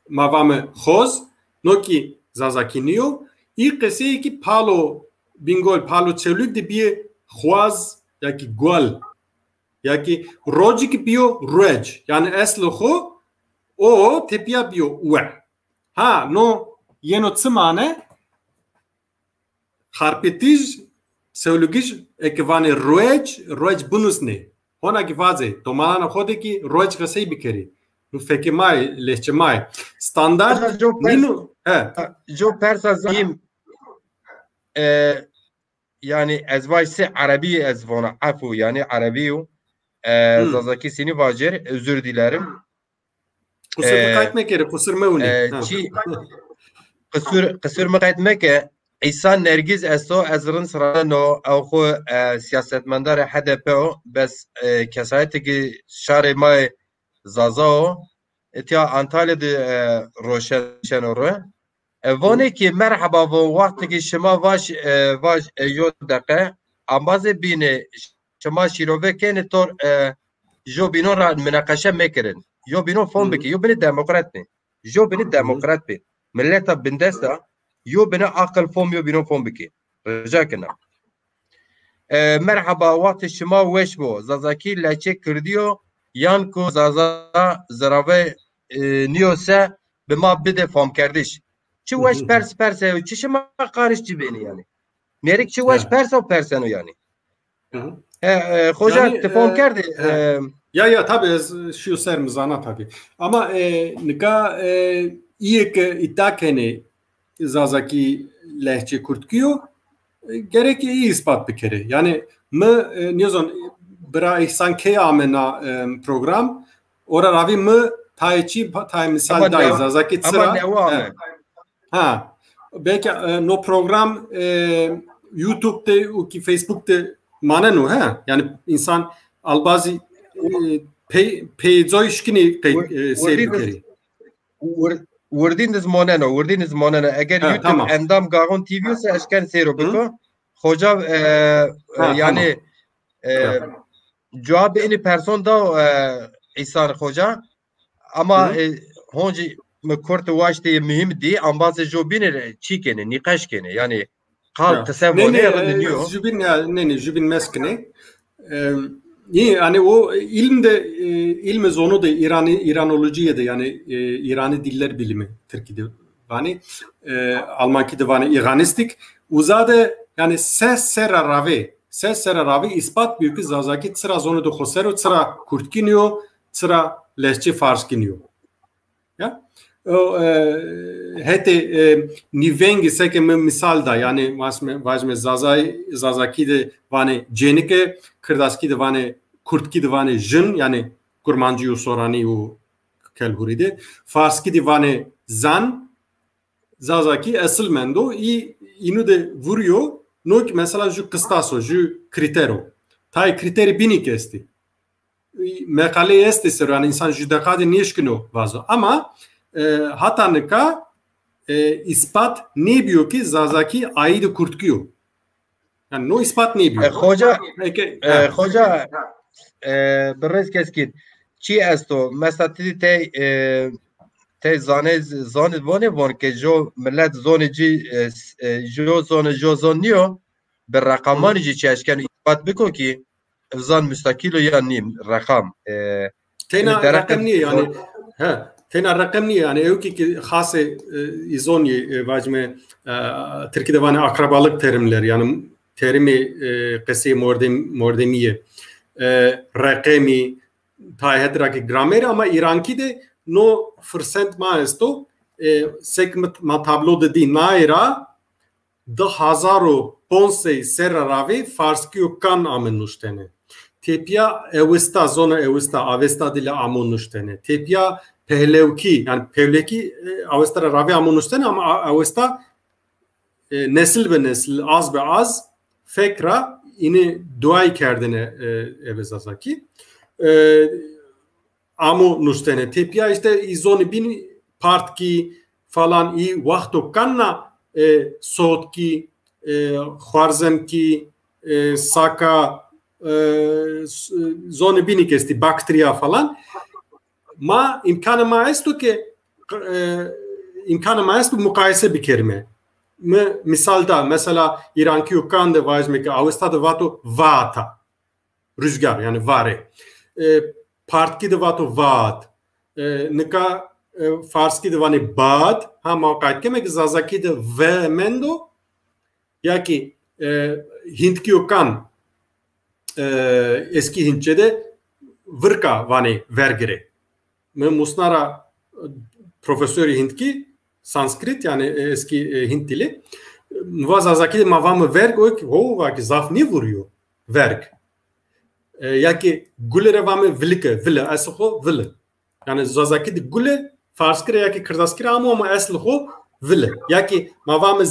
mavame khoz no ki Zazaki niyo ilk kese ki Palo Bingol Palo Çevlik de bir khoaz ya ki gol ya ki roji ki biyo rej yani eslo ho o tepya biyo uwe ha no yeno tsimane harpetiz Sevlugiş ekvane rej bunus ne ona ki vaze tomalana hode ki rej kasey bikeri nu fekemay lehçemay standart ninu jo persa zim yani ezvayse Arabi ezvana afu yani Arabiyo Zazaki seni vacir özür dilerim kusur mukayetmek yeri kusur mevni kusur mukayetmek İsa Nergiz esto ezrin sırano avxu siyasetmendar HDP bes kesayeti ki şare may Zazao etiya Antalya'da roşen şenore Vone ki merhaba bu vakti ki şema vaş yodake ambaze bine şema şirove kene tor jo bino ra münakaşa mekerin jo bino fon beki jo bini demokrat ne jo bini demokrat be milleta bindesta yo bini akıl fon yo bino fon beki rica kena merhaba vakti şema veş bu Zazaki leçe kırdiyo yan ko Zaza zarave niyose bima bide fon kardeş Çi waş perse çi şema qarışçı beni yani. Merik çi waş perseno yani. Hoca yani, telefon kerdi. Ya tabii şu sermizana tabii. Ama nika iyi ki itakeni Zazaki lehçe kurtkiyo gerek iyi ispat bir kere. Yani mı niyozon bira ihsan ke amena program ora ravi mı tayçi tay misal day Zazaki sıra. Ha, belki no program YouTube'da ki Facebook'ta manenu ha yani insan albazi peyzoy şkini seyrederi. Wordiniz moneno eğer YouTube endam garon TV ise eşken seyro biko. Hoca yani cevap eni person da İsa hoca ama honci Kurt vaşte mühim değil ambazı jobine çikene nikaşkene yani kal tasavvur ediliyor. Jubin meskene. Yani o ilme zonu da İranolojiye de yani İrani diller bilimi Türkiye'de yani Almanki de yani İranistik uzade yani ses seraravi ispat büyük Zazaki sıra zonu da khosero sıra Kurtkiniyor sıra lehçe Farskiniyor. Ya hete nivengi seke misal da yani vazme Zazaki de vane cenike Kırdaski de vane Kurtki de vane jin yani kurmancı sorani o kelhuride Farski de vane zan Zazaki asıl mendo inu de vuruyor no ki mesela ju kıstaso ju kritero tay kriteri binik esti mekale este ser yani insan ju dekade nişkino vazo ama hatta neka ispat ne diyor ki Zazaki aydı kurtkiyor. Yani no ispat ne biliyor? Hoca برز کسکید چی است تو مثلا تی زانه وان که جو ملت زانه جو زانیو به رقمانی جی چه اشکن اثبات بکن که زان مستقل یا نیم رقم تینا رقم نیه yani tena rakam niye yani evki ki hası izoni vacme Türkiye'de vani akrabalık terimler yani terimi kısi mordemiye rakami tahedraki gramer ama İranki de no fırsat maesto segment ma tablo dedi naira da hazaru ponse serravi farskiu kan amenuştene tepya evista zona evista avesta dile amonuştene tepya Pehlevki yani Pevleki Avesta ravi amonuşten ama Avesta nesil ve nesil az ve az fekra ini duay kerdine evezazaki amonuştene tepya işte izoni bin partki falan i vakto kanna sotki khwarzemki saka zoni bini kesti bakteriya falan ما امکان ما است که امکان ما است مقایسه بکرمه مثال da mesela İranki ukan da vajme ki Avesta da vato vata rüzgar yani vare partki da vato vat nika farski da vani bad ha maqayt ke ki zazaki da ve mendo ya ki Hintki ukan eski Hintçe'de vırka vani vergire Musnara profesörü Hintki Sanskrit yani eski Hint dili Vazazaki mavam verg o ki o var ki zaf ne vuruyor verg ya ki gulere vame vilke vile asho vile yani zazaki de gule farskire ya ki kırdaskire ama asho vile ya ki mavam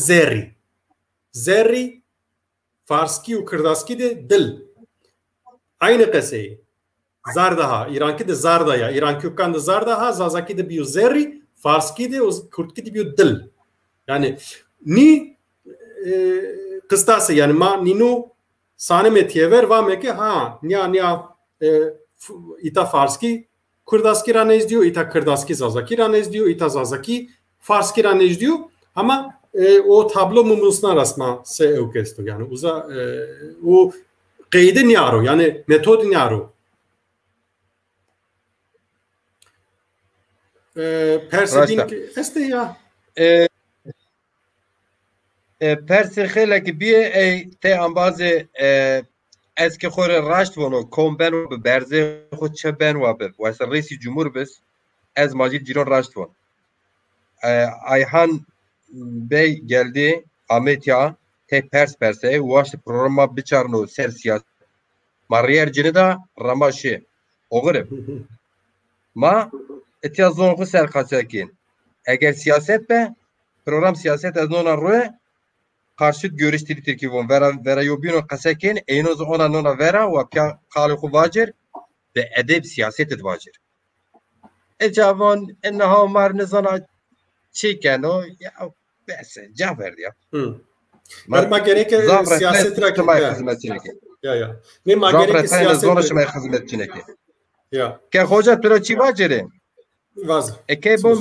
zerri farski u kırdaski de dil aynı kase Zardaha, İranki de Zardaya, İranki ukan da Zardaha, Zazaki de biyo zerri, Farski de, Kurtki de biyo dil. Yani ni kıstası yani ma ninu sanime tiyever vameke ha niya ita Farski Kurdaski ranez diyor, ita Kırdaski Zazaki ranez diyor, ita Zazaki Farski ranez diyor ama o tablo mumusna rasma se evkesto yani uza o qeyde niyaro yani metod niyaro Persidin este ya Persi xele ki bir te ambazı eski xore raşt vono komben ve berze xo çeben ve be ve reisi cumhur bes ez majid ciron raşt von Ayhan Bey geldi Ahmetya te perse vaş programa biçarno ser siyaset mariyer cinida ramaşı oğre ma اتیازون خو سر قاچاکین اگر siyaset be program siyaset az nona roe karşıt görüşleri Türkiye'nin vera yobino qasakin eynoz ona nona vera ve pya qalı xu vacir ve edeb siyaset ed vacir ecavon enha mar nezana çiken o ya bes cevap verdi ya ma gerek siyaset rakip ya ne ma gerek siyaset zona şmay hizmetçineki ya ke hoca tura çi vacire Vaz. Eke bu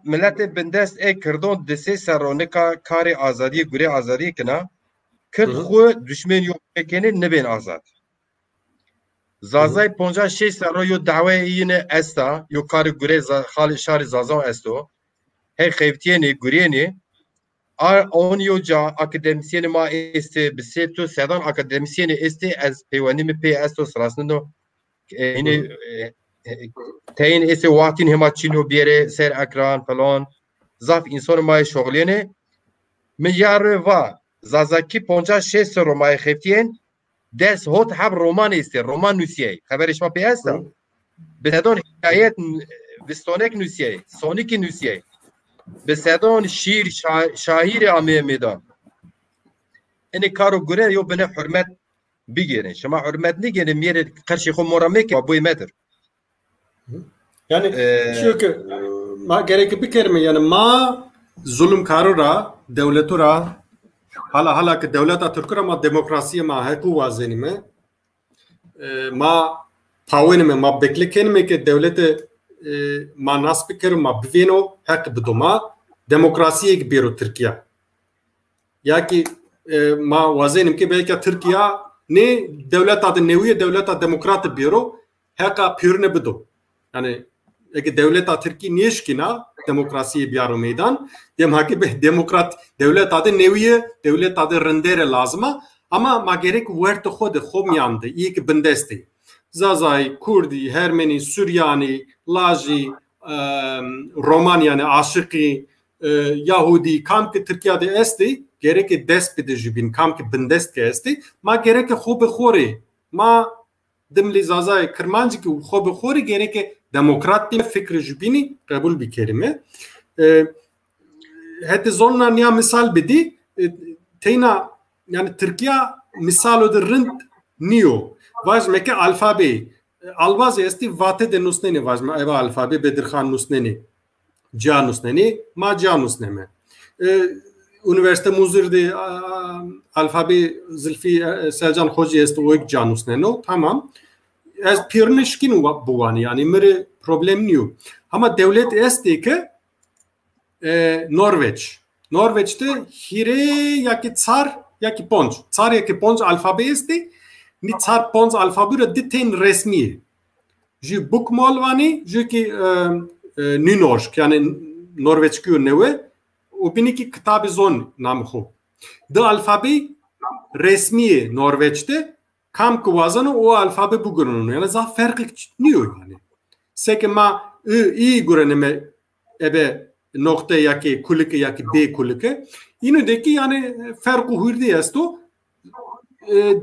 millete bindest kirdon dese saronika kari azadi gure azadi kina kırd xu düşmen yok ekeni nebin azad. Zazay ponca şey saro yo dava yine esta yo kari gure xali şari zazan esto her xevtiyeni gureni ar on yoca akademisyeni ma este biseto sedan akademisyeni este az pevanimi pe esto sırasında yine Teyin ese vaktin hemaçino biyere ser ekran falan zaf insan maya şoğlene milyarı va zazaki ponca şey ser romaya xeftiyen ders hot hab roman iste roman nüsiye haber işma piyasa besedon hikayet vistonek nüsiye sonik nüsiye besedon şiir şairi amiye meydan ene karo gure yo bene hürmet bigirin şama hürmet ne gene miyere karşı xo moramek bu imedir Yani çünkü ma gerek bir kelime yani ma zulüm karora devletura hala ki devleta Türk'ü ama demokrasiye ma heku vazenime ma pawenime ma beklekenime ki devlete ma nasbikeru ma biveno hak bidoma demokrasiye gibiru Türkiye. Ya ki ma vazenim ki belki Türkiye ne devlet adı neviye devlet adı demokrat biro haka pürne bido. Yani eğer devlet adı Türkiye niyeşkina demokrasiye biyaro meydan dem haki demokrat devlet adı neviye devlet adı rendere lazıma ama ma gerek vert xode xomyandı iyi ki bindesti. Zazay, Kurdi, Ermeni, Süryani, Laji, Romanyani, Aşıki, Yahudi kam ki Türkiye'de esti gerek despede jibin kam ki bindestke esti ma gerek xobe xori ma dimli zazay Kırmancı ki xobe xori gerek demokrat diye fikri jibini kabul bir kelime hete zonla niye misal bedi teyna yani Türkiye misal odur rind niyo vajme ke alfabe alvaz esti vate de nusneni vajme eva alfabe bedirxan nusneni canus neni ma canus neme üniversite muzirdi alfabe zilfi Selcan Hoca est o canus neno tamam az pirnişkin buvani yani mere problem niyo ama devlet esti ki Norveç'te hire ya ki tsar ya ki ponç tsar ya ki ponç alfabe esti ni tsar ponç alfabe diten resmi ji bukmolvani ji ki Nynorsk yani Norveçki neve o biniki kitabı zon namı ho. De alfabe resmi Norveç'te kam kuvazanı o alfabe bugünün yani zaf farklı niyo yani. Seke ma iyi göreneme ebe nokta yaki kulike yaki b kulike. Yine de ki yani farkı hürdi esto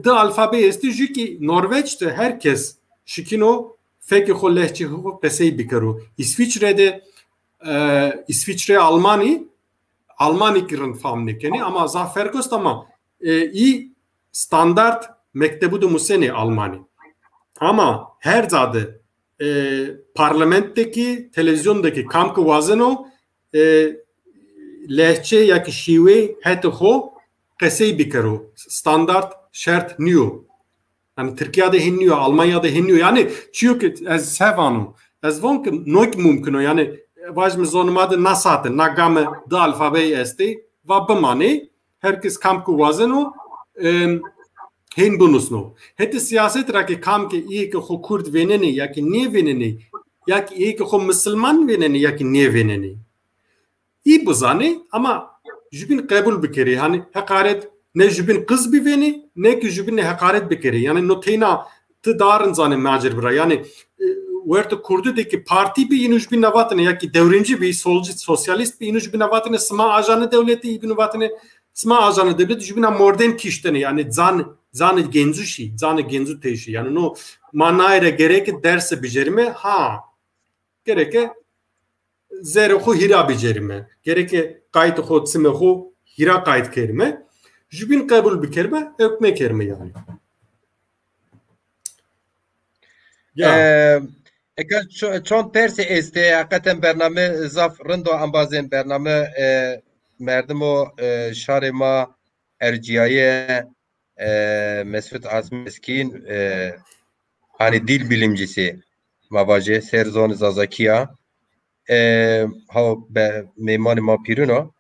de alfabe esti ki Norveç'te herkes şikino feki xollehçi hukuk pesey bikaru. İsviçre Almani kirin famnikeni ama zafer kost ama iyi standart mektebu da museni Almani. Ama her zade parlamentteki televizyondaki kamkı vazeno lehçe ya ki şive hete ho pesey bikaru. Standart şert niyo. Yani Türkiye'de hinniyor, Almanya'da hinniyor. Yani çünkü az sevanu, az vonk noik mümkün yani vajme zonumada nasate, nagame da alfabe esti, va bamani herkes kamku vazeno hin bunusno. Hete siyaset raki kamke iyi ki ho Kurd veneni ya ki niye veneni, ya ki iyi ki ho Müslüman veneni ya ki niye veneni. İyi buzani ama jibin kabul bikeri hani hakaret ne jibin kız bir veni ne ki jibin hakaret bikeri yani notena tıdarın zane macir bira yani verte Kurdudaki parti bir inuş bir navatine ya ki devrimci bir solcu sosyalist bir inuş bir navatine sma ajanı devleti bir navatine sma ajanı devleti jibin modern kiştene yani zan genzu teşi yani no manayre gerek derse becerime ha gerek zere xo hira becerime gerek kayıt xo tsime xo hira kayıt kerime jibin kabul bir kerime ökme kerime yani. چون پرس است حقیقتا برنامه زاف رندو انبازین برنامه مردم و شهر ما ارجیای Mesut Azmi Eskin hani dil bilimcisi mavaje Serzon Zazakia ha meyman ma piruno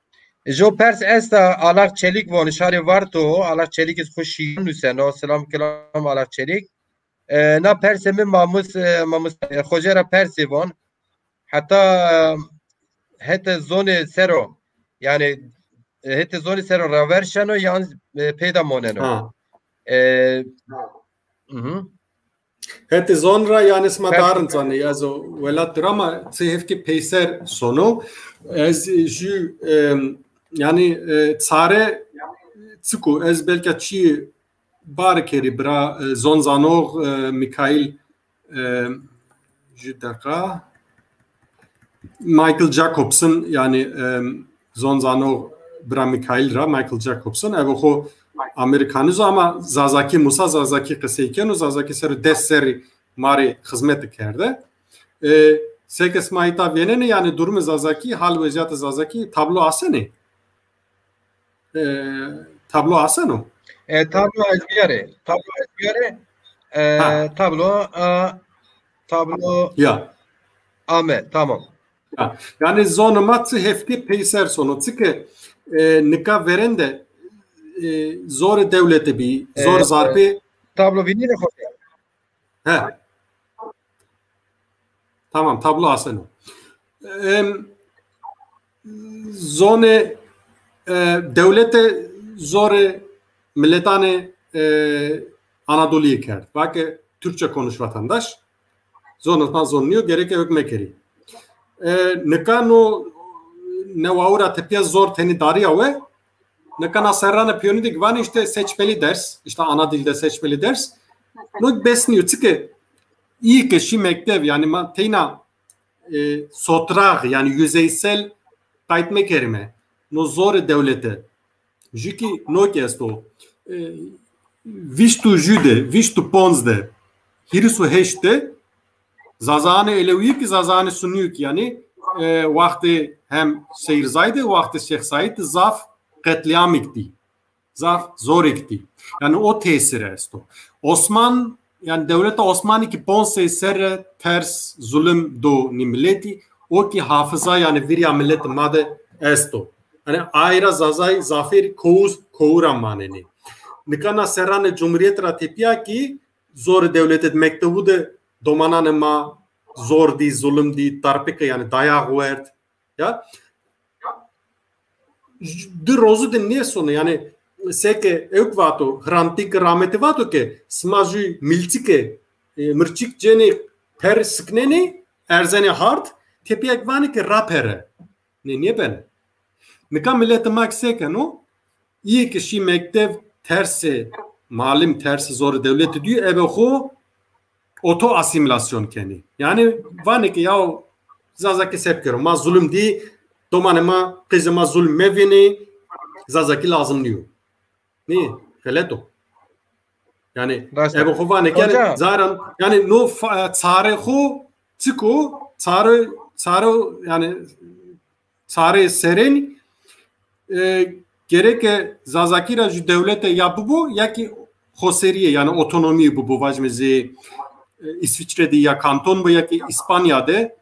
jo pers esta alak çelik von şari varto alak çelik is xoşi nuseno selam kelam alak çelik na persemi mamus xojera persivon hatta hete zone sero yani hete zone sero ravershano yani peyda moneno hete zonra yani smadarın zane also velat drama sehevki peyser sonu ez ju yani tsare tsiku ez belki çi barkeri bra zonzanor Mikhail Judaka Michael Jacobson yani zonzanor bra Mikhail ra Michael Jacobson ev o Amerikanız ama Zazaki Musa Zazaki kısayken o Zazaki ser deseri mari hizmet kerde sekes mayta venene yani durumu Zazaki hal vaziyatı Zazaki tablo asene tablo asano. Tablo ezbiyare. Tablo Ya. Ame, tamam. Yani zonumatı hefti peyser sonu. Çünkü nika veren de zor devleti bir, zor zarpi. Tablo vinire hoca. He. Tamam, tablo asano. Zone devlete zor milletane Anadolu'yu kert. Bak Türkçe konuş vatandaş. Zonatman zonluyor, gerek yok mekeri. Nekano nevaura tepya zor teni darya ve nekana serrana piyonu dik van işte seçmeli ders, işte ana dilde seçmeli ders. No besniyor çünkü iyi ki şu mektev yani teyna sotrağ yani yüzeysel kayıtmak erime. No zor devlete. Jiki no kesto. Viştu jude, viştu ponzde. Hirisu heşte. Zazane eleviyik, zazane sunuyuk yani vakti hem seyirzaydı, vakti şehzaydı zaf katliamikti. Zaf zorikti. Yani o tesir esto. Osman yani devlete Osmanlı ki ponse serre ters zulüm do ni milleti o ki hafıza yani virya milleti made esto. Yani ayrı zazay zaferi kovura maneni. Nikana serrane cumhuriyet ratipya ki zor devletet mektebu de domanan ma zor di zulüm di tarpike yani dayak vert ya de rozu de niye sonu yani seke evvato hrantik rahmeti vato ke smaju miltike mırçik ceni per sıkneni erzeni hard tepiyak vani ke rapere ne niye ben nika millete mak seke no iyi ki şi mektev tersi malim tersi zor devleti diyor ebe ho oto asimilasyon keni. Yani vane ki ya zazaki sepkero ma zulüm di domanema kızıma zulüm mevini zazaki lazım diyor. Ne? Geleto. Yani ebe ho vane ki yani zaten yani no tsare ho tsiko tsare yani tsare seren gerek zazaki ra ju devlete ya bu ya ki hoseriye yani otonomi bu vajmezi İsviçre'de ya kanton bu ya ki İspanya'da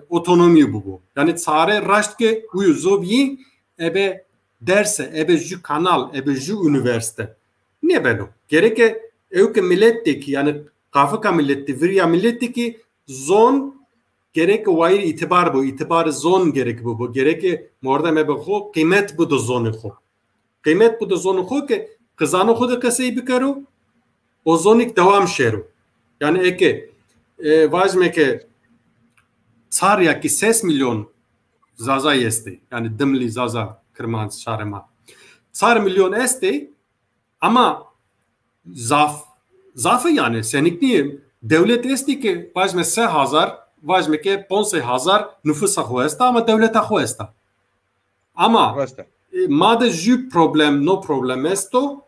otonomi bu. Yani tsare raştke uyuzobi ebe derse ebe ju kanal ebe ju üniversite. Niye ben o? Gereke evke milletteki yani kafaka milletti virya milletteki zon gereke vayir itibar bu. İtibar zon gerek bu. Gereke morda mebe ho kıymet bu da zonu ho. Kıymet bu da zonu ho ki kızanı ho da kasayı bikaru o zonik devam şeru. Yani eke vajme ke tsar ya ki 6 milyon zaza yesti. Yani dimli zaza kırmaz şarema. Tsar milyon esti ama zafı yani senikli devlet esti ki vajme 3000 vajme ke 15000 nüfusa hoesta ama devleta hoesta. Ama made ju problem no problem esto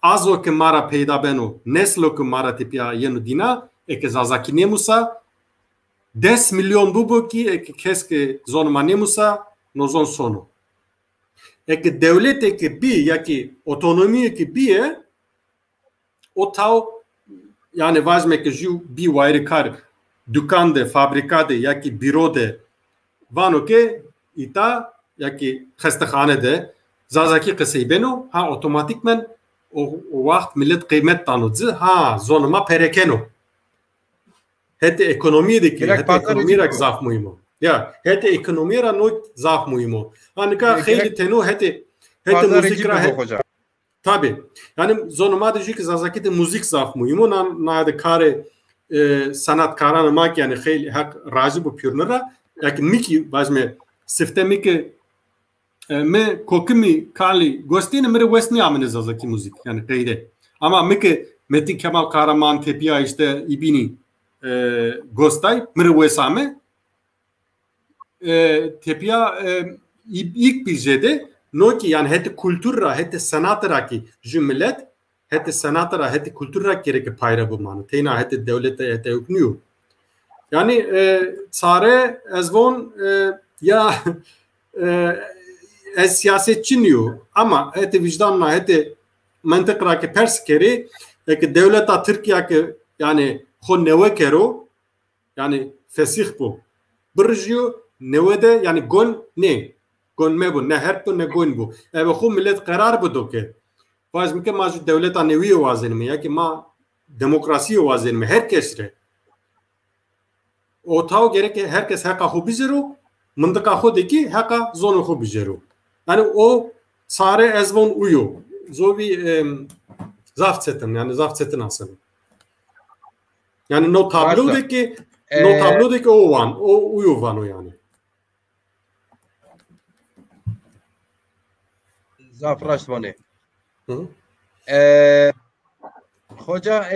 azo ke mara peyda beno neslo ke mara tipya yenu dina ke zazaki nemusa 10 milyon bubu ki keske zonma nemusa no zon sonu ke devlet ke bi ya ki otonomi ke bi o tav yani vajme ke ju bi wayri kar dükande fabrikade ya ki bürode vano ke ita ya ki xastaxanede zazaki qısay beno ha otomatikmen o vakt millet kıymet tanıdı ha zonuma perekeno hete ekonomideki hete ekonomirak zaf muhimo ya hete ekonomira no zaf muhimo hani ka khayli teno hete müzikra tabi yani zonuma diyecek ki zazaki de müzik zaf muhimo na de kare sanatkaran mak yani khayli hak razı bu pürnera yani miki vazme sistemike me kokimi kali gostine mere westni amene zazaki müzik yani kayde ama meke Metin Kemal Kahraman tepiya işte ibini gostay mere wesame tepiya ilk bizede no ki yani hete kultura hete sanatara ki cümlet hete sanatara hete kultura gerek payra bu manı teyna hete devlete hete hükmüyor yani sare ezvon ya ez siyasetçi niyo ama heti vicdanla heti mantıkla ki pers keri ki devleta Türkiye ki yani xo neve kero yani fesih bu birjiyo nevede yani gon ne gon me bu ne her ne gon bu ev xo millet karar budu ki vaz mike ma devleta nevi wazin mi ya ki ma demokrasi wazin mi herkes re o tav gerek herkes haka xo bizero mıntıka xo de ki haka zonu xo bizero yani o sare ezvon uyu zovi zafsetin yani zafsetin aslında yani no tablodaki o van o uyu van o yani zafraşmane hoca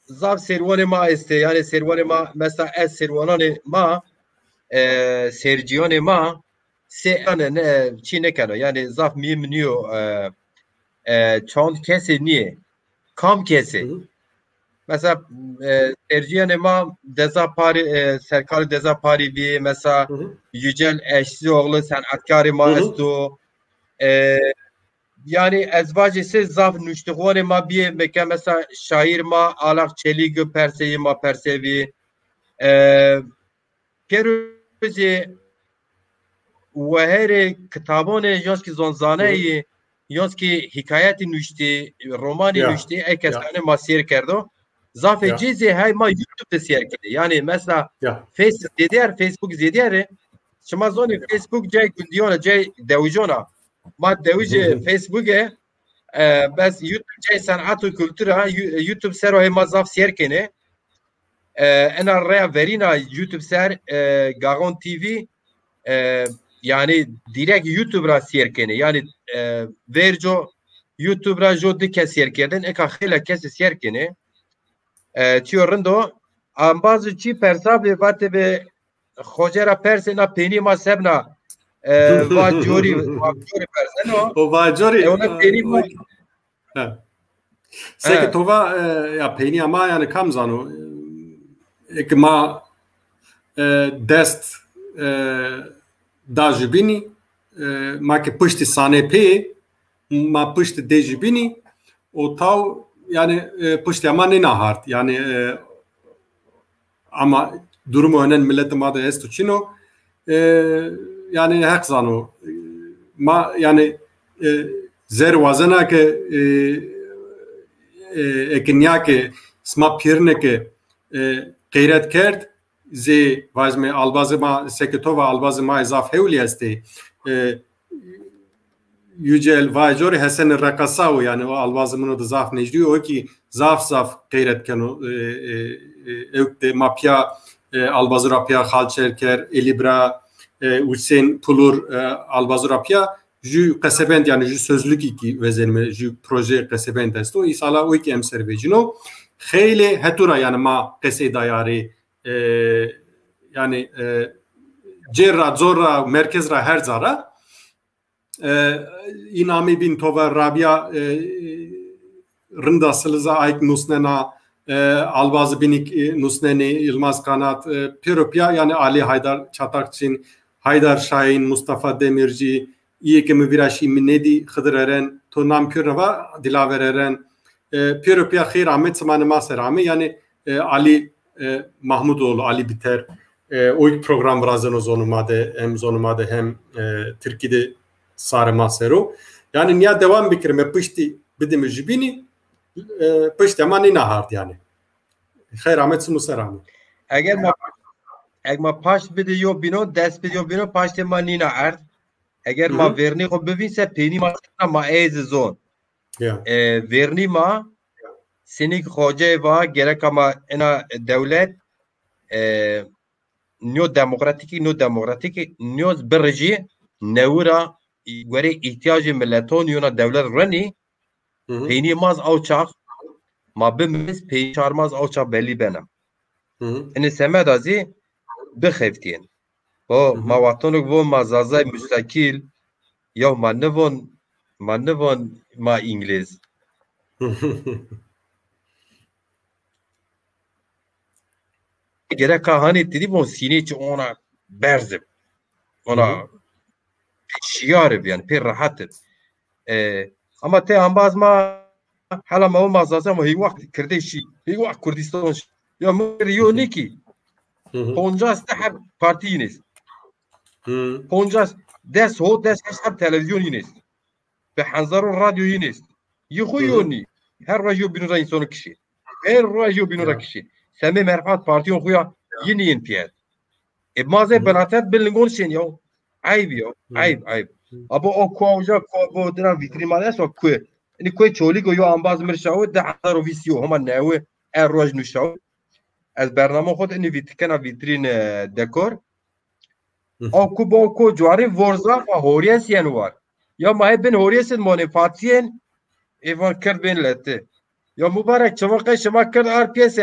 zaf servanı ma este yani servanı ma mesela es servanı ma serciyanı ma se ne çine kano yani zaf mim niyo çand kesi niye kam kesi mesela serciyanı ma deza pari serkali deza pari bir mesela Yücel Eşlioğlu sanatkarı ma esto yani ezvacı zaf nüştihwane ma bir meke mesela şair ma alak çelik perseyi ma persevi peruzi ve her kitabone yoski zonzane yoski hikayeti nüşti romani nüşti ekesane ma seyir kerdo zaf cizi hay ma YouTube'da seyir kerdo yani mesela Facebook zediyer şuma zoni Facebook cay gündiyona cay devjona ma devje Facebook'e bas YouTube cay sanat ve kültüra YouTube serohe ma zaf seyir kene ana rea verina YouTube ser Garon TV yani direkt YouTube'a seyir kene yani verjo YouTube'a jodi kes seyir keden eka khila kes seyir kene tiyorndo ambazı çi persa ve vate ve khojera persena peni ma sebna vajori perseno o vajori ona peni ma seke tova ya peni ama yani kamzano ekma dest da jibini ma ke pıştı sanepe ma pıştı de jibini o tav yani pıştı ama ne nahart yani ama durumu önen milletim adı estuçino yani hekzano ma yani zer wazana ke eknya ke sma pirne ke gayret kert ze vazme albazıma seketova albazıma izaf hevli esti Yücel Vajori Hasan Rakasau yani o albazımını da zaf necdi o ki zaf gayret kenu evde mapya albazı rapya halçerker elibra Hüseyin Pulur albazı rapya ju kasebend yani ju sözlük iki vezenme ju proje kasebend esto isala o iki emser vecino khayli hatura yani ma qese dayari yani cerra zorra merkezra her zara inami bin tova rabia rında sılıza ayk nusnena albazı binik nusneni Yılmaz Kanat Piropya yani Ali Haydar Çatakçin Haydar Şahin Mustafa Demirci İyekemi Viraşi Minedi Hıdır Eren Tonam Pürava Dilaver Eren Piropya Khir Ahmet Samanı Maserami yani Ali Mahmudoğlu Ali Biter o ilk program razano zonumade hem Türkiye'de sarı masero yani niye devam bikrime pıştı bidim jibini pıştı ama ne nahart yani Khayr Ahmet Sumuserami eğer ma paş bidiyo bino dest bidiyo bino paşte ma nina art eğer ma verni ko bevinse peni ma ez zon verni ma sinik hoca va gerek ama ena devlet nyo demokratik nyo berji nevra göre ihtiyacı milleton yona devlet rani peyni maz avçak ma bimiz pey çarmaz avçak belli benim ene semadazi bixeftiyen o ma vatanuk bu mazazay müstakil ya ma nevon ma İngiliz gerek kahani dedi bu sine ona berzim ona شیار بیان پی راحت اما ته هم باز ما حالا ما مازازه ما هی وقت کرده شی هی وقت کردستان یا مریو نیکی 50 هر پارتی نیست 50 دست هو دست هر تلویزیونی نیست به حنظر و رادیویی نیست یخویونی هر راجو بینو را انسانو کشی هر راجو بینو را کشی سمی مرفات پارتیون خویا ینین پیاد مازه بناتت بلنگون شین یا عیب یا عیب ابو او کوجا کو درا ویتریمانه سو کو نی کوی چولی گو یو انباز مرشاو ده حضر و ویسیو هما نوه ار روج نشاو از برنامه خود اینی ویتکنا ویترین دکور او کو با کو جواری ورزا و هوریس ینوار یا مای بن هوریس مونفاتین ایوان کرد بین لته یا مبارک چمقه شما کرد ار پی اس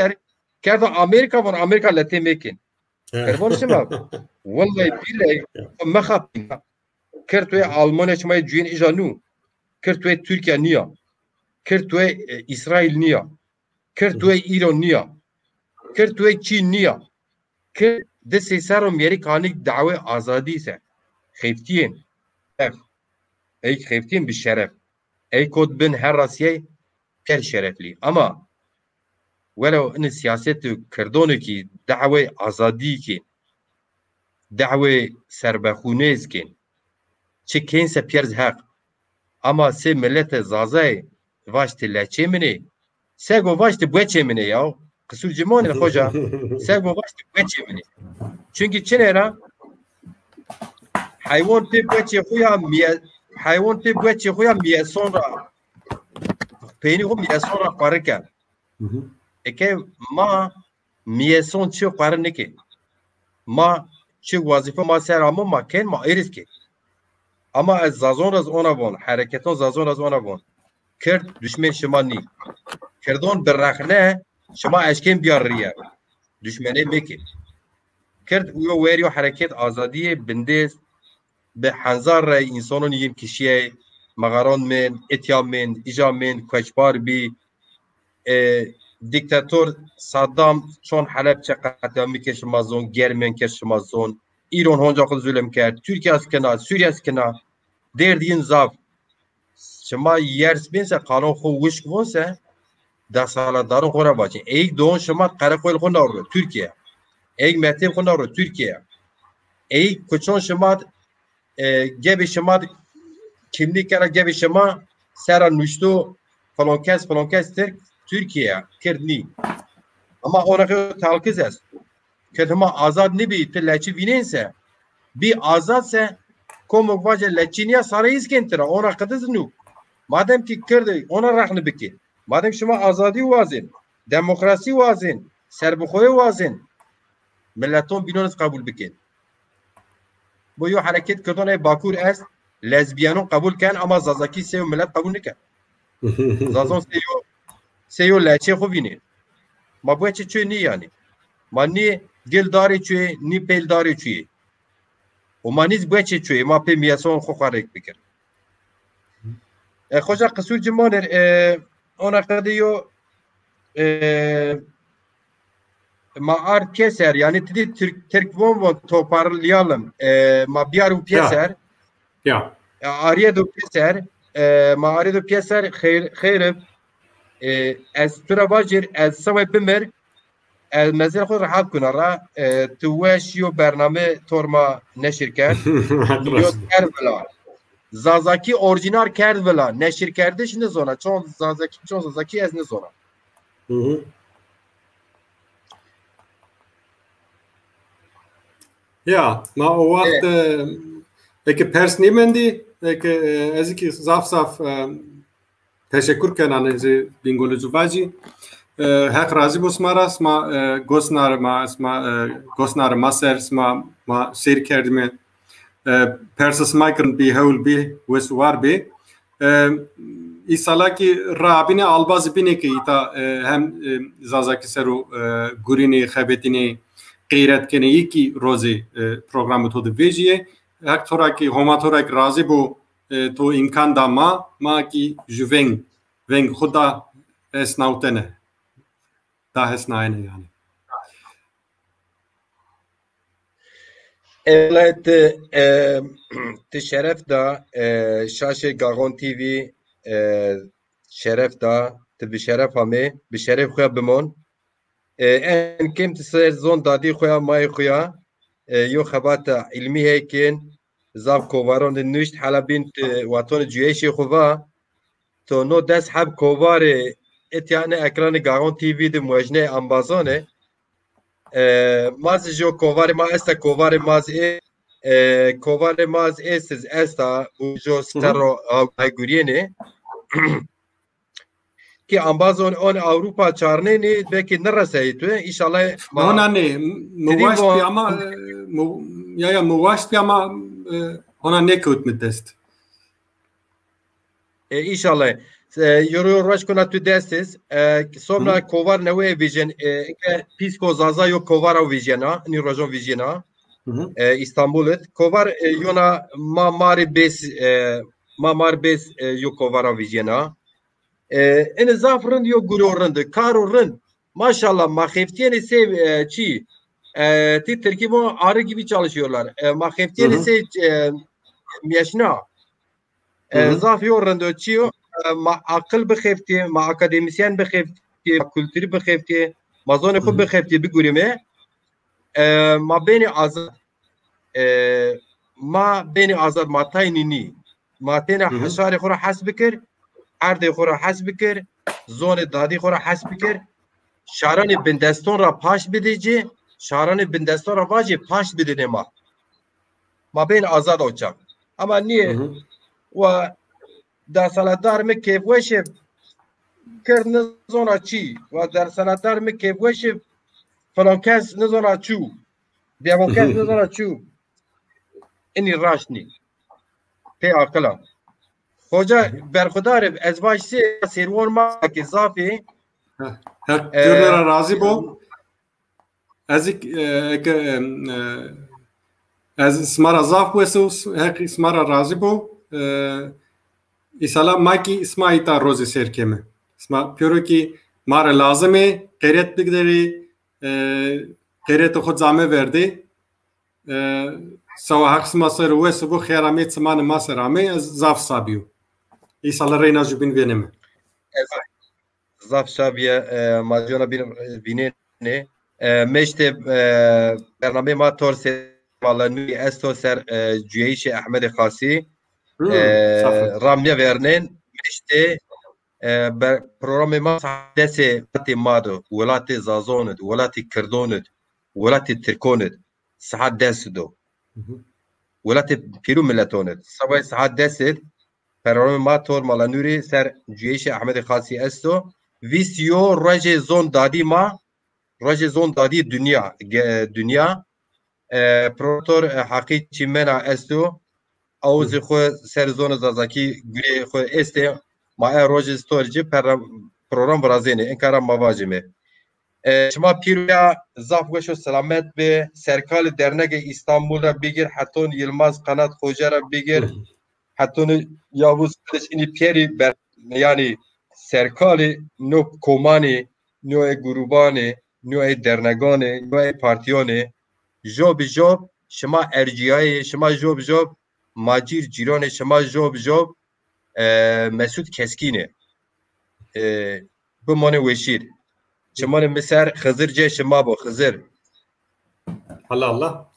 کرد امریکا و امریکا لته میکن کربون شما والله billahi مخاطب کرد و آلمان شما جوین ایجانو کرد و ترکیه نیا کرد و اسرائیل نیا کرد و ایران نیا کرد و چین نیا کرد دستی سر امریکانی دعوی آزادی سه خیفتین ای خیفتین بشرف ای کد بن هر راسیه پر شرفلی اما ولو ان سیاست کردونه کی دعوی آزادی کی دعوی سربخونیز کی چه کینس پیرز حق اما سه ملت زازای واشت لچه منی سه گو واشت بوچه منی یا قصور جمعون خوشا سه گو واشت بوچه منی چونکی چنه را حیوان پی بوچه خویا حیوان پی بوچه خویا میسون را پینی خو میسون را قاره کرد اکه ما میسون چه قاره نکه ما چه وظیفه ما سر ما کن ما ایرز که اما از زازون از اونا بون حرکتون زازون از اونا بون کرد دشمن شما نی کردون برخنه شما اشکین بیار ریه دشمنه میکن کرد او ویریو حرکت آزادی بندز به حنظر انسانون یم کشیه مغاران من اتیام من ایجام من کشبار بی دیکتاتور صدام چون حلب چه قطعه میکش مازون گرمن کش مازون ایران هونجا خود ظلم کرد ترکیه از کنار سوریه از کنار دیر دین زاف شما یرس بینسه قانون خو وش بونسه ده ساله دارون خورا باچین ایک دون شما قره خویل خون نارو ترکیه ایک مهتیم خون نارو ترکیه ایک کچون شما گبی شما kimlik kara gibi şema sera nuştu falan kes Türkiye kerdni ama ona talkiz es kedma azad ne bi telaçi vinense bir azadse komu vaje laçiniya sarayız kentra ona kadız nu madem ki kerdi ona rahne biki madem şema azadi vazin demokrasi vazin serbxoy vazin milleton binoniz kabul bikin bu yo hareket kırdone bakur es lezbiyanın kabul ken ama zazaki seyo millet kabul neken. Zazon seyo leçe xo vini. Ma bu eçe çöy ni yani. Ma ni gel dari çöy ni pel dari çöy. O ma niz bu eçe çöy ma pe miyason xo xarek bikir. Xoca qısur cimaner ona kadiyo ma ar keser yani tidi Türk von toparlayalım. Ma biaru keser. Ya. Ariye do Pieser, ma ariye do Pieser xeyr ez tura bajir ez samay bimer ez mezir xo rahat kunara tu weşiyo bername torma neşir kerd yo kerbela zazaki orijinal kerbela neşir kerde şimdi zona çon zazaki ez ne zona ya ma o vakt Peki pers nimendi peki eziki zaf teşekkür kenanızı bingolucu vaji hak razı bosmaras ma gosnar maser ma sir kerdime persas migrant bi haul bi weswar bi isalaki rabine albaz bineki ita hem zazaki seru gurini khabetini qeyrat kene ki rozi programı todu vejiye hak toraki homatorek razı bu to imkan da ma ki juveng veng khuda esnautene da esnaine yani Evet, şeref da şaşı Gagon TV şeref da bi şeref amê bi şeref xwe bimon en kim ser zon dadî xwe mayê xwe yo xebata ilmî hekin zav kovaron di nuşt helebîn waton ciyêşê xwe va to no dest heb kovarê etyane ekranê Gagon TV di mojnê ambazonê maz jo kovarê ma est kovarê maz kovarê maz siz esta û jo stero ayguriyê ki ambazon on Avrupa çarnênê belki nerese tu inşallah ona ne muvaş piyama ya muvaş piyama ona ne kut mit dest inşallah yoru roş kona tu destes sonra kovar newe vision pisko zaza yo kovara visiona ni rojon visiona İstanbul'et kovar yona mamar bes yo kovara visiona en zafrın yo gururundu karorun maşallah maheftiyen sev çi ti Türkiye arı gibi çalışıyorlar maheftiyen sev miyaşna zaf yorundu çiyo ma akıl bexefti ma akademisyen bexefti ma kültürü bexefti ma zone xu bexefti bigurime ma beni azad ma beni azad ma taynini ma tena haşari xura hasbikir ارده خورا حس بکر زون دادی خورا حس بکر شاران بندستان را پاش بدیجی شاران بندستان را واجی پاش بدینه ما بین آزاد اوچم اما نیه و در سالدار می کیف وشه کرد نزونا چی و در سالدار می کیف وشه فلان کس نزونا چو دیوان کس نزونا چو اینی راش نی پی آقلم Hoca berxudarım ez başsi servor ma ki zafi Gürlere razı bu ez ismara zaf bu esus hek ismara razı bu isala maki isma ita rozi serkeme isma piro ki mara lazım gayret bigderi gayret xud zame verdi سوا حق مصر وسبو خيراميت سمان مصر عمي زاف صابيو İnsanlar reynacı bin veneme. Zaf şabiye mazjona bin ne meşte bername ma torse vallahi esto ser cüyeyş Ahmed Khasi ramya vernen meşte programı ma dese mado velati zazonut velati kırdonut velati Türkonut saat desudo velati piru milletonut sabah saat deset Perorme mator malanuri ser cüyeyş Ahmed Khasi esto visyo raje zon dadi ma raje zon dadi dünya protor haqi çimena esto avuz xo ser zon zazaki güre xo este ma raje storji program brazene enkara mavajime şma piruya zafgoşo selamet be serkal dernege İstanbul'da bigir haton Yılmaz Kanat Hoca'ra bigir haton Yavuz ini peri yani serkali no komani no grubani no dernegani no partiyoni job şma erciyayı şma job macir cirone şma job Mesut Keskini bu mone weşir şma mesela Hızırca şma bu Hızır Allah